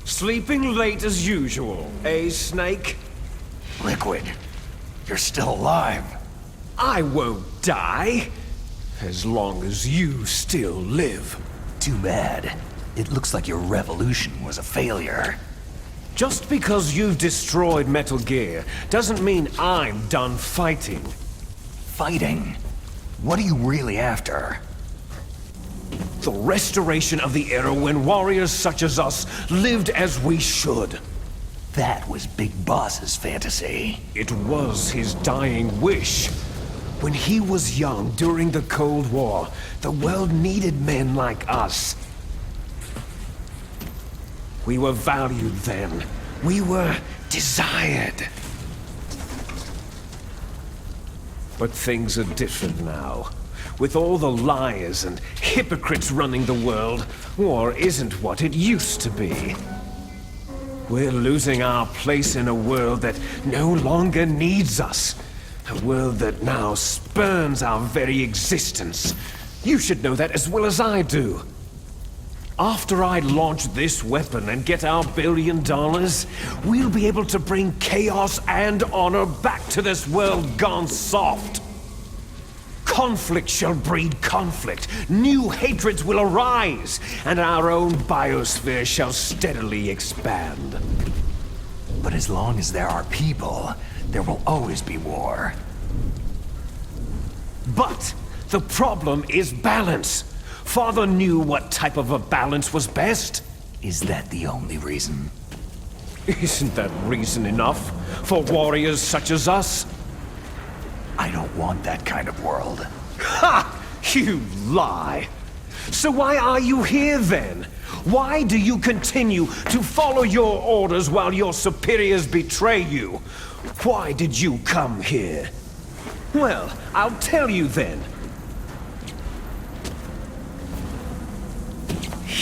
Sleeping late as usual, eh, Snake? Liquid, you're still alive. I won't die, as long as you still live. Too bad. It looks like your revolution was a failure. Just because you've destroyed Metal Gear doesn't mean I'm done fighting. Fighting? What are you really after? The restoration of the era when warriors such as us lived as we should. That was Big Boss's fantasy. It was his dying wish. When he was young during the Cold War, the world needed men like us. We were valued then. We were desired. But things are different now. With all the liars and hypocrites running the world, war isn't what it used to be. We're losing our place in a world that no longer needs us. A world that now spurns our very existence. You should know that as well as I do. After I launch this weapon and get our $1 billion, we'll be able to bring chaos and honor back to this world gone soft. Conflict shall breed conflict, new hatreds will arise, and our own biosphere shall steadily expand. But as long as there are people, there will always be war. But the problem is balance. Father knew what type of a balance was best. Is that the only reason? Isn't that reason enough for warriors such as us? I don't want that kind of world. Ha! You lie! So why are you here then? Why do you continue to follow your orders while your superiors betray you? Why did you come here? Well, I'll tell you then.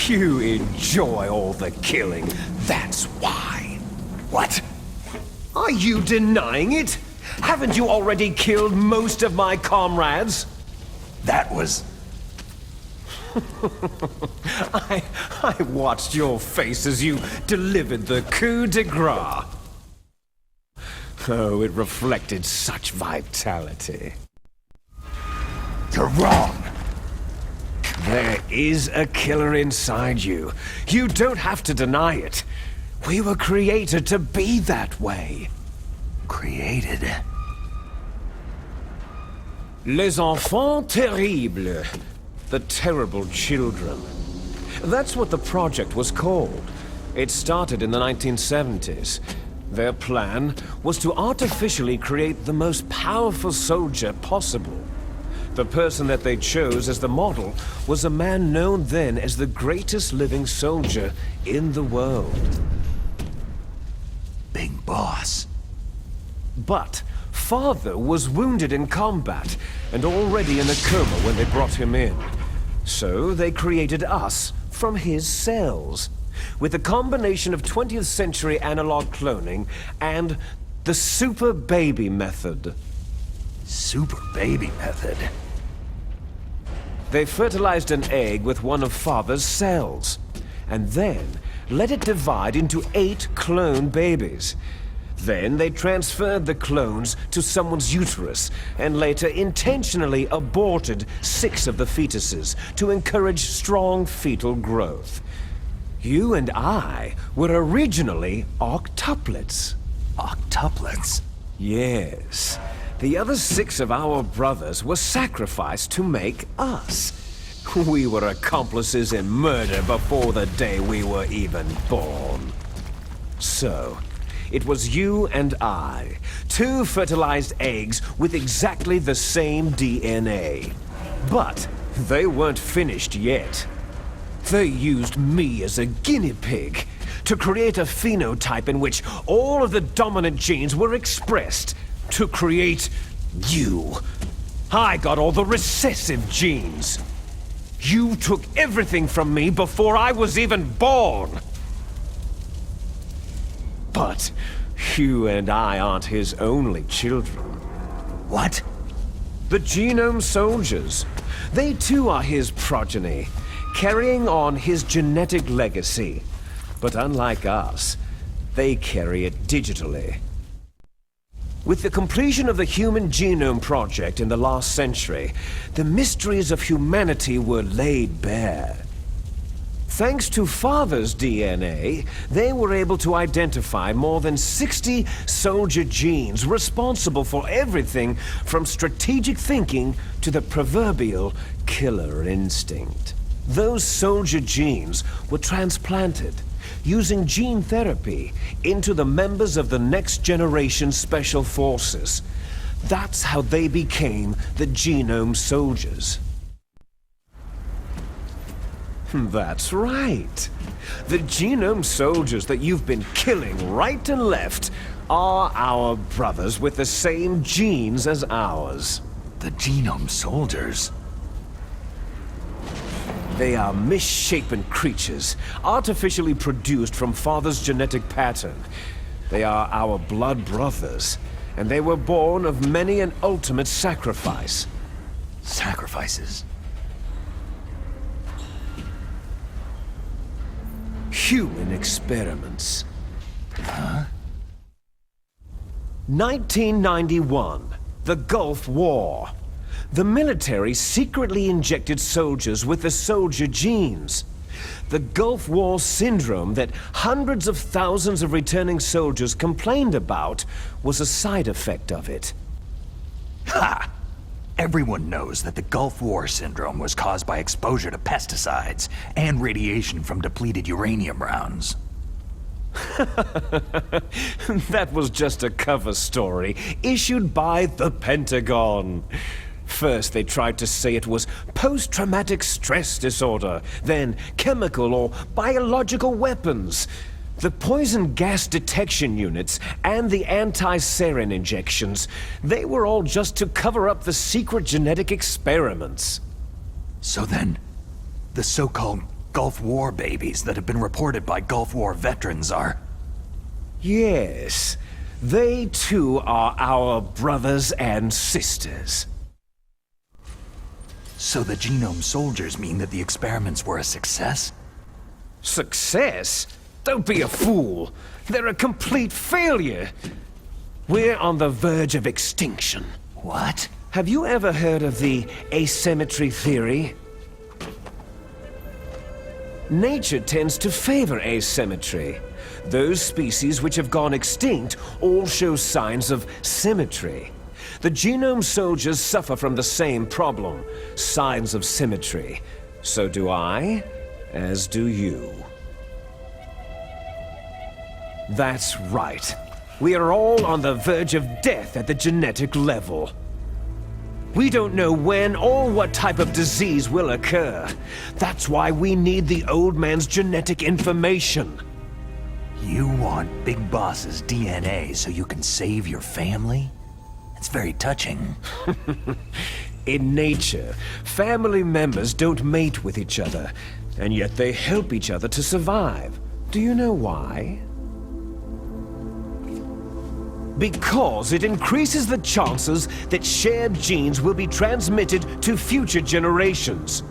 You enjoy all the killing, that's why. What? Are you denying it? Haven't you already killed most of my comrades? That was... I watched your face as you delivered the coup de grace. Oh, it reflected such vitality. You're wrong. There is a killer inside you. You don't have to deny it. We were created to be that way. Created? Les enfants terribles. The terrible children. That's what the project was called. It started in the 1970s. Their plan was to artificially create the most powerful soldier possible. The person that they chose as the model was a man known then as the greatest living soldier in the world. Big Boss. But Father was wounded in combat and already in a coma when they brought him in. So they created us from his cells, with a combination of 20th century analog cloning and the super baby method. Super baby method? They fertilized an egg with one of Father's cells, and then let it divide into 8 clone babies. Then they transferred the clones to someone's uterus, and later intentionally aborted 6 of the fetuses to encourage strong fetal growth. You and I were originally octuplets. Octuplets? Yes. The other 6 of our brothers were sacrificed to make us. We were accomplices in murder before the day we were even born. So, it was you and I, 2 fertilized eggs with exactly the same DNA. But they weren't finished yet. They used me as a guinea pig to create a phenotype in which all of the dominant genes were expressed to create you. I got all the recessive genes. You took everything from me before I was even born. But you and I aren't his only children. What? The Genome Soldiers. They too are his progeny, carrying on his genetic legacy. But unlike us, they carry it digitally. With the completion of the Human Genome Project in the last century, the mysteries of humanity were laid bare. Thanks to Father's DNA, they were able to identify more than 60 soldier genes responsible for everything from strategic thinking to the proverbial killer instinct. Those soldier genes were transplanted, using gene therapy, into the members of the next generation Special Forces. That's how they became the Genome Soldiers. That's right. The Genome Soldiers that you've been killing right and left are our brothers with the same genes as ours. The genome soldiers? They are misshapen creatures, artificially produced from Father's genetic pattern. They are our blood brothers, and they were born of many an ultimate sacrifice. Sacrifices? Human experiments. Huh? 1991, the Gulf War. The military secretly injected soldiers with the soldier genes. The Gulf War syndrome that hundreds of thousands of returning soldiers complained about was a side effect of it. Ha! Everyone knows that the Gulf War syndrome was caused by exposure to pesticides and radiation from depleted uranium rounds. That was just a cover story issued by the Pentagon. First, they tried to say it was post-traumatic stress disorder, then chemical or biological weapons. The poison gas detection units and the anti-sarin injections, they were all just to cover up the secret genetic experiments. So then, the so-called Gulf War babies that have been reported by Gulf War veterans are... Yes, they too are our brothers and sisters. So the genome soldiers mean that the experiments were a success? Success? Don't be a fool. They're a complete failure. We're on the verge of extinction. What? Have you ever heard of the asymmetry theory? Nature tends to favor asymmetry. Those species which have gone extinct all show signs of symmetry. The genome soldiers suffer from the same problem, signs of symmetry. So do I, as do you. That's right. We are all on the verge of death at the genetic level. We don't know when or what type of disease will occur. That's why we need the old man's genetic information. You want Big Boss's DNA so you can save your family? It's very touching. In nature, family members don't mate with each other, and yet they help each other to survive. Do you know why? Because it increases the chances that shared genes will be transmitted to future generations.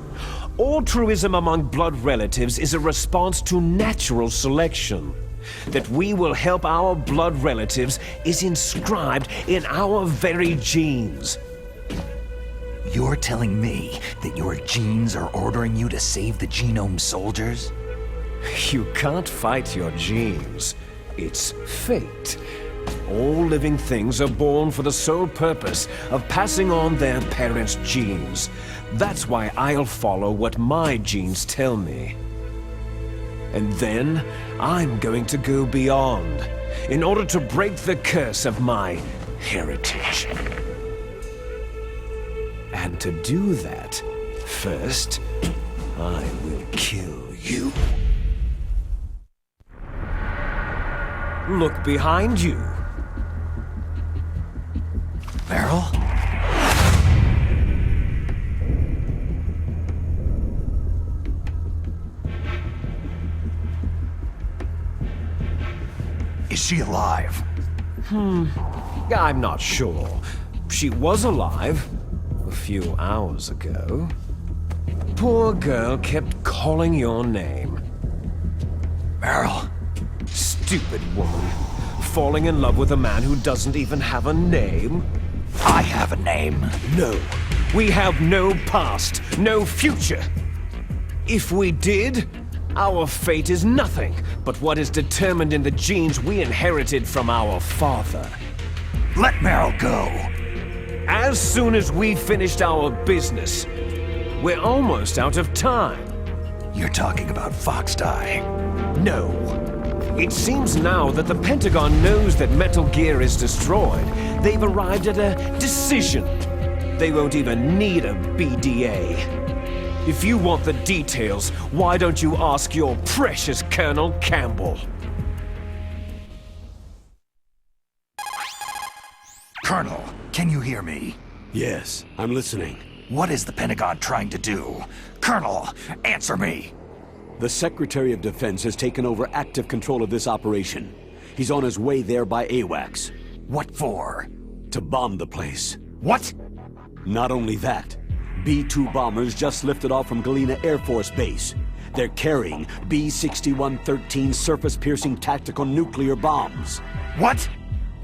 Altruism among blood relatives is a response to natural selection. That we will help our blood relatives is inscribed in our very genes. You're telling me that your genes are ordering you to save the genome soldiers? You can't fight your genes. It's fate. All living things are born for the sole purpose of passing on their parents' genes. That's why I'll follow what my genes tell me. And then, I'm going to go beyond, in order to break the curse of my heritage. And to do that, first, I will kill you. Look behind you. Meryl? Is she alive? I'm not sure. She was alive a few hours ago. Poor girl kept calling your name. Meryl? Stupid woman. Falling in love with a man who doesn't even have a name? I have a name. No. We have no past, no future. If we did, our fate is nothing but what is determined in the genes we inherited from our father. Let Meryl go. As soon as we finished our business, we're almost out of time. You're talking about Foxdie. No. It seems now that the Pentagon knows that Metal Gear is destroyed. They've arrived at a decision. They won't even need a BDA. If you want the details, why don't you ask your precious Colonel Campbell? Colonel, can you hear me? Yes, I'm listening. What is the Pentagon trying to do? Colonel, answer me! The Secretary of Defense has taken over active control of this operation. He's on his way there by AWACS. What for? To bomb the place. What? Not only that, B-2 bombers just lifted off from Galena Air Force Base. They're carrying B-6113 surface-piercing tactical nuclear bombs. What?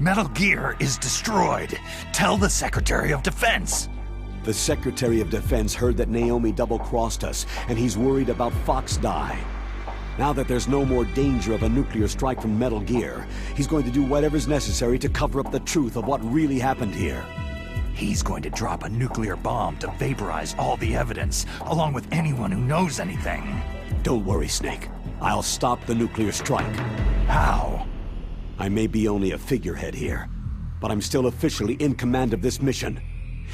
Metal Gear is destroyed. Tell the Secretary of Defense. The Secretary of Defense heard that Naomi double-crossed us, and he's worried about Fox Die. Now that there's no more danger of a nuclear strike from Metal Gear, he's going to do whatever's necessary to cover up the truth of what really happened here. He's going to drop a nuclear bomb to vaporize all the evidence, along with anyone who knows anything. Don't worry, Snake. I'll stop the nuclear strike. How? I may be only a figurehead here, but I'm still officially in command of this mission.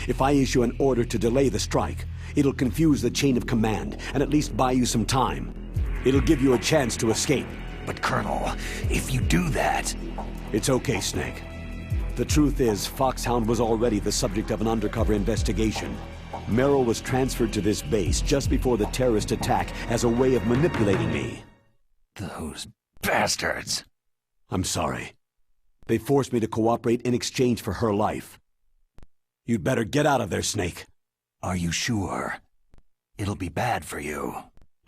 If I issue an order to delay the strike, it'll confuse the chain of command and at least buy you some time. It'll give you a chance to escape. But Colonel, if you do that... It's okay, Snake. The truth is, Foxhound was already the subject of an undercover investigation. Merrill was transferred to this base just before the terrorist attack as a way of manipulating me. Those bastards! I'm sorry. They forced me to cooperate in exchange for her life. You'd better get out of there, Snake. Are you sure? It'll be bad for you.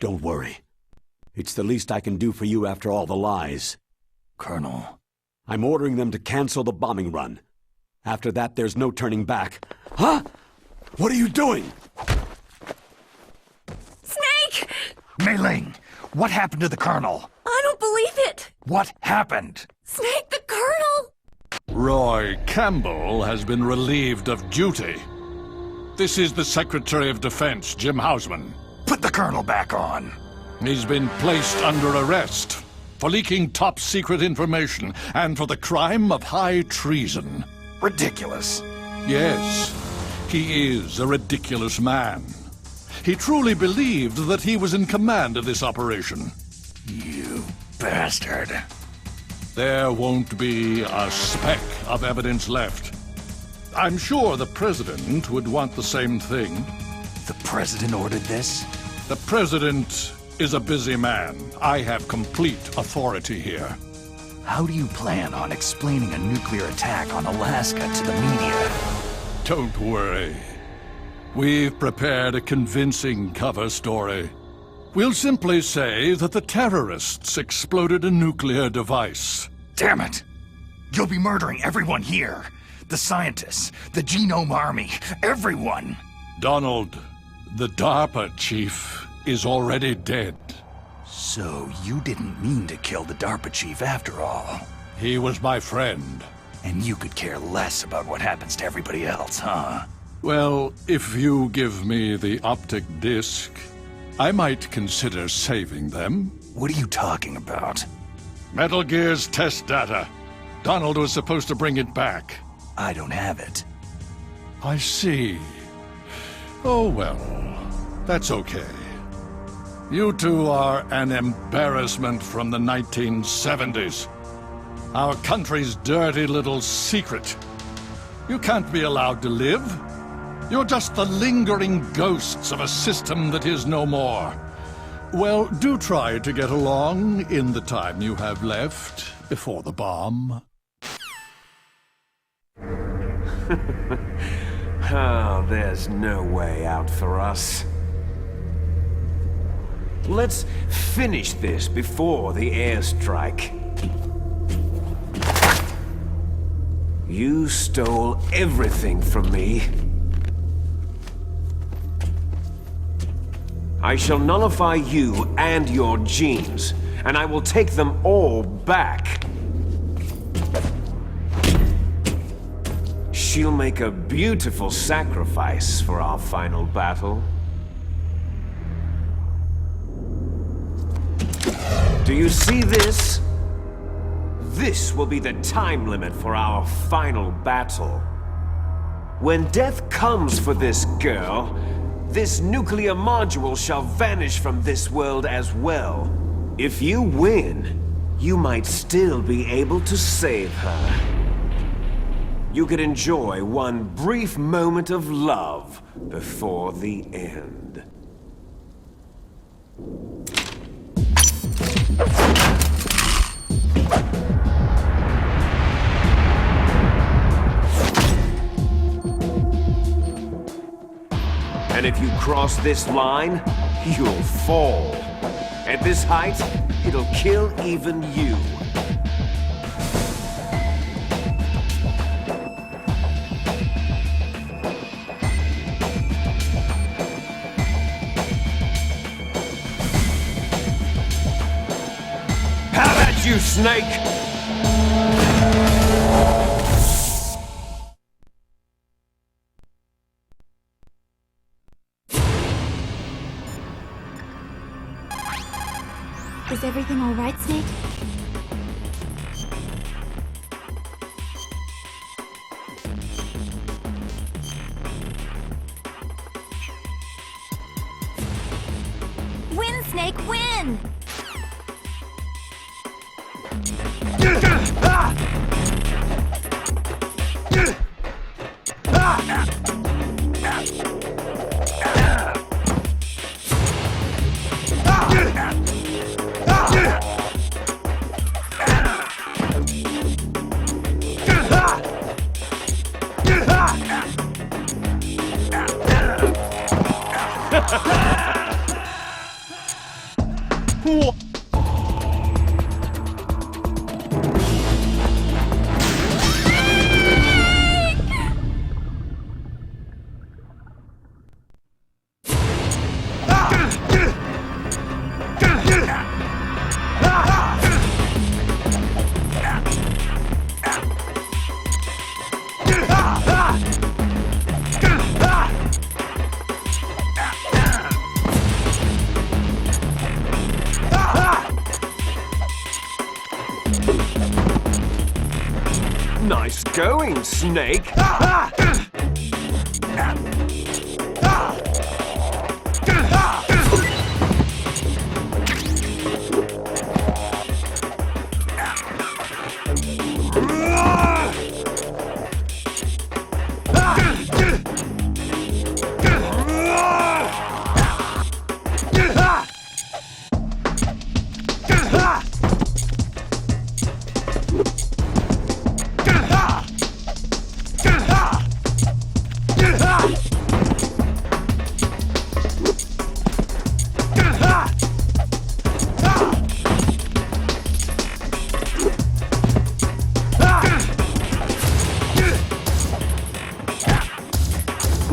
Don't worry. It's the least I can do for you after all the lies. Colonel... I'm ordering them to cancel the bombing run. After that, there's no turning back. Huh? What are you doing? Snake! Mei Ling, what happened to the Colonel? I don't believe it! What happened? Snake, the Colonel! Roy Campbell has been relieved of duty. This is the Secretary of Defense, Jim Hausman. Put the Colonel back on. He's been placed under arrest for leaking top-secret information and for the crime of high treason. Ridiculous. Yes, he is a ridiculous man. He truly believed that he was in command of this operation. You bastard. There won't be a speck of evidence left. I'm sure the President would want the same thing. The President ordered this? The President is a busy man. I have complete authority here. How do you plan on explaining a nuclear attack on Alaska to the media? Don't worry. We've prepared a convincing cover story. We'll simply say that the terrorists exploded a nuclear device. Damn it! You'll be murdering everyone here. The scientists, the Genome Army, everyone! Donald, the DARPA chief, is already dead. So you didn't mean to kill the DARPA chief after all? He was my friend. And you could care less about what happens to everybody else, huh? Well, if you give me the optic disc, I might consider saving them. What are you talking about? Metal Gear's test data. Donald was supposed to bring it back. I don't have it. I see. Oh well, that's okay. You two are an embarrassment from the 1970s. Our country's dirty little secret. You can't be allowed to live. You're just the lingering ghosts of a system that is no more. Well, do try to get along in the time you have left before the bomb. Oh, there's no way out for us. Let's finish this before the airstrike. You stole everything from me. I shall nullify you and your genes, and I will take them all back. She'll make a beautiful sacrifice for our final battle. Do you see this? This will be the time limit for our final battle. When death comes for this girl, this nuclear module shall vanish from this world as well. If you win, you might still be able to save her. you could enjoy one brief moment of love before the end. And if you cross this line, you'll fall. At this height, it'll kill even you. How about you, Snake? Is everything all right, Snake? Win, Snake, win! Nice going, Snake.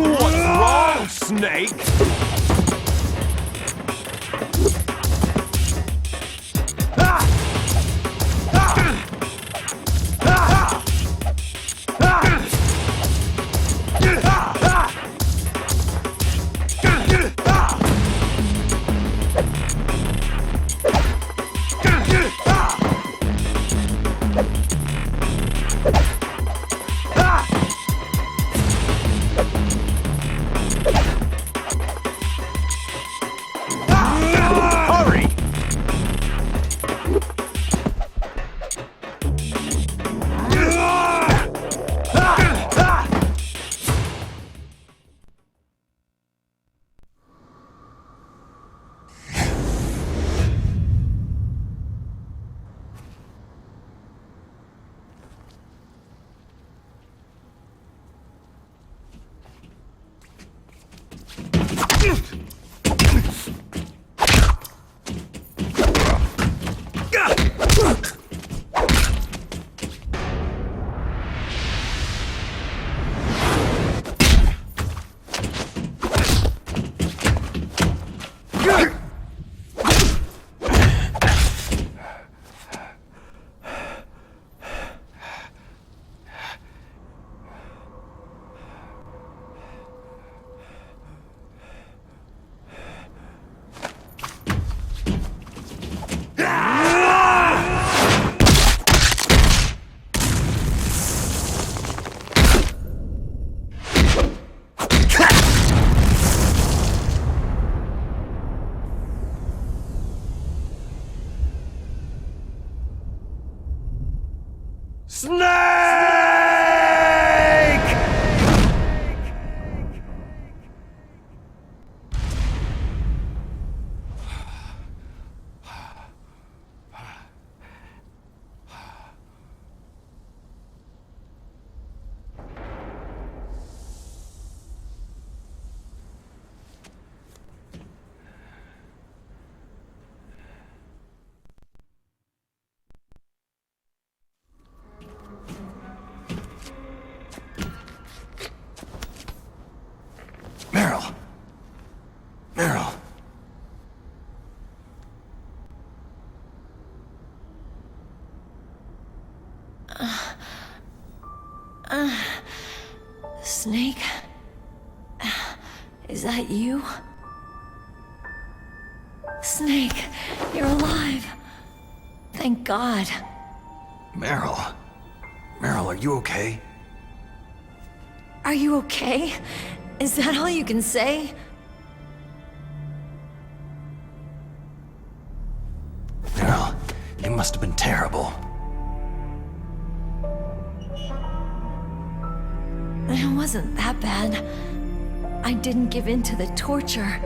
What's wrong, Snake? Snake! Snake? Is that you? Snake, you're alive. Thank God. Meryl. Meryl, are you okay? Are you okay? Is that all you can say? Meryl, it must have been terrible. It wasn't that bad. I didn't give in to the torture.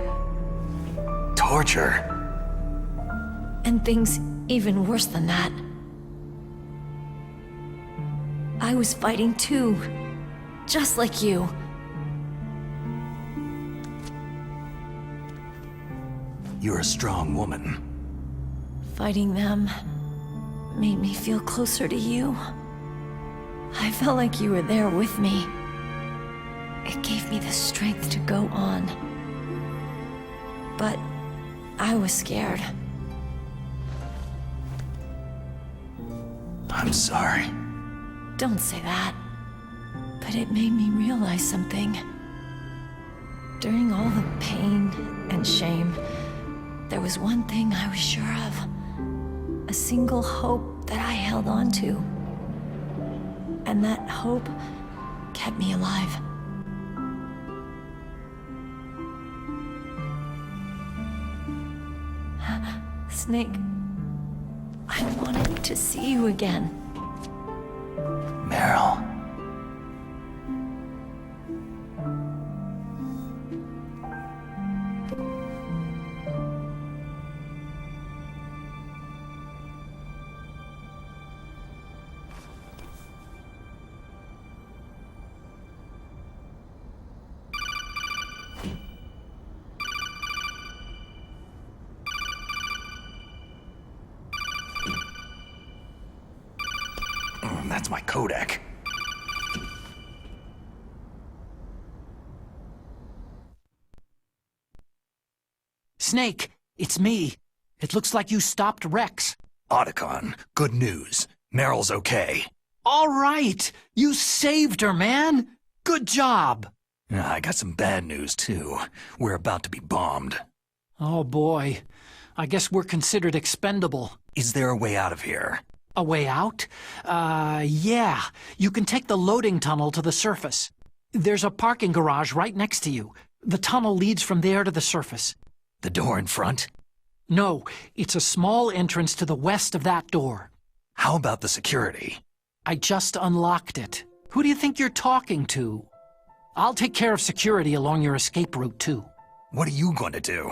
Torture? And things even worse than that. I was fighting too. Just like you. You're a strong woman. Fighting them made me feel closer to you. I felt like you were there with me. It gave me the strength to go on. But I was scared. I'm sorry. Don't say that. But it made me realize something. During all the pain and shame, there was one thing I was sure of. A single hope that I held on to. And that hope kept me alive. Snake, I wanted to see you again. Meryl. That's my codec. Snake, it's me. It looks like you stopped Rex. Otacon, good news. Meryl's okay. All right! You saved her, man! Good job! I got some bad news, too. We're about to be bombed. Oh boy. I guess we're considered expendable. Is there a way out of here? A way out? Yeah. You can take the loading tunnel to the surface. There's a parking garage right next to you. The tunnel leads from there to the surface. The door in front? No, it's a small entrance to the west of that door. How about the security? I just unlocked it. Who do you think you're talking to? I'll take care of security along your escape route, too. What are you going to do?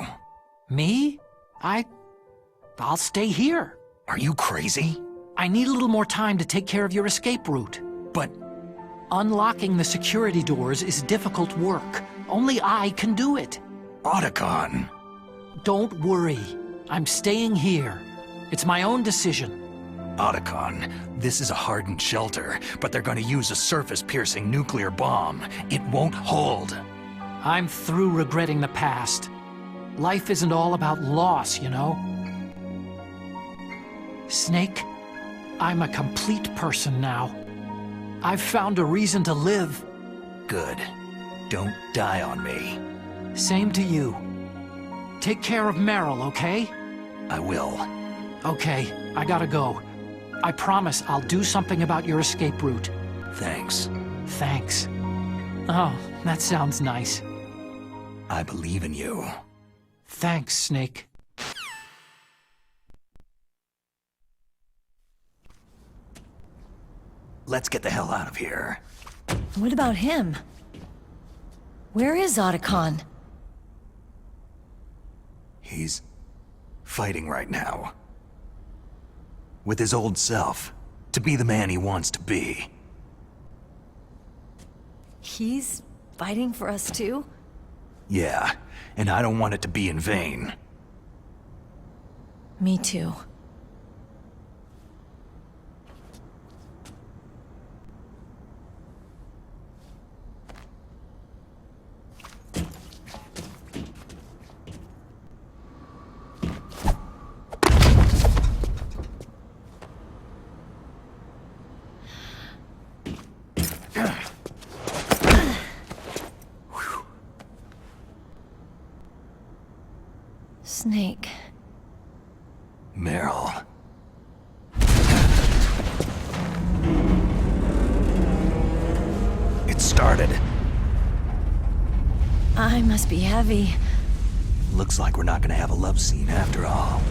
Me? I'll stay here. Are you crazy? I need a little more time to take care of your escape route. But unlocking the security doors is difficult work. Only I can do it. Otacon! Don't worry. I'm staying here. It's my own decision. Otacon, this is a hardened shelter, but they're going to use a surface-piercing nuclear bomb. It won't hold. I'm through regretting the past. Life isn't all about loss, you know? Snake, I'm a complete person now. I've found a reason to live. Good. Don't die on me. Same to you. Take care of Meryl, okay? I will. Okay, I gotta go. I promise I'll do something about your escape route. Thanks. Thanks. Oh, that sounds nice. I believe in you. Thanks, Snake. Let's get the hell out of here. What about him? Where is Otacon? He's fighting right now. With his old self. To be the man he wants to be. He's fighting for us too? Yeah, and I don't want it to be in vain. Me too. Meryl. It started. I must be heavy. Looks like we're not gonna have a love scene after all.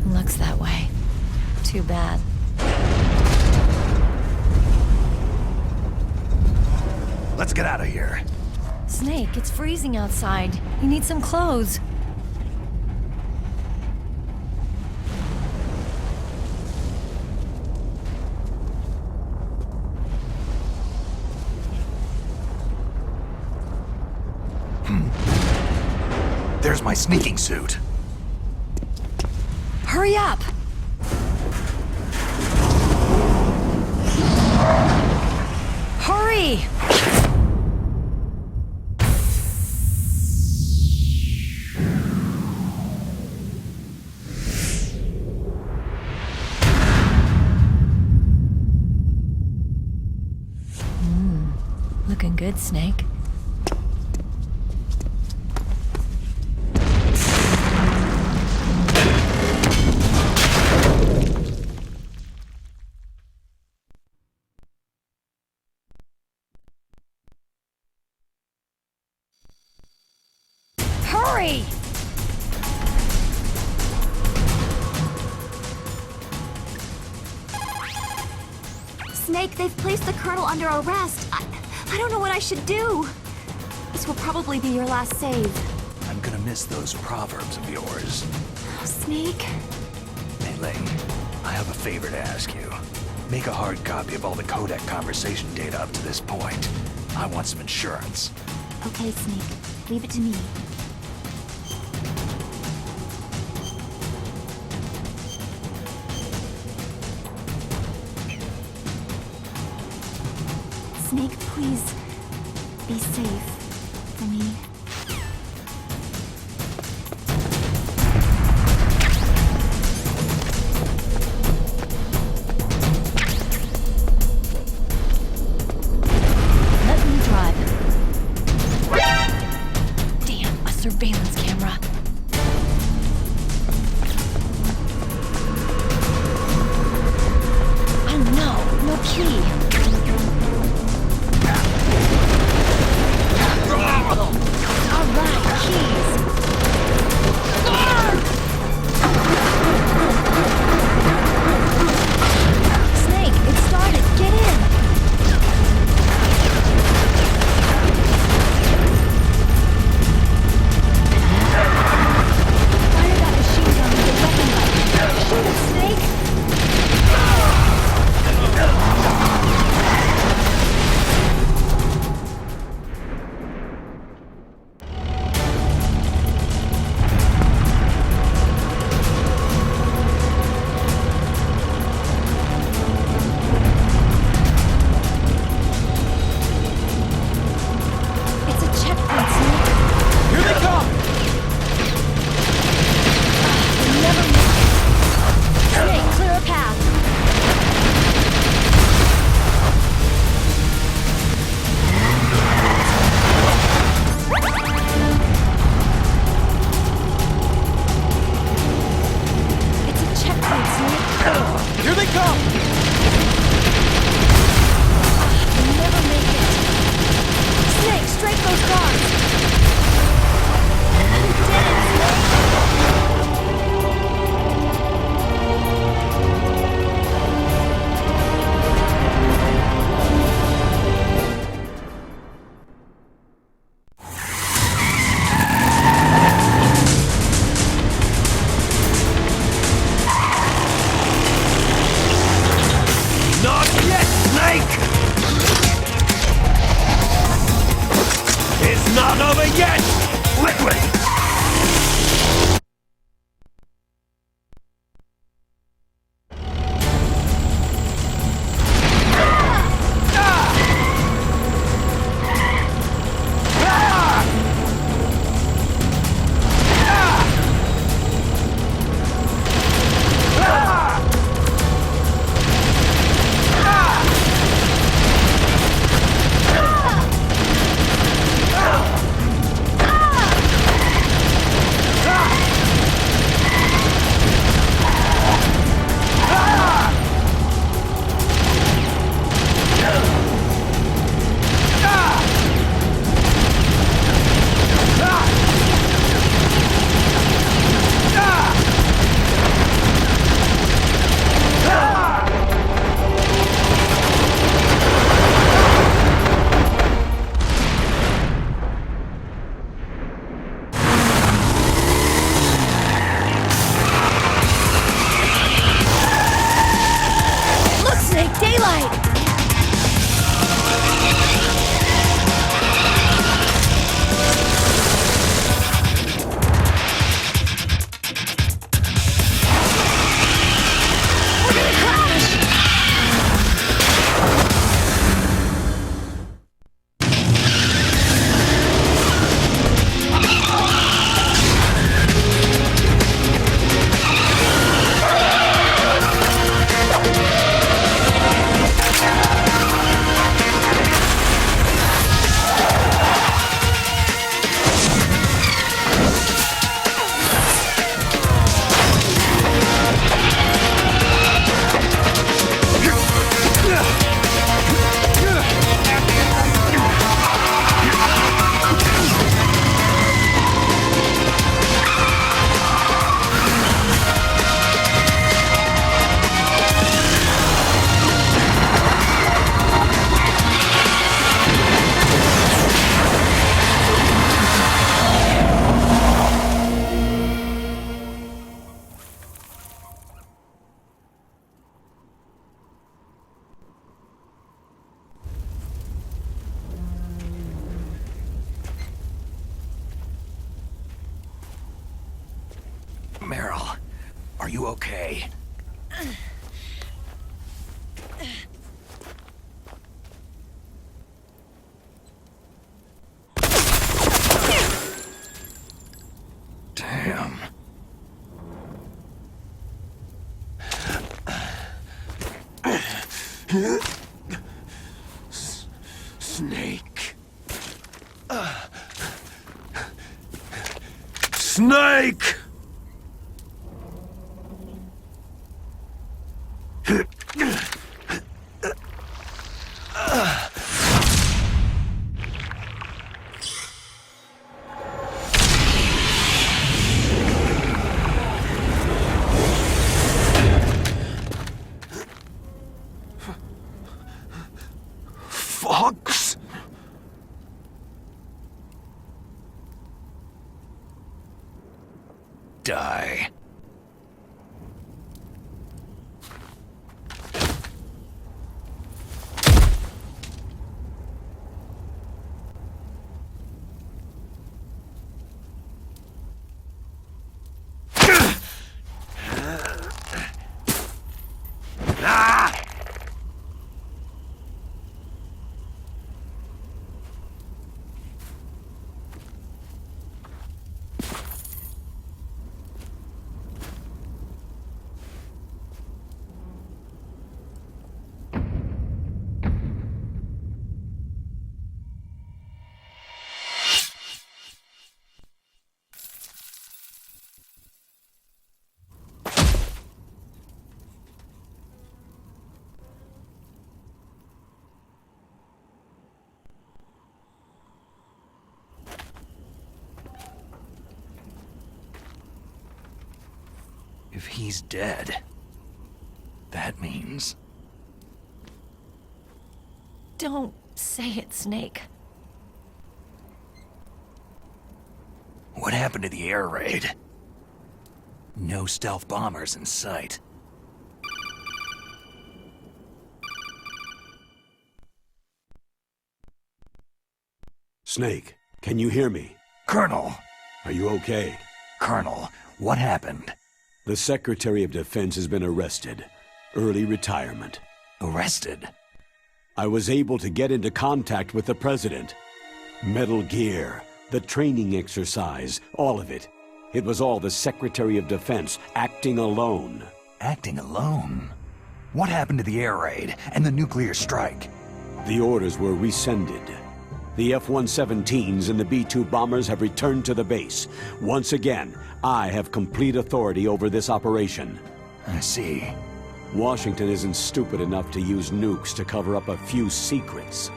Looks that way. Too bad. Let's get out of here. Snake, it's freezing outside. You need some clothes. There's my sneaking suit. Hurry up! Hurry! Looking good, Snake. Hurry! Snake, they've placed the Colonel under arrest. I don't know what I should do. This will probably be your last save. I'm gonna miss those proverbs of yours. Oh, Snake. Hey, Lane, I have a favor to ask you. Make a hard copy of all the codec conversation data up to this point. I want some insurance. Okay, Snake. Leave it to me. Snake, please. Be safe. For me. Let me drive. Damn, a surveillance camera. Oh no, no key. All right, keys. Snake, it started. Get in. Fire that machine gun with the weapon button. Shoot it, Snake. Are you okay? Damn. Snake. Snake! Fox? Die. If he's dead, that means... Don't say it, Snake. What happened to the air raid? No stealth bombers in sight. Snake, can you hear me? Colonel! Are you okay? Colonel, what happened? The Secretary of Defense has been arrested. Early retirement. Arrested? I was able to get into contact with the President. Metal Gear, the training exercise, all of it. It was all the Secretary of Defense acting alone. Acting alone? What happened to the air raid and the nuclear strike? The orders were rescinded. The F-117s and the B-2 bombers have returned to the base. Once again, I have complete authority over this operation. I see. Washington isn't stupid enough to use nukes to cover up a few secrets.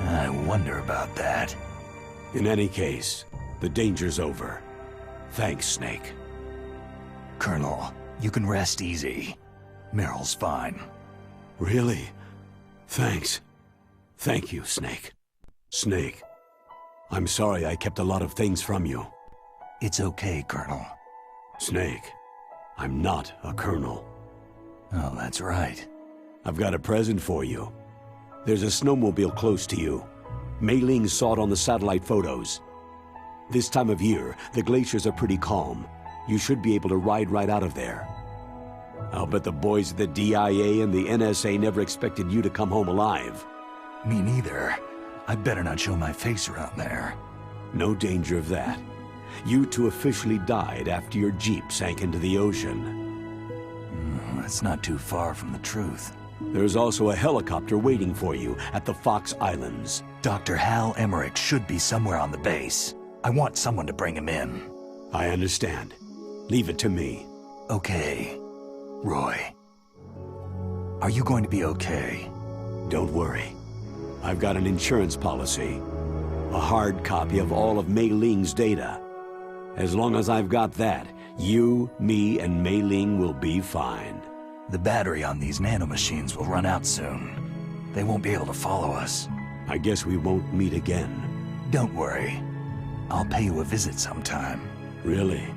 I wonder about that. In any case, the danger's over. Thanks, Snake. Colonel, you can rest easy. Meryl's fine. Really? Thanks. Thank you, Snake. Snake, I'm sorry I kept a lot of things from you. It's okay, Colonel. Snake, I'm not a colonel. Oh, that's right. I've got a present for you. There's a snowmobile close to you. Mei Ling saw it on the satellite photos. This time of year, the glaciers are pretty calm. You should be able to ride right out of there. I'll bet the boys at the DIA and the NSA never expected you to come home alive. Me neither. I'd better not show my face around there. No danger of that. You two officially died after your Jeep sank into the ocean. That's not too far from the truth. There's also a helicopter waiting for you at the Fox Islands. Dr. Hal Emmerich should be somewhere on the base. I want someone to bring him in. I understand. Leave it to me. Okay. Roy. Are you going to be okay? Don't worry. I've got an insurance policy. A hard copy of all of Mei Ling's data. As long as I've got that, you, me, and Mei Ling will be fine. The battery on these nanomachines will run out soon. They won't be able to follow us. I guess we won't meet again. Don't worry. I'll pay you a visit sometime. Really?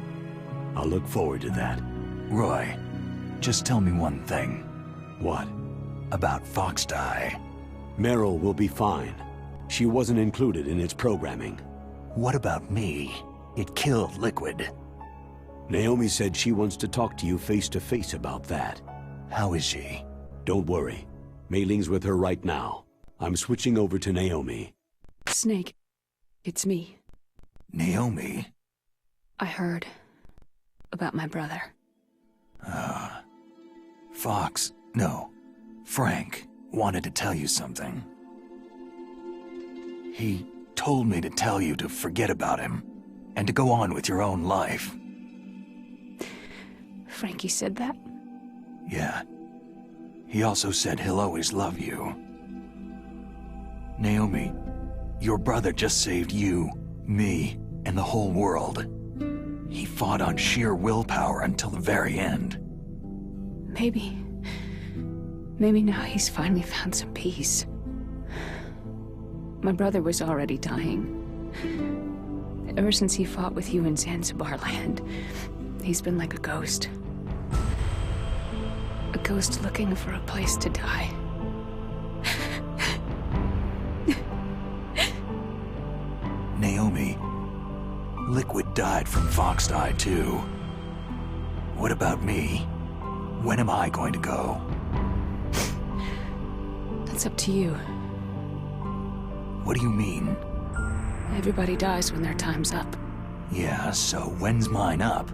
I'll look forward to that. Roy, just tell me one thing. What? About Fox Die. Meryl will be fine. She wasn't included in its programming. What about me? It killed Liquid. Naomi said she wants to talk to you face to face about that. How is she? Don't worry. Mei Ling's with her right now. I'm switching over to Naomi. Snake, it's me. Naomi? I heard about my brother. Frank wanted to tell you something. He told me to tell you to forget about him and to go on with your own life. Frankie said that? Yeah. He also said he'll always love you. Naomi, your brother just saved you, me, and the whole world. He fought on sheer willpower until the very end. Maybe now he's finally found some peace. My brother was already dying. Ever since he fought with you in Zanzibar land, he's been like a ghost. A ghost looking for a place to die. Naomi, Liquid died from Foxeye too. What about me? When am I going to go? That's up to you. What do you mean? Everybody dies when their time's up. Yeah, so when's mine up?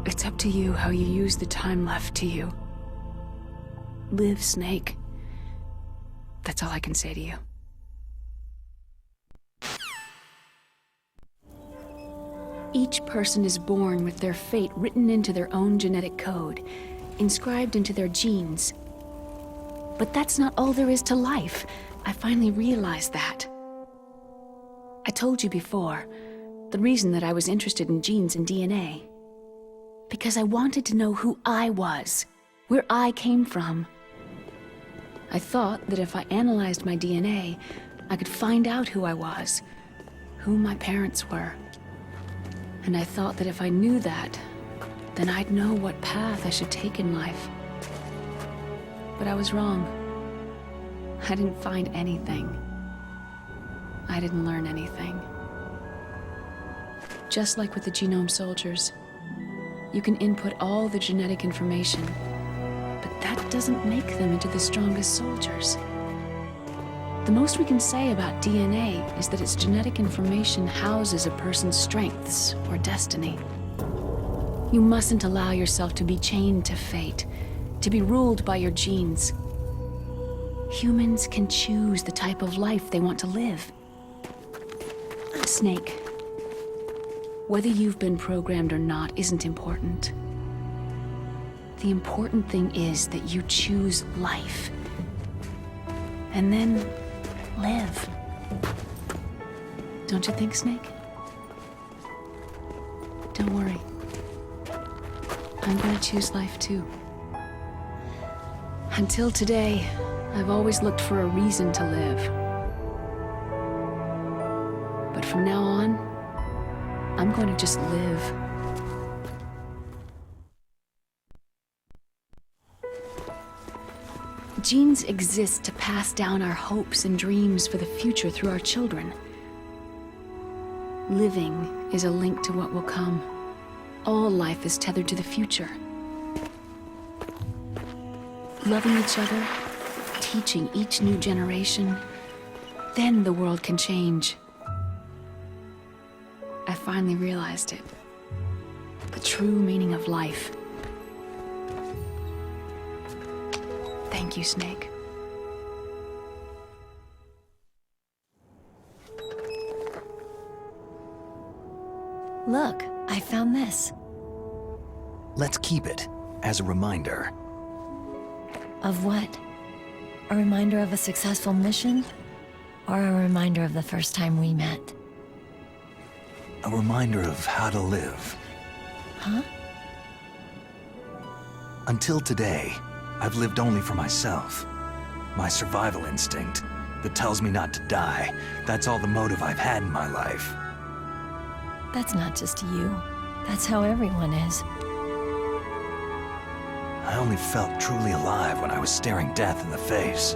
It's up to you how you use the time left to you. Live, Snake. That's all I can say to you. Each person is born with their fate written into their own genetic code, inscribed into their genes. But that's not all there is to life. I finally realized that. I told you before, the reason that I was interested in genes and DNA. Because I wanted to know who I was, where I came from. I thought that if I analyzed my DNA, I could find out who I was, who my parents were. And I thought that if I knew that, then I'd know what path I should take in life. But I was wrong. I didn't find anything. I didn't learn anything. Just like with the genome soldiers, you can input all the genetic information, but that doesn't make them into the strongest soldiers. The most we can say about DNA is that its genetic information houses a person's strengths or destiny. You mustn't allow yourself to be chained to fate, to be ruled by your genes. Humans can choose the type of life they want to live. Snake, whether you've been programmed or not isn't important. The important thing is that you choose life. And then live. Don't you think, Snake? Don't worry. I'm gonna choose life too. Until today, I've always looked for a reason to live. But from now on, I'm going to just live. Genes exist to pass down our hopes and dreams for the future through our children. Living is a link to what will come. All life is tethered to the future. Loving each other, teaching each new generation, then the world can change. I finally realized it. The true meaning of life. Thank you, Snake. Look, I found this. Let's keep it as a reminder. Of what? A reminder of a successful mission? Or a reminder of the first time we met? A reminder of how to live. Huh? Until today, I've lived only for myself. My survival instinct that tells me not to die. That's all the motive I've had in my life. That's not just you. That's how everyone is. I only felt truly alive when I was staring death in the face.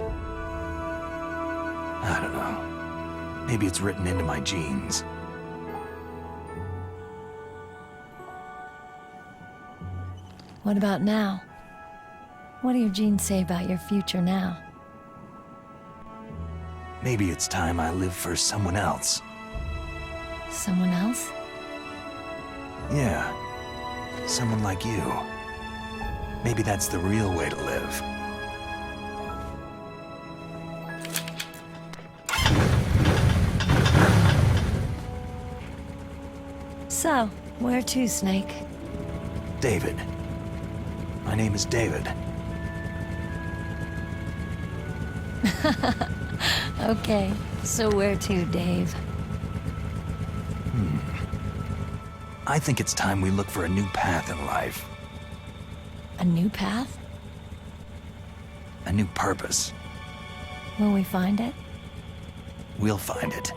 I don't know. Maybe it's written into my genes. What about now? What do your genes say about your future now? Maybe it's time I live for someone else. Someone else? Yeah. Someone like you. Maybe that's the real way to live. So, where to, Snake? David. My name is David. Okay, so where to, Dave? I think it's time we look for a new path in life. A new path? A new purpose. Will we find it? We'll find it.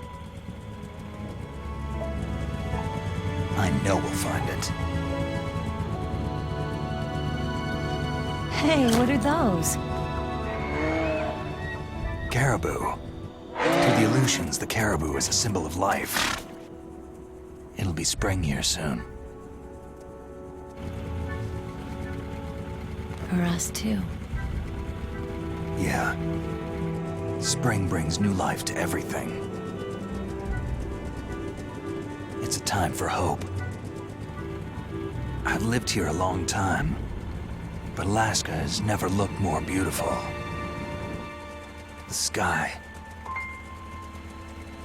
I know we'll find it. Hey, what are those? Caribou. To the Aleutians, the caribou is a symbol of life. It'll be spring here soon. For us, too. Yeah. Spring brings new life to everything. It's a time for hope. I've lived here a long time, but Alaska has never looked more beautiful. The sky,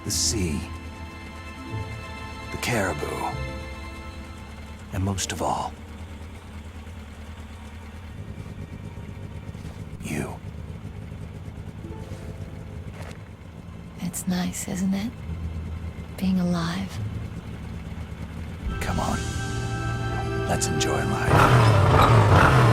the sea, the caribou, and most of all, you. It's nice, isn't it? Being alive. Come on. Let's enjoy life.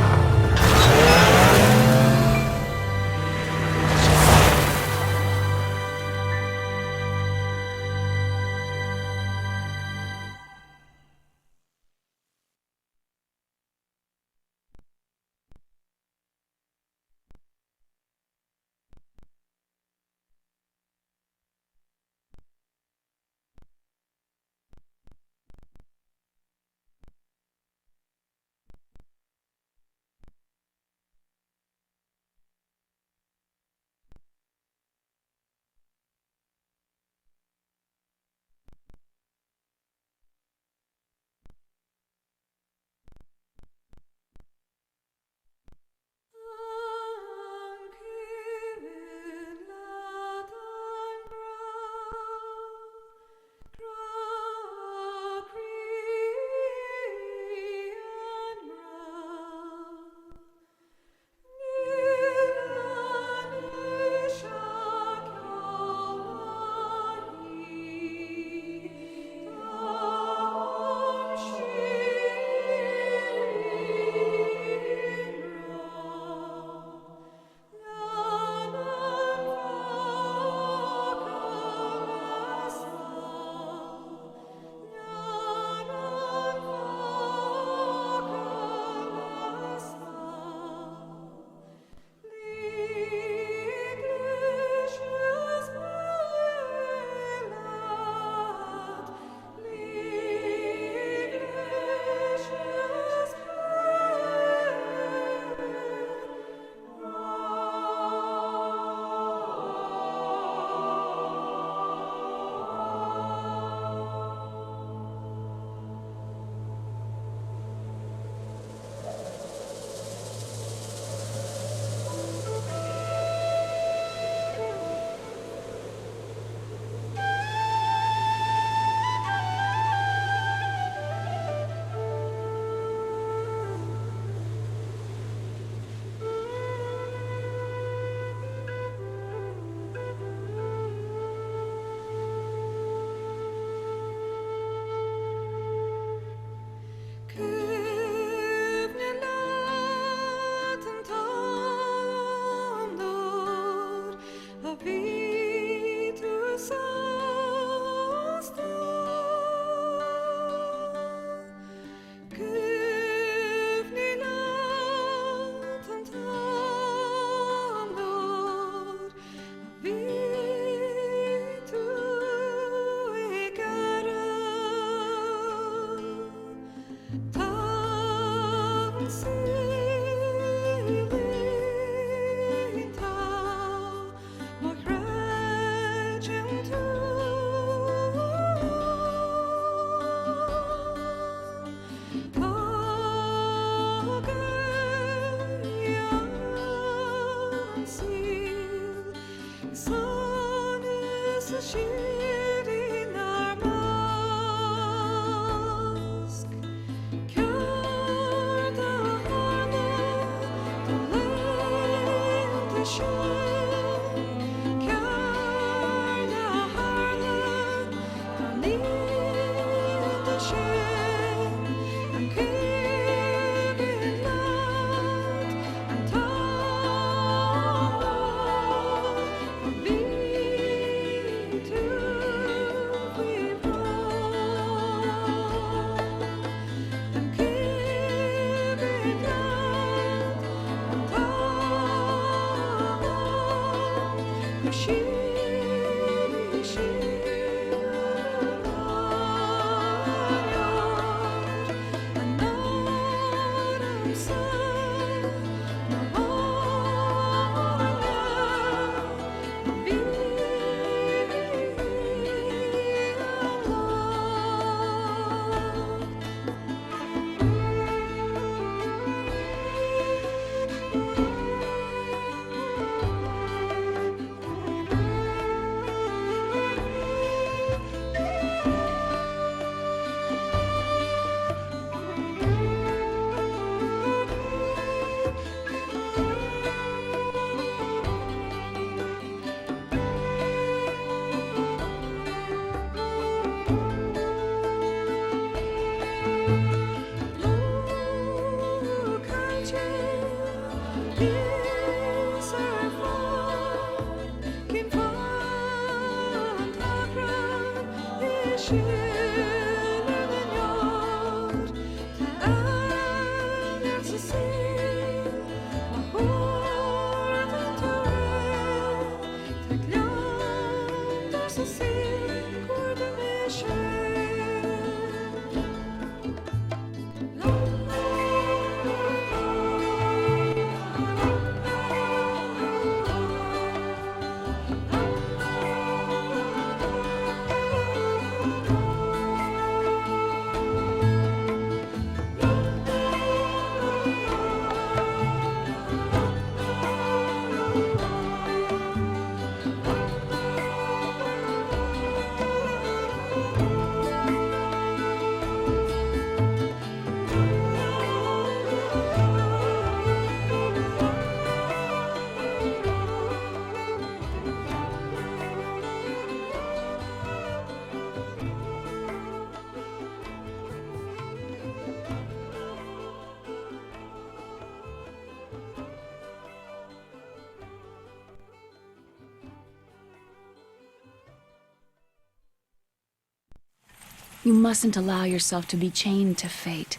You mustn't allow yourself to be chained to fate,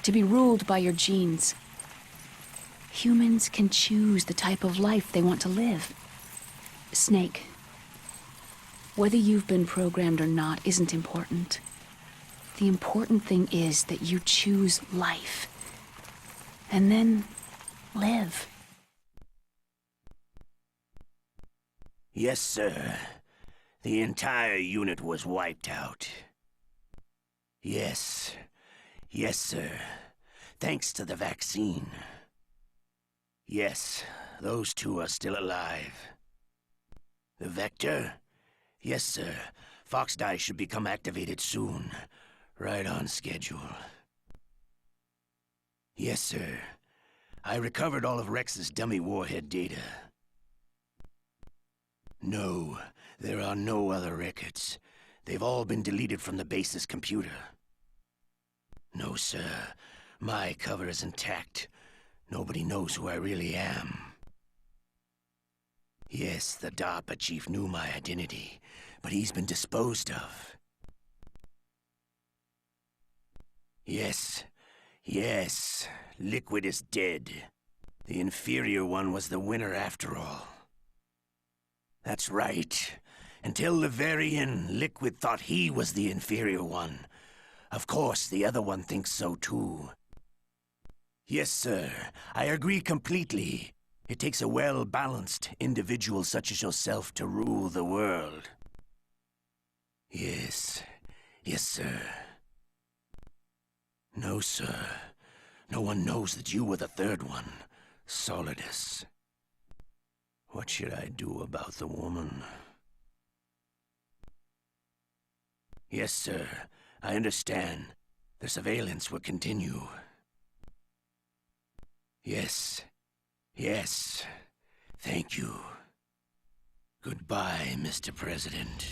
to be ruled by your genes. Humans can choose the type of life they want to live. Snake, whether you've been programmed or not isn't important. The important thing is that you choose life. And then live. Yes, sir. The entire unit was wiped out. Yes. Yes, sir. Thanks to the vaccine. Yes, those two are still alive. The Vector? Yes, sir. Fox Die should become activated soon. Right on schedule. Yes, sir. I recovered all of Rex's dummy warhead data. No, there are no other records. They've all been deleted from the base's computer. No, sir. My cover is intact. Nobody knows who I really am. Yes, the DARPA chief knew my identity, but he's been disposed of. Yes. Yes. Liquid is dead. The inferior one was the winner after all. That's right. Until the very end, Liquid thought he was the inferior one. Of course, the other one thinks so too. Yes, sir. I agree completely. It takes a well-balanced individual such as yourself to rule the world. Yes. Yes, sir. No, sir. No one knows that you were the third one, Solidus. What should I do about the woman? Yes, sir. I understand. The surveillance will continue. Yes. Yes. Thank you. Goodbye, Mr. President.